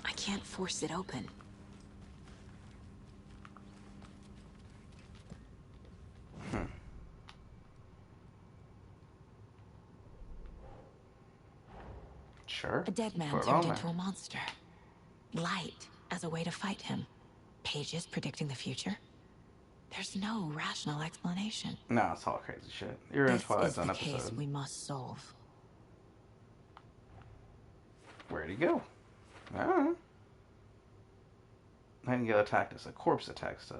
I can't force it open. Sure. A dead man Put it turned on into there. a monster. Light as a way to fight him. Pages predicting the future. There's no rational explanation. No, it's all crazy shit. You're in This Twilight is the Zone case episode. we must solve. Where'd he go? I don't know. Nightingale attacked us. A corpse attacked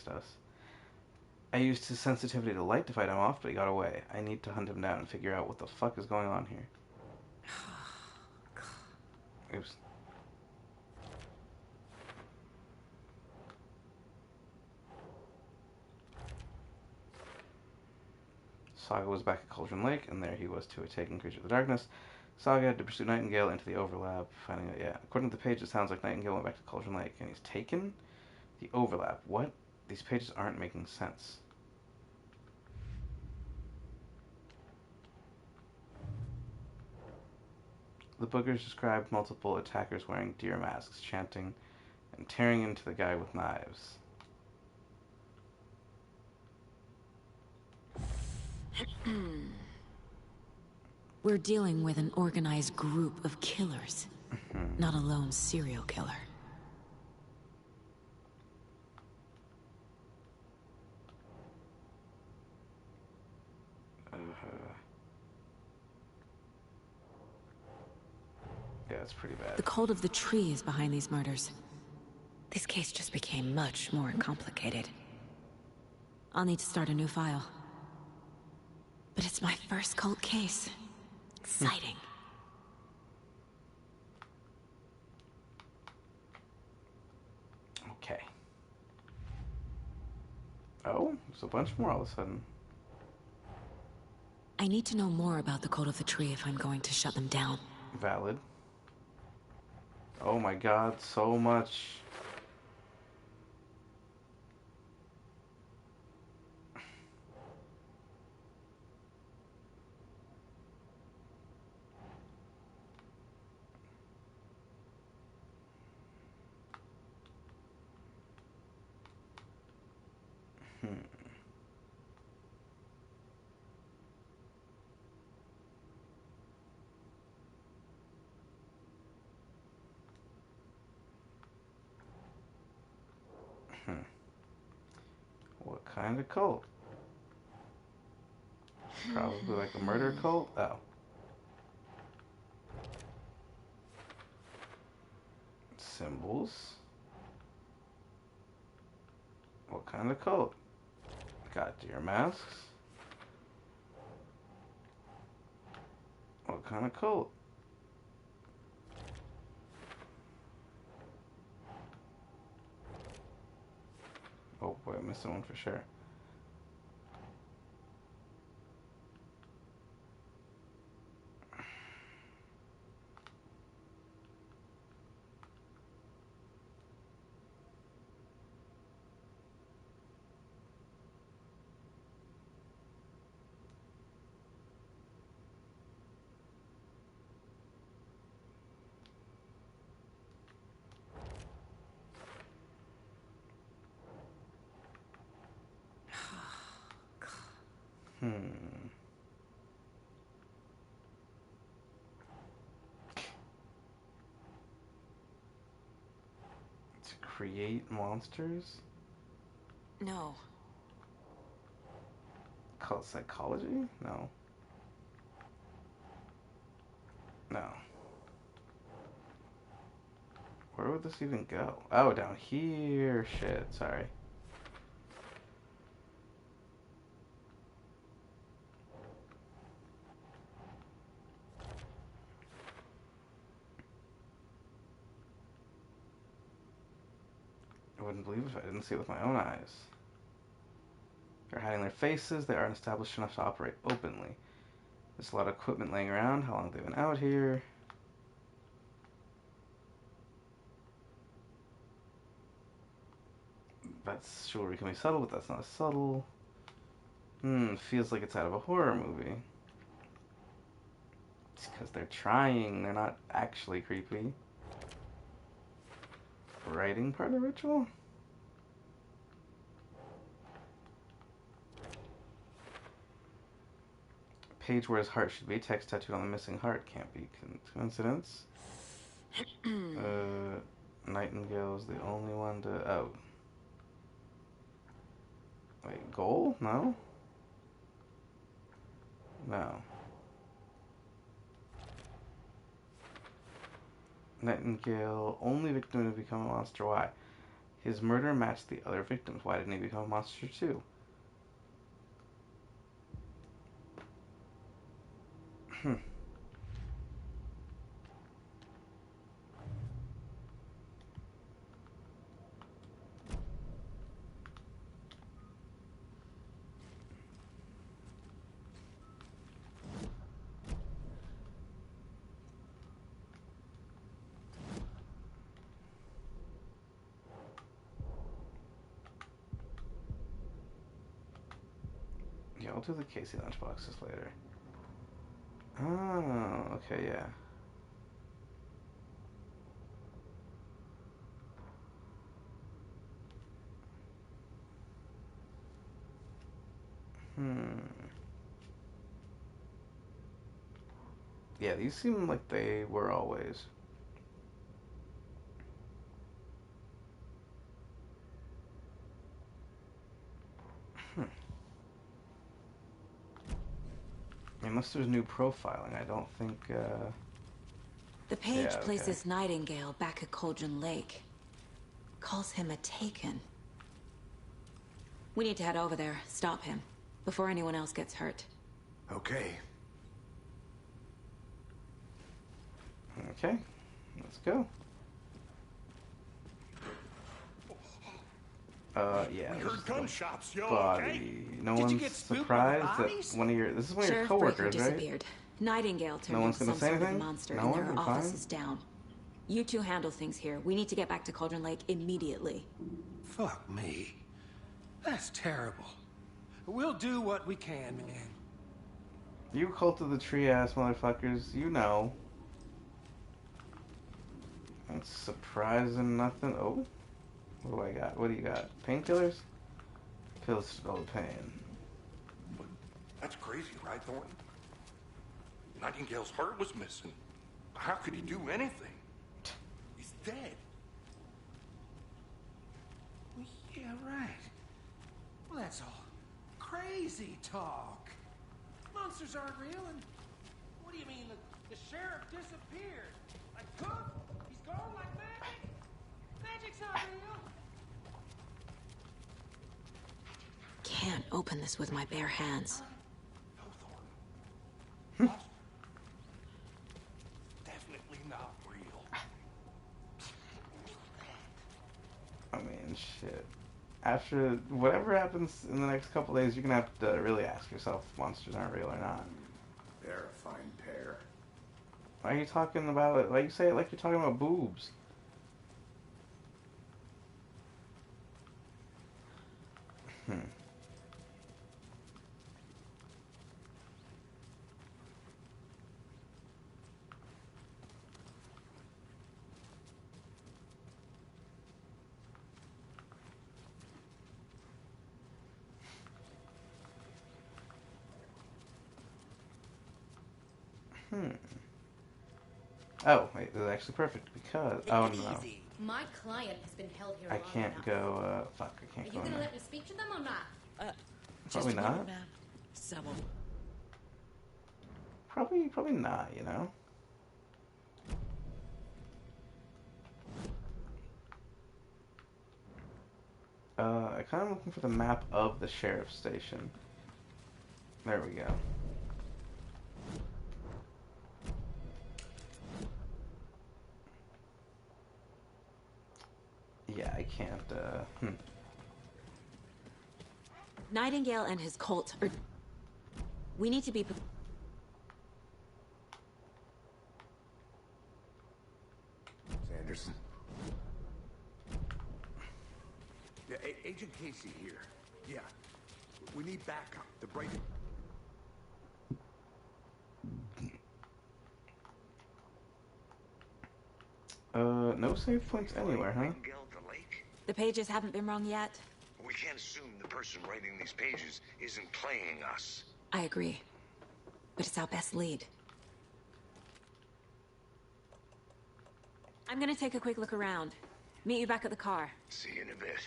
us. I used his sensitivity to light to fight him off, but he got away. I need to hunt him down and figure out what the fuck is going on here. Oops. Saga was back at Cauldron Lake, and there he was to a taken creature of the darkness. Saga had to pursue Nightingale into the overlap, finding it. Yeah, according to the page, it sounds like Nightingale went back to Cauldron Lake, and he's taken the overlap. What? These pages aren't making sense. The boogers described multiple attackers wearing deer masks, chanting and tearing into the guy with knives. We're dealing with an organized group of killers, not a lone serial killer. Yeah, it's pretty bad. The cult of the tree is behind these murders. This case just became much more complicated. I'll need to start a new file. But it's my first cult case. Exciting. Okay. Oh, there's a bunch more all of a sudden. I need to know more about the cult of the tree if I'm going to shut them down. Valid. Oh my god, so much. What kind of cult? Probably like a murder cult? Oh. Symbols. What kind of cult? Got deer masks. What kind of cult? Oh boy, I missed one for sure. To create monsters? No. Cult psychology? No. No. Where would this even go? Oh, down here. Shit, sorry. I wouldn't believe if I didn't see it with my own eyes. They're hiding their faces. They aren't established enough to operate openly. There's a lot of equipment laying around. How long have they been out here? That's jewelry can be subtle, but that's not subtle. Feels like it's out of a horror movie. It's because they're trying. They're not actually creepy. Writing part of ritual? Page where his heart should be. Text tattooed on the missing heart. Can't be coincidence. Nightingale's the only one to... Oh. Wait, goal? No? No. Nightingale, only victim to become a monster. Why? His murder matched the other victims. Why didn't he become a monster too? Yeah, I'll do the Casey lunchboxes later. Oh, okay, yeah. Yeah, these seem like they were always. Unless there's new profiling, I don't think, The page yeah, okay. places Nightingale back at Cauldron Lake. Calls him a Taken. We need to head over there, stop him, before anyone else gets hurt. Okay. Okay, let's go. Yeah. We heard gunshots, yo, body. okay? No Did you one's get spooked by the surprised that bodies? one of your... This is one of your Sheriff coworkers, Breaker right? disappeared. Nightingale turned No one's into gonna some say sort of anything? monster, No and one? their We're office fine? is down. You two handle things here. We need to get back to Cauldron Lake immediately. Fuck me. That's terrible. We'll do what we can, man. You cult of the tree ass motherfuckers, you know. That's surprising nothing. Oh. What do I got? What do you got? Painkillers? Pills to dull the pain. That's crazy, right, Thornton? Nightingale's heart was missing. How could he do anything? He's dead. Well, yeah, Yeah, right. Well, that's all crazy talk. Monsters aren't real, and what do you mean the sheriff disappeared? Like Cook? He's gone like magic? Magic's not real. Can't open this with my bare hands. Definitely not real. I mean, shit. After whatever happens in the next couple days, you're gonna have to really ask yourself if monsters aren't real or not. They're a fine pair. Why are you talking about it? Why you say it like you're talking about boobs? Hmm. Oh, wait, this is actually perfect because... Oh, no. My client has been held here I long can't enough. go, fuck, I can't Are go you in gonna there. let me speak to them or not? Probably not. Probably not, you know? I kind of looking for the map of the sheriff's station. There we go. Yeah, I can't, Nightingale and his cult are... We need to be... Sanderson. Yeah, Agent Casey here. Yeah. We need backup. The break... No save points anywhere, huh? The pages haven't been rung yet. We can't assume the person writing these pages isn't playing us. I agree. But it's our best lead. I'm gonna take a quick look around. Meet you back at the car. See you in a bit.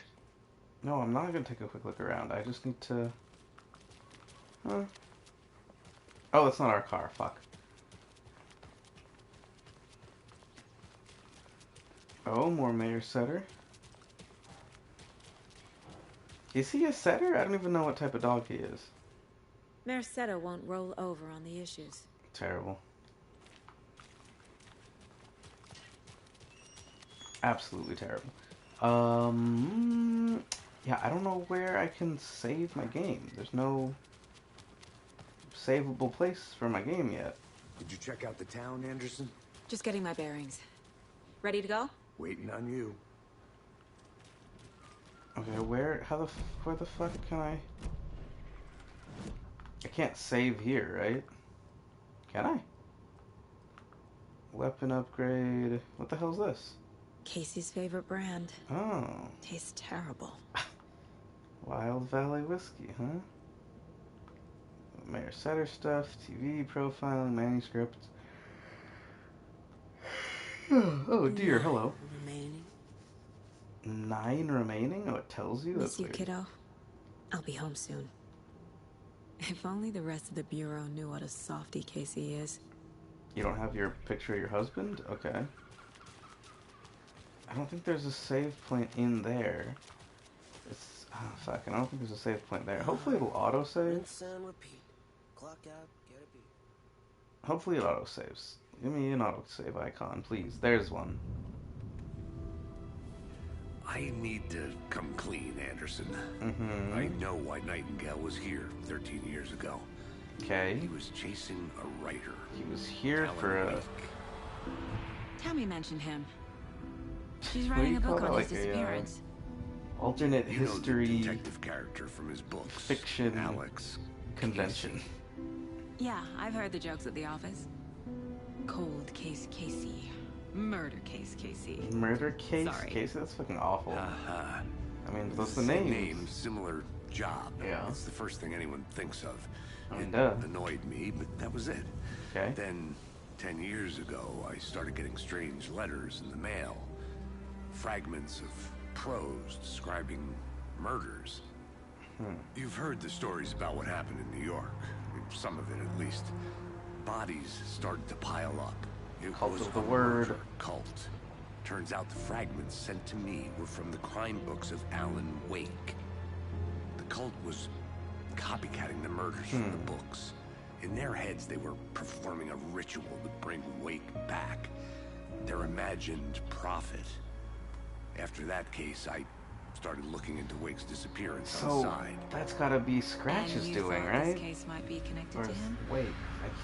No, I'm not gonna take a quick look around. I just need to... Huh? Oh, that's not our car. Fuck. Oh, more Mayor Setter. Is he a setter? I don't even know what type of dog he is. Mercedo won't roll over on the issues. Terrible. Absolutely terrible. Yeah, I don't know where I can save my game. There's no savable place for my game yet. Did you check out the town, Anderson? Just getting my bearings. Ready to go? Waiting on you. Okay, where the fuck can I can't save here, right? Can I? Weapon upgrade. What the hell's this? Casey's favorite brand. Oh. Tastes terrible. Wild Valley whiskey, huh? Mayor Setter stuff, TV profiling, manuscripts. Oh dear, hello. Remaining. 9 remaining? Oh, it tells you? That's Miss you, weird. kiddo. I'll be home soon. If only the rest of the Bureau knew what a softy Casey is. You don't have your picture of your husband? Okay. I don't think there's a save point in there. It's... Oh, fuck. I don't think there's a save point there. Hopefully it'll auto-save. Rinse and repeat. Clock out, get a beat. Hopefully it auto-saves. Give me an auto-save icon, please. There's one. I need to come clean, Anderson. Mm-hmm. I know why Nightingale was here 13 years ago. Okay. He was chasing a writer. He was here for a... Tammy mentioned him. She's What do writing you a book call on that? his Like a, disappearance. alternate You know the history detective character from his books. fiction Alex convention. Yeah, I've heard the jokes at the office. Cold case Casey. Murder case Casey. Murder case? Sorry. Casey? That's fucking awful. Uh-huh. I mean, what's the Same name? similar job. Yeah. It's the first thing anyone thinks of. I mean, It duh. annoyed me, but that was it. Okay. Then, 10 years ago, I started getting strange letters in the mail. Fragments of prose describing murders. You've heard the stories about what happened in New York. Some of it, at least. Bodies started to pile up. It Cult was of the a Word. murder cult. Turns out the fragments sent to me were from the crime books of Alan Wake. The cult was copycatting the murders from the books. In their heads, they were performing a ritual to bring Wake back. Their imagined prophet. After that case, I started looking into Wake's disappearance on the So side. that's gotta be Scratch's And you doing, thought right? this case might be connected Or to him? wait,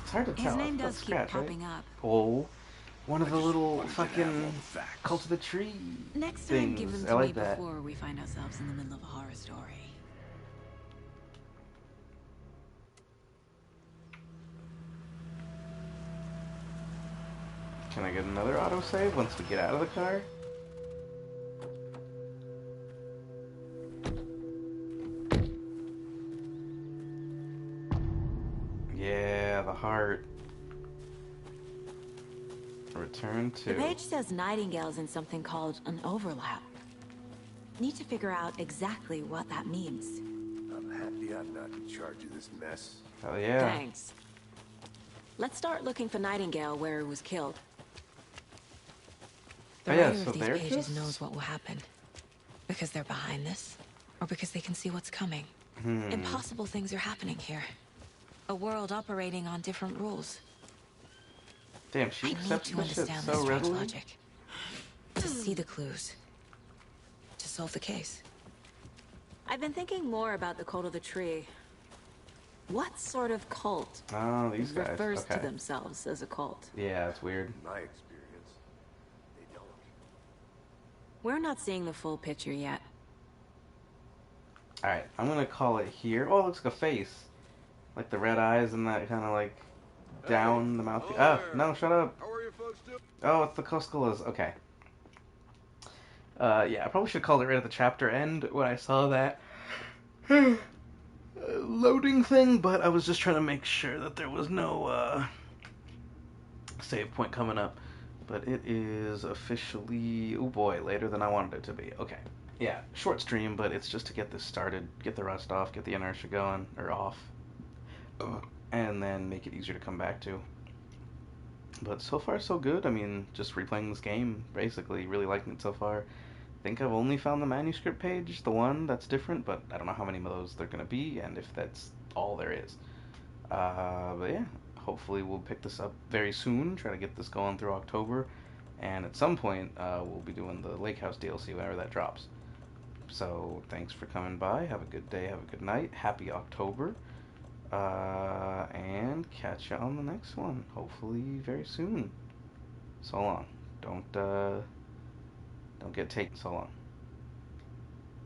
it's hard to tell. His name It's not does keep Scratch, popping right? up. Oh, one of the little wanted to have all fucking the facts. Cult of the Tree Next things. time, give them I to me like that. before we find ourselves in the middle of a horror story. Can I get another autosave once we get out of the car? Yeah, the heart. Return to... The page says Nightingale's in something called an overlap. Need to figure out exactly what that means. I'm happy I'm not in charge of this mess. Hell yeah. Thanks. Let's start looking for Nightingale where he was killed. The Oh, yeah, writer so of these they're pages just- knows what will happen. Because they're behind this, or because they can see what's coming. Impossible things are happening here. A world operating on different rules. Damn, she I need accepts to this shit understand so this strange readily. logic. To see the clues. To solve the case. I've been thinking more about the cult of the tree. What sort of cult Oh, these guys. refers Okay. to themselves as a cult? Yeah, it's weird. In my experience, they don't. We're not seeing the full picture yet. Alright, I'm gonna call it here. Oh, it looks like a face. Like the red eyes and that kind of like down the mouth. Oh, no, shut up. How are you folks doing? Oh, it's the Coscolas. Okay. Yeah, I probably should have called it right at the chapter end when I saw that loading thing, but I was just trying to make sure that there was no save point coming up. But it is officially, oh boy, later than I wanted it to be. Okay. Yeah, short stream, but it's just to get this started, get the rust off, get the inertia going, or off, and then make it easier to come back to. But so far, so good. I mean, just replaying this game, basically, really liking it so far. I think I've only found the manuscript page, the one that's different, but I don't know how many of those there are going to be, and if that's all there is. But yeah, hopefully we'll pick this up very soon, try to get this going through October, and at some point, we'll be doing the Lake House DLC whenever that drops. So, thanks for coming by, have a good day, have a good night, happy October, and catch you on the next one, hopefully very soon. So long. Don't get taken so long.